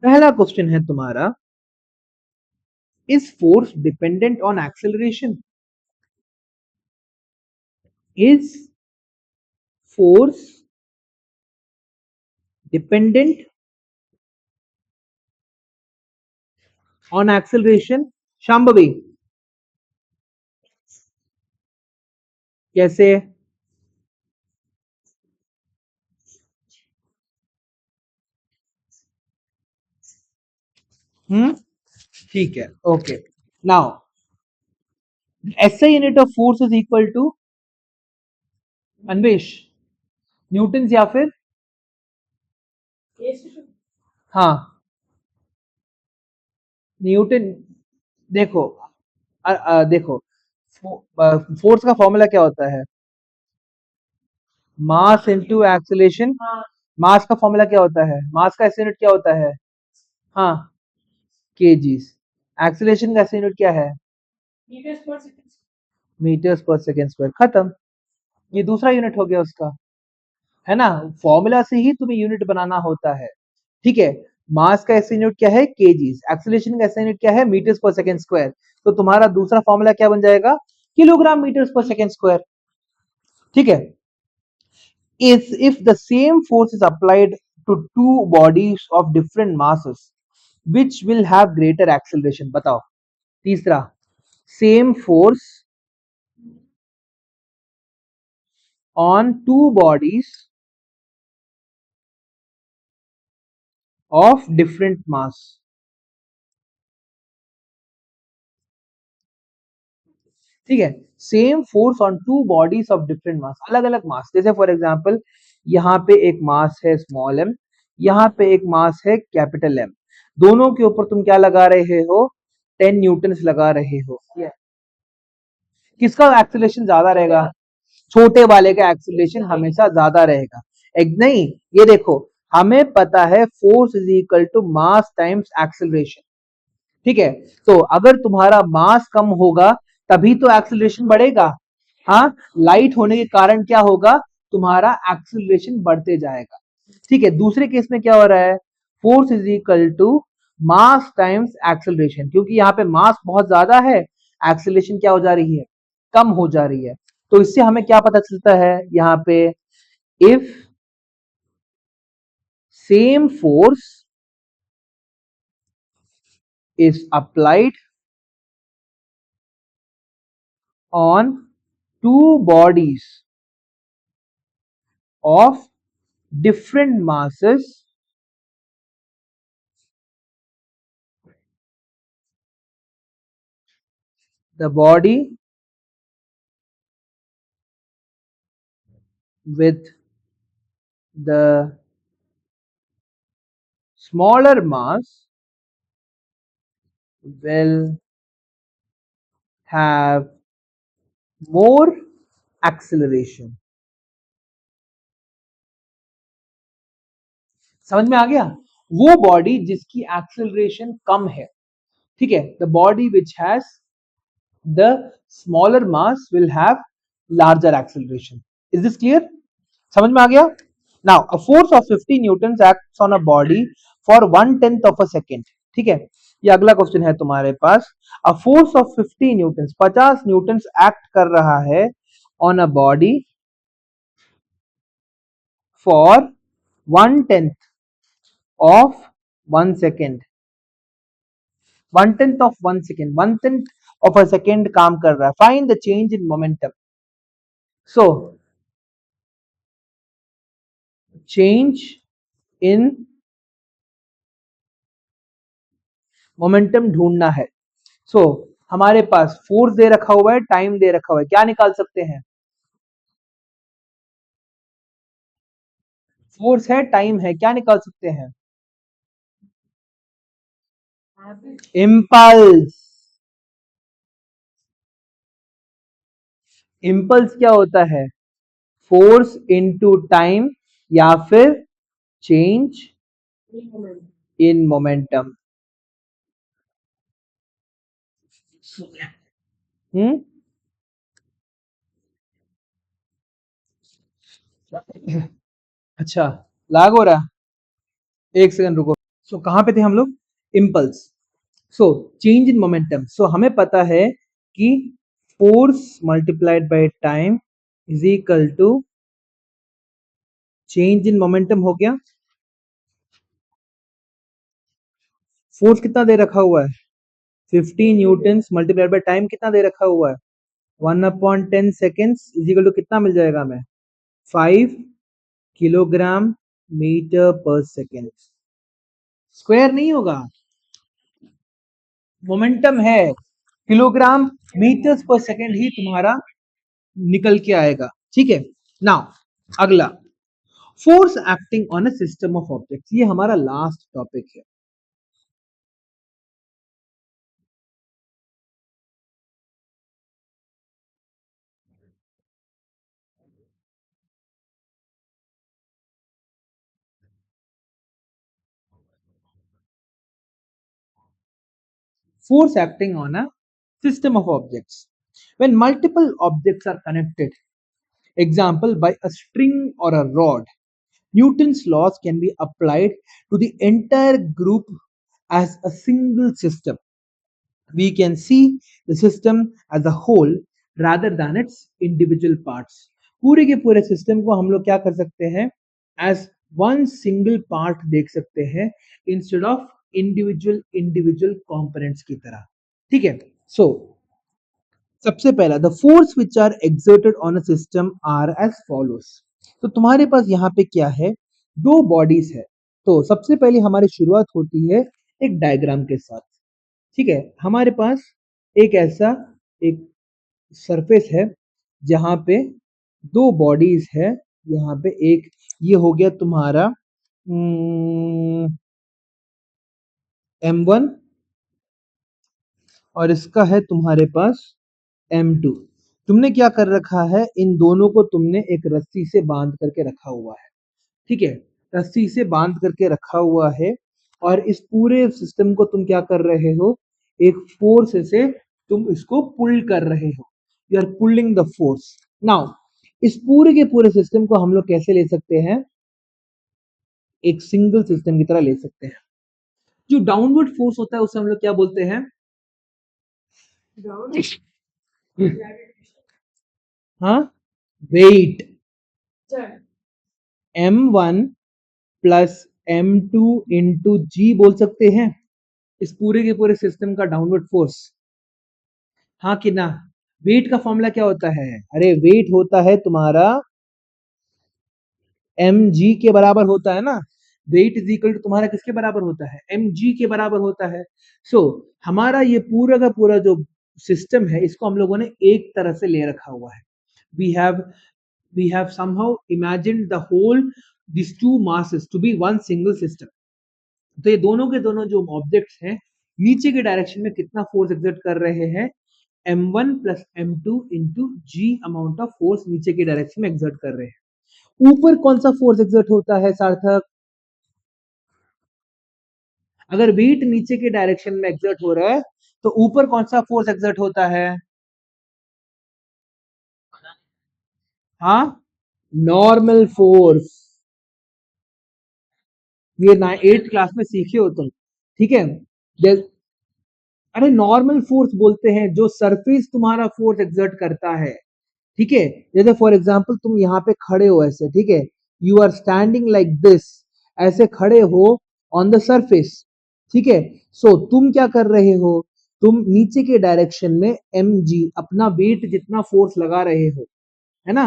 पहला क्वेश्चन है तुम्हारा, is force dependent on acceleration? Is force dependent on acceleration? Shambhavi, कैसे? हम्म, ठीक है, okay. Now SI unit of force is equal to, Anvesh, newton या फिर? हाँ, न्यूटन। देखो, देखो, फोर्स का फॉर्मूला क्या होता है? Mass into acceleration. मास का फॉर्मूला क्या होता है? मास का एसआई यूनिट क्या होता है? हाँ, केजीस। एक्सीलरेशन का एसआई यूनिट क्या है? Metres per second square. खत्म। ये दूसरा यूनिट हो गया उसका, है ना। फॉर्मूला से ही तुम्हें यूनिट बनाना होता है, ठीक है। मास का एसआई यूनिट क्या है? केजीस। एक्सीलरेशन का एसआई यूनिट क्या है? Metres per second square. तो तुम्हारा दूसरा फॉर्मूला क्या बन जाएगा? Kilogram metres per second square, ठीक है। is if the same force is applied to two bodies of different masses, which will have greater acceleration? बताओ। तीसरा, same force on two bodies of different mass। ठीक है, same force on two bodies of different mass, अलग अलग मास। जैसे for example यहाँ पे एक मास है स्मॉल एम, यहाँ पे एक मास है कैपिटल एम। दोनों के ऊपर तुम क्या लगा रहे हो? 10 न्यूटन लगा रहे हो। किसका एक्सीलरेशन ज्यादा रहेगा? छोटे वाले का एक्सीलरेशन हमेशा ज्यादा रहेगा। एक नहीं, ये देखो, हमें पता है force is equal to mass times acceleration, ठीक है। तो अगर तुम्हारा मास कम होगा तभी तो एक्सीलरेशन बढ़ेगा। हाँ, लाइट होने के कारण क्या होगा? तुम्हारा एक्सीलरेशन बढ़ते जाएगा, ठीक है। दूसरे केस में क्या हो रहा है? Force is equal to mass times acceleration, क्योंकि यहाँ पे मास बहुत ज्यादा है, एक्सीलरेशन क्या हो जा रही है? कम हो जा रही है। तो इससे हमें क्या पता चलता है यहाँ पे? If same force is applied on two bodies of different masses, the body with the smaller mass will have more acceleration। समझ में आ गया? वो बॉडी जिसकी एक्सेलरेशन कम है, ठीक है, the body which has the smaller mass will have larger acceleration. Is this clear? समझ में आ गया? Now a force of 50 newton acts on a body for 1/10 of a second, ठीक है। ये अगला क्वेश्चन है तुम्हारे पास। A force of 50 newton, 50 newton act कर रहा है on a body for 1/10 of 1 second. 1/10 of 1 second, 1/10 of a second काम कर रहा है। Find the change in momentum. So change in momentum ढूंढना है। सो हमारे पास फोर्स दे रखा हुआ है, टाइम दे रखा हुआ है, क्या निकाल सकते हैं? फोर्स है, टाइम है, क्या निकाल सकते हैं? इम्पल्स। इम्पल्स क्या होता है? फोर्स इनटू टाइम या फिर चेंज इन मोमेंटम। हम्म, अच्छा, लाग हो रहा? एक सेकंड रुको। सो कहां पे थे हम लोग? Impulse. So change in momentum, so हमें पता है कि force multiplied by time is equal to change in momentum हो गया। फोर्स कितना दे रखा हुआ है? 15 न्यूटन मल्टीप्लाइड बाय टाइम कितना दे रखा हुआ है? 1/10 सेकेंड्स इज इक्वल टू कितना मिल जाएगा हमें? 5 kilogram meter per second. Square नहीं होगा, मोमेंटम है, किलोग्राम मीटर्स पर सेकेंड ही तुम्हारा निकल के आएगा। ठीक है, नाउ अगला, force acting on a system of objects, ये हमारा लास्ट टॉपिक है। Force acting on a system of objects. When multiple objects are connected, example by a string or a rod, Newton's laws can be applied to the entire group as a single system. We can see the system as a whole rather than its individual parts. पूरे के पूरे system को हम लोग क्या कर सकते हैं? एज वन सिंगल पार्ट देख सकते हैं instead of individual individual components की तरह। ठीक है, सो सबसे पहला, the force which are exerted on a system are as follows. तो तुम्हारे पास यहाँ पे क्या है? दो बॉडीज है। तो सबसे पहले हमारी शुरुआत होती है एक डायग्राम के साथ। ठीक है, हमारे पास एक ऐसा एक सरफेस है जहां पे दो बॉडीज है। यहाँ पे एक ये हो गया तुम्हारा M1 और इसका है तुम्हारे पास M2। तुमने क्या कर रखा है? इन दोनों को तुमने एक रस्सी से बांध करके रखा हुआ है। ठीक है, रस्सी से बांध करके रखा हुआ है और इस पूरे सिस्टम को तुम क्या कर रहे हो? एक फोर्स से तुम इसको पुल कर रहे हो। You are pulling the force. Now इस पूरे के पूरे सिस्टम को हम लोग कैसे ले सकते हैं? एक सिंगल सिस्टम की तरह ले सकते हैं। जो डाउनवर्ड फोर्स होता है उसे हम लोग क्या बोलते हैं? हाँ, wait. M1 plus M2 into जी बोल सकते हैं इस पूरे के पूरे सिस्टम का डाउनवर्ड फोर्स। हाँ कि ना? वेट का फॉर्मूला क्या होता है? अरे वेट होता है तुम्हारा mg के बराबर होता है ना। वेट इज इक्वल टू तुम्हारा किसके बराबर होता है? mg के बराबर होता है। सो हमारा ये पूरा का पूरा जो सिस्टम है इसको हम लोगों ने एक तरह से ले रखा हुआ है। we have somehow imagined the whole these two masses to be one single system। तो ये दोनों के दोनों जो ऑब्जेक्ट्स हैं नीचे के डायरेक्शन में कितना फोर्स एक्सर्ट कर रहे हैं? M1 plus M2 into g amount of force नीचे के डायरेक्शन में एक्सर्ट कर रहे हैं। ऊपर कौन सा फोर्स एक्सर्ट होता है सार्थक? अगर वेट नीचे के डायरेक्शन में एक्सर्ट हो रहा है तो ऊपर कौन सा फोर्स एक्सर्ट होता है? हाँ, नॉर्मल फोर्स। ये 8th क्लास में सीखे हो तुम। ठीक है, अरे नॉर्मल फोर्स बोलते हैं जो सरफेस तुम्हारा फोर्स एक्सर्ट करता है। ठीक है, जैसे फॉर एग्जांपल तुम यहाँ पे खड़े हो ऐसे, ठीक है, you are standing like this, ऐसे खड़े हो ऑन द सरफेस। ठीक है, सो तुम क्या कर रहे हो? तुम नीचे के डायरेक्शन में mg अपना वेट जितना फोर्स लगा रहे हो, है ना।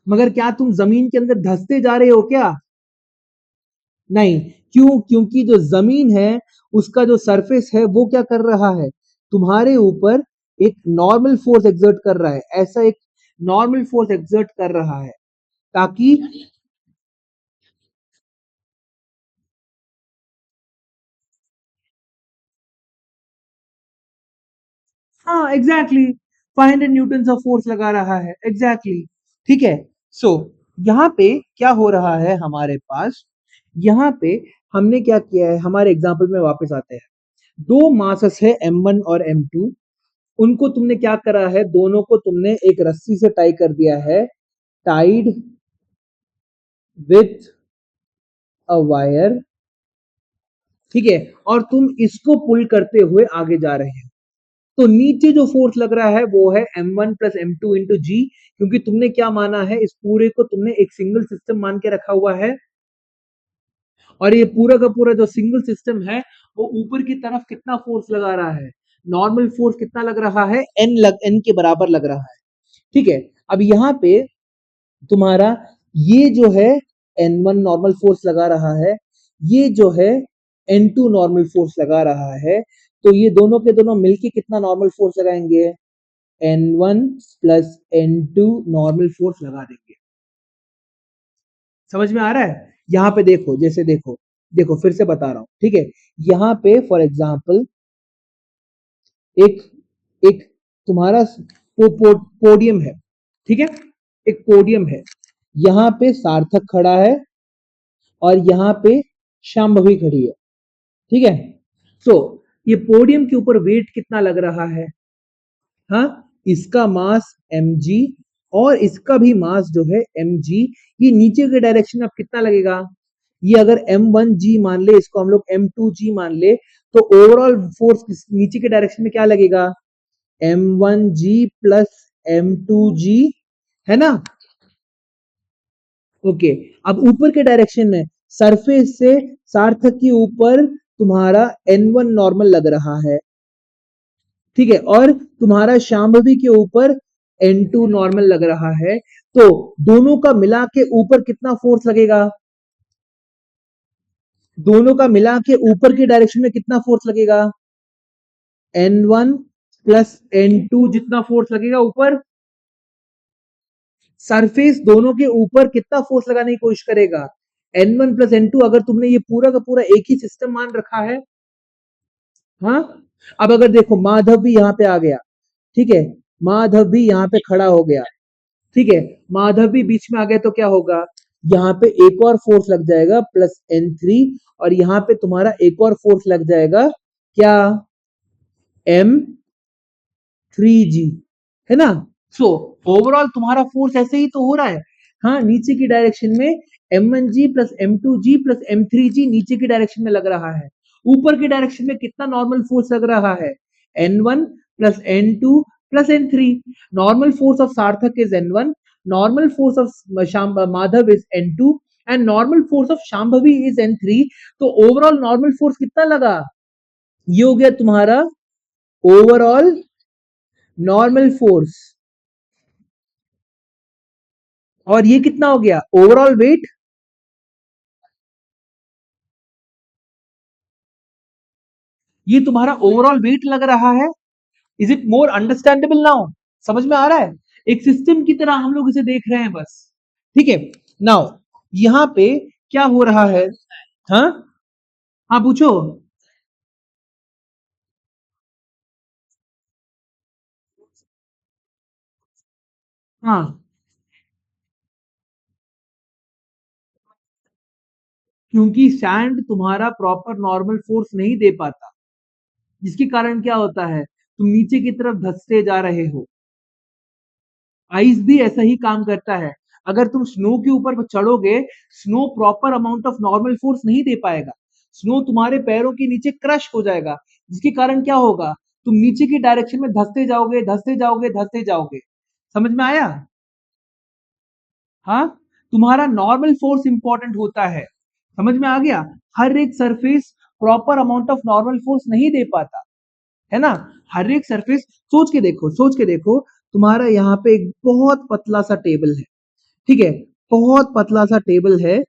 मगर क्या तुम जमीन के अंदर धंसते जा रहे हो क्या? नहीं। क्यों? क्योंकि जो जमीन है उसका जो सरफेस है वो क्या कर रहा है, तुम्हारे ऊपर एक नॉर्मल फोर्स एक्सर्ट कर रहा है, ऐसा एक नॉर्मल फोर्स एक्सर्ट कर रहा है ताकि, हाँ एग्जैक्टली, 500 न्यूटन ऑफ फोर्स लगा रहा है, एग्जैक्टली। ठीक है। सो यहाँ पे क्या हो रहा है हमारे पास, यहाँ पे हमने क्या किया है, हमारे एग्जाम्पल में वापस आते हैं। दो मासेस है M1 और M2, उनको तुमने क्या करा है, दोनों को तुमने एक रस्सी से टाई कर दिया है, टाइड विथ अ वायर। ठीक है। और तुम इसको पुल करते हुए आगे जा रहे हो, तो नीचे जो फोर्स लग रहा है वो है M1 प्लस M2 इंटू जी, क्योंकि तुमने क्या माना है, इस पूरे को तुमने एक सिंगल सिस्टम मान के रखा हुआ है। और ये पूरा का पूरा जो सिंगल सिस्टम है वो ऊपर की तरफ कितना फोर्स लगा रहा है, नॉर्मल फोर्स कितना लग रहा है, एन के बराबर लग रहा है। ठीक है। अब यहाँ पे तुम्हारा ये जो है N1 नॉर्मल फोर्स लगा रहा है, ये जो है N2 नॉर्मल फोर्स लगा रहा है, तो ये दोनों के दोनों मिलके कितना नॉर्मल फोर्स लगाएंगे, N1 plus N2 normal force लगा देंगे। समझ में आ रहा है? यहाँ पे देखो, जैसे देखो, देखो फिर से बता रहा हूं, ठीक है। यहाँ पे फॉर एग्जाम्पल एक एक तुम्हारा पोडियम है, ठीक है, एक पोडियम है, यहाँ पे सार्थक खड़ा है और यहाँ पे शांभवी खड़ी है। ठीक है। सो ये पोडियम के ऊपर वेट कितना लग रहा है, हाँ, इसका मास mg और इसका भी मास जो है mg, ये नीचे के डायरेक्शन में अब कितना लगेगा, ये अगर m1g मान ले, इसको हम लोग m2g मान ले, तो ओवरऑल फोर्स नीचे के डायरेक्शन में क्या लगेगा, m1g प्लस m2g, है ना? ओके। अब ऊपर के डायरेक्शन में सरफेस से सार्थक के ऊपर तुम्हारा N1 नॉर्मल लग रहा है, ठीक है, और तुम्हारा शांभवी के ऊपर N2 नॉर्मल लग रहा है, तो दोनों का मिला के ऊपर कितना फोर्स लगेगा, दोनों का मिला के ऊपर के डायरेक्शन में कितना फोर्स लगेगा, N1 प्लस N2 जितना फोर्स लगेगा ऊपर, सरफेस दोनों के ऊपर कितना फोर्स लगाने की कोशिश करेगा, N1 प्लस N2, अगर तुमने ये पूरा का पूरा एक ही सिस्टम मान रखा है। हाँ। अब अगर देखो माधव भी यहाँ पे आ गया, ठीक है, माधव भी यहाँ पे खड़ा हो गया, ठीक है, माधव भी बीच में आ गया, तो क्या होगा, यहाँ पे एक और फोर्स लग जाएगा प्लस N3, और यहाँ पे तुम्हारा एक और फोर्स लग जाएगा, क्या, M3G, है ना? सो ओवरऑल तुम्हारा फोर्स ऐसे ही तो हो रहा है, हाँ, नीचे की डायरेक्शन में M1G plus M2G plus M3G नीचे की डायरेक्शन में लग रहा है, ऊपर की डायरेक्शन में कितना नॉर्मल फोर्स लग रहा है, N1 plus N2 plus N3, normal force of Sarthak is N1, normal force of Madhav is N2 and normal force of Shambhavi is N3, तो ओवरऑल नॉर्मल फोर्स कितना लगा, ये हो गया तुम्हारा ओवरऑल नॉर्मल फोर्स, और ये कितना हो गया, ओवरऑल वेट। ये तुम्हारा ओवरऑल वेट लग रहा है। Is it more understandable now? समझ में आ रहा है? एक सिस्टम की तरह हम लोग इसे देख रहे हैं बस। ठीक है। नाउ यहाँ पे क्या हो रहा है, हाँ, हाँ पूछो। हाँ, क्योंकि सैंड तुम्हारा प्रॉपर नॉर्मल फोर्स नहीं दे पाता, जिसके कारण क्या होता है, तुम नीचे की तरफ धंसते जा रहे हो। आइस भी ऐसा ही काम करता है, अगर तुम स्नो के ऊपर चढ़ोगे, snow proper amount of normal force नहीं दे पाएगा, स्नो तुम्हारे पैरों के नीचे क्रश हो जाएगा, जिसके कारण क्या होगा, तुम नीचे की डायरेक्शन में धंसते जाओगे, धंसते जाओगे, धंसते जाओगे। समझ में आया? हाँ, तुम्हारा नॉर्मल फोर्स इंपॉर्टेंट होता है। समझ में आ गया? हर एक surface proper amount of normal force नहीं दे पाता, है ना? हर एक सरफेस, सोच के देखो, सोच के देखो, तुम्हारा यहाँ पे एक बहुत पतला सा टेबल है, ठीक है, बहुत पतला सा टेबल है,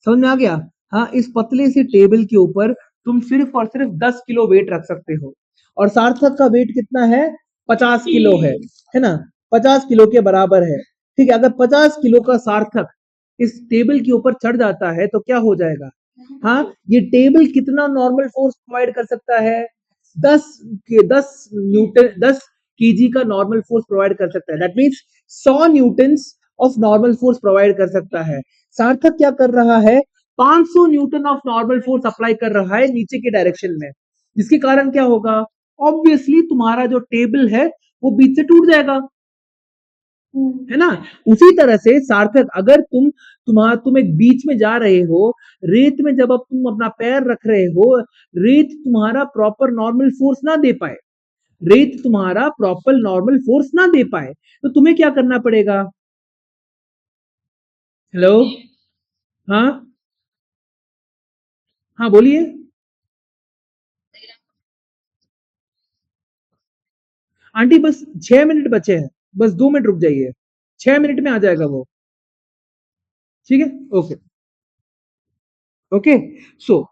समझ में आ गया? हाँ, इस पतले से टेबल के ऊपर तुम सिर्फ और सिर्फ 10 किलो वेट रख सकते हो, और सार्थक का वेट कितना है? 50 किलो है ना? 50 किलो के बराबर है। ठीक है, अगर 50 किलो का सार्थक इस टेबल के ऊपर चढ़ जाता है तो क्या हो जाएगा? हाँ, ये टेबल कितना नॉर्मल फोर्स प्रोवाइड कर सकता है? 10 केजी का नॉर्मल फोर्स प्रोवाइड कर सकता है। That means 100 Newton's of normal force provide कर सकता है। सार्थक क्या कर रहा है? 500 Newton of normal force apply कर रहा है नीचे के डायरेक्शन में, जिसके कारण क्या होगा? ऑब्वियसली तुम्हारा जो टेबल है वो बीच से टूट जाएगा, है ना? उसी तरह से सार्थक, अगर तुम एक बीच में जा रहे हो, रेत में जब अब तुम अपना पैर रख रहे हो, रेत तुम्हारा प्रॉपर नॉर्मल फोर्स ना दे पाए, रेत तुम्हारा प्रॉपर नॉर्मल फोर्स ना दे पाए, तो तुम्हें क्या करना पड़ेगा? हेलो? हाँ, हाँ बोलिए। आंटी बस 6 मिनट बचे हैं, बस 2 मिनट रुक जाइए, 6 मिनट में आ जाएगा वो। ठीक है, ओके। ओके, सो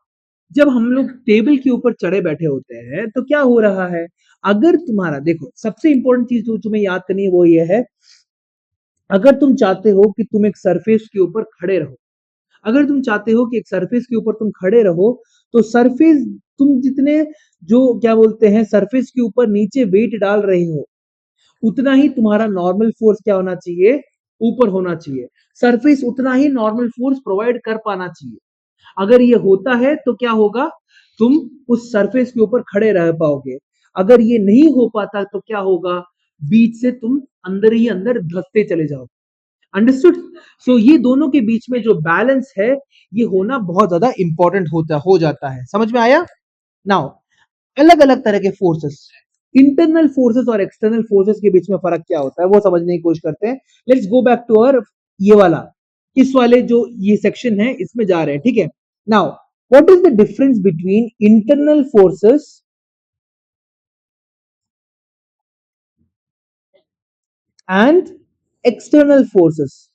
जब हम लोग टेबल के ऊपर चढ़े बैठे होते हैं तो क्या हो रहा है? अगर तुम्हारा, देखो सबसे इंपॉर्टेंट चीज जो तुम्हें याद करनी है वो ये है, अगर तुम चाहते हो कि तुम एक सरफेस के ऊपर खड़े रहो, अगर तुम चाहते हो कि एक सरफेस के ऊपर तुम खड़े रहो, तो सरफेस, तुम जितने, जो क्या बोलते हैं, सरफेस के ऊपर नीचे वेट डाल रहे हो, उतना ही तुम्हारा नॉर्मल फोर्स क्या होना चाहिए? ऊपर होना चाहिए। सरफेस उतना ही नॉर्मल फोर्स प्रोवाइड कर पाना चाहिए। अगर ये होता है तो क्या होगा? तुम उस सरफेस के ऊपर खड़े रह पाओगे। अगर ये नहीं हो पाता तो क्या होगा? बीच से तुम अंदर ही अंदर धंसते चले जाओगे। अंडरस्टूड? सो ये दोनों के बीच में जो बैलेंस है, ये होना बहुत ज्यादा इंपॉर्टेंट हो जाता है। समझ में आया? नाउ, अलग अलग तरह के फोर्सेस, इंटरनल फोर्सेस और एक्सटर्नल फोर्सेस के बीच में फर्क क्या होता है वो समझने की कोशिश करते हैं। Let's go back to our, ये वाला, इस वाले जो ये सेक्शन है इसमें जा रहे हैं। ठीक है, now what is the difference between internal forces and external forces?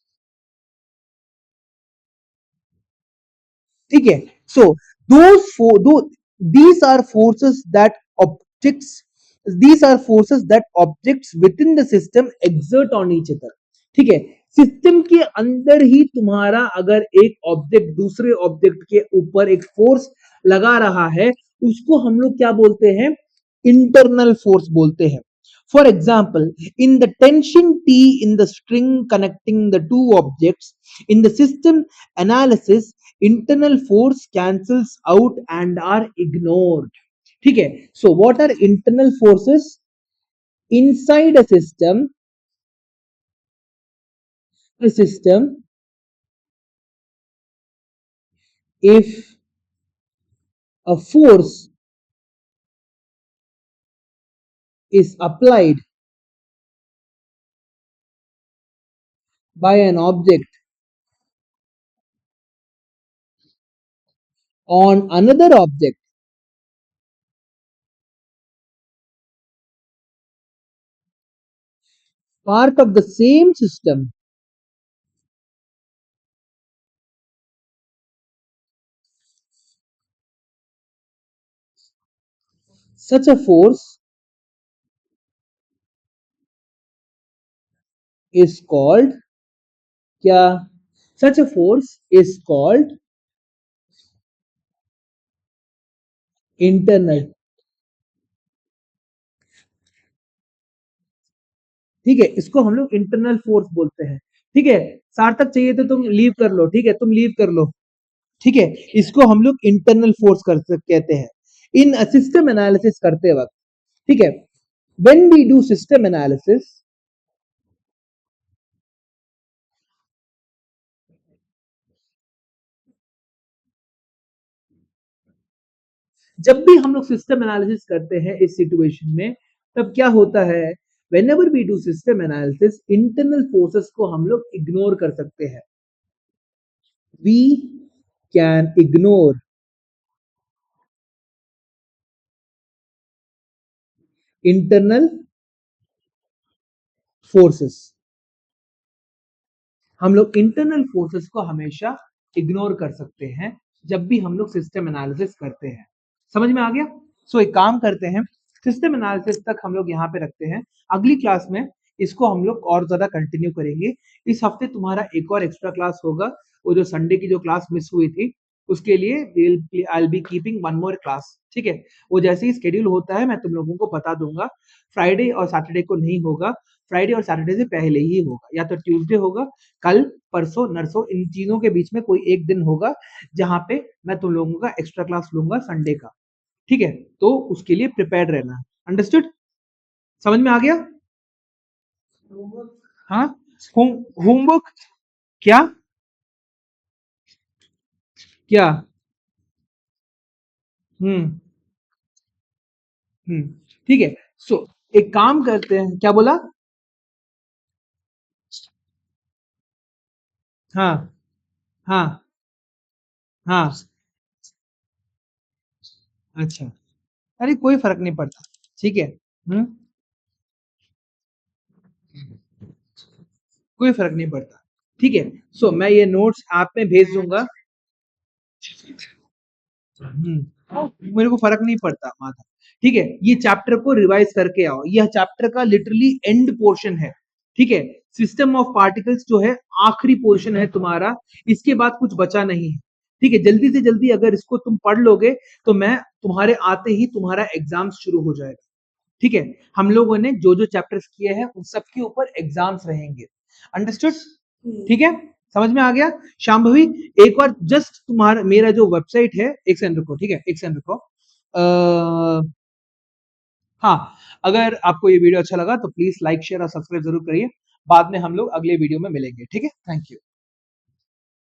ठीक है, सो दो these are forces that objects these are forces that objects within the system exert on each other. ठीक है, सिस्टम के अंदर ही तुम्हारा अगर एक ऑब्जेक्ट दूसरे ऑब्जेक्ट के ऊपर एक फोर्स लगा रहा है, उसको हम लोग क्या बोलते हैं? इंटरनल फोर्स बोलते हैं। For example, in the tension T in the string connecting the two objects, in the system analysis, internal force cancels out and are ignored. ठीक है, so what are internal forces? Inside a system, if a force is applied by an object on another object, part of the same system, such a force is called क्या? Such a force is called internal. ठीक है, इसको हम लोग internal force बोलते हैं। ठीक है, सार्थक चाहिए तो तुम लीव कर लो, ठीक है, तुम लीव कर लो। ठीक है, इसको हम लोग इंटरनल फोर्स कहते हैं इन सिस्टम एनालिसिस करते वक्त। ठीक है, when we do system analysis, जब भी हम लोग सिस्टम एनालिसिस करते हैं इस सिचुएशन में, तब क्या होता है? Whenever we do system analysis, internal forces को हम लोग इग्नोर कर सकते हैं। We can ignore internal forces. हम लोग इंटरनल फोर्सेस को हमेशा इग्नोर कर सकते हैं जब भी हम लोग सिस्टम एनालिसिस करते हैं। समझ में आ गया? सो एक काम करते हैं, सिस्टम एनालिसिस तक हम लोग यहाँ पे रखते हैं। अगली क्लास में इसको हम लोग और ज्यादा कंटिन्यू करेंगे। इस हफ्ते तुम्हारा एक और एक्स्ट्रा क्लास होगा, वो जो संडे की जो क्लास मिस हुई थी उसके लिए I be keeping one more class, ठीक है? वो जैसे ही स्केड्यूल होता है मैं तुम लोगों को बता दूंगा। फ्राइडे और सैटरडे को नहीं होगा, फ्राइडे और सैटरडे से पहले ही होगा, या तो ट्यूसडे होगा, कल, परसों, नरसों, इन तीनों के बीच में कोई एक दिन होगा जहां पे मैं तुम लोगों का एक्स्ट्रा क्लास लूंगा संडे का, ठीक है? तो उसके लिए प्रिपेयर्ड रहना। अंडरस्टूड? समझ में आ गया? हाँ। होमवर्क क्या? क्या? हम्म। हम्म। ठीक है। सो एक काम करते हैं, क्या बोला? हाँ। हाँ। हाँ। अच्छा। अरे कोई फर्क नहीं पड़ता, ठीक है। हम्म। कोई फर्क नहीं पड़ता, ठीक है। सो मैं ये नोट्स आप में भेज दूंगा। मेरे को फर्क नहीं पड़ता माता, ठीक है। ये चैप्टर को रिवाइज करके आओ, यह चैप्टर का लिटरली एंड पोर्शन है, ठीक है। सिस्टम ऑफ पार्टिकल्स जो है आखिरी पोर्शन है तुम्हारा, इसके बाद कुछ बचा नहीं है, ठीक है। जल्दी से जल्दी अगर इसको तुम पढ़ लोगे तो मैं तुम्हारे आते ही तुम्हारा एग्जाम शुरू हो जाएगा, ठीक है। हम लोगों ने जो जो चैप्टर्स किए हैं उन सब के ऊपर एग्जाम्स रहेंगे। अंडरस्टूड? ठीक है, समझ में आ गया? शांभवी, एक बार जस्ट तुम्हारा मेरा जो वेबसाइट है, एक सेकंड रुको, ठीक है, एक सेकंड रुको। हाँ, अगर आपको ये वीडियो अच्छा लगा तो प्लीज लाइक शेयर और सब्सक्राइब जरूर करिए। बाद में हम लोग अगले वीडियो में मिलेंगे, ठीक है। Thank you.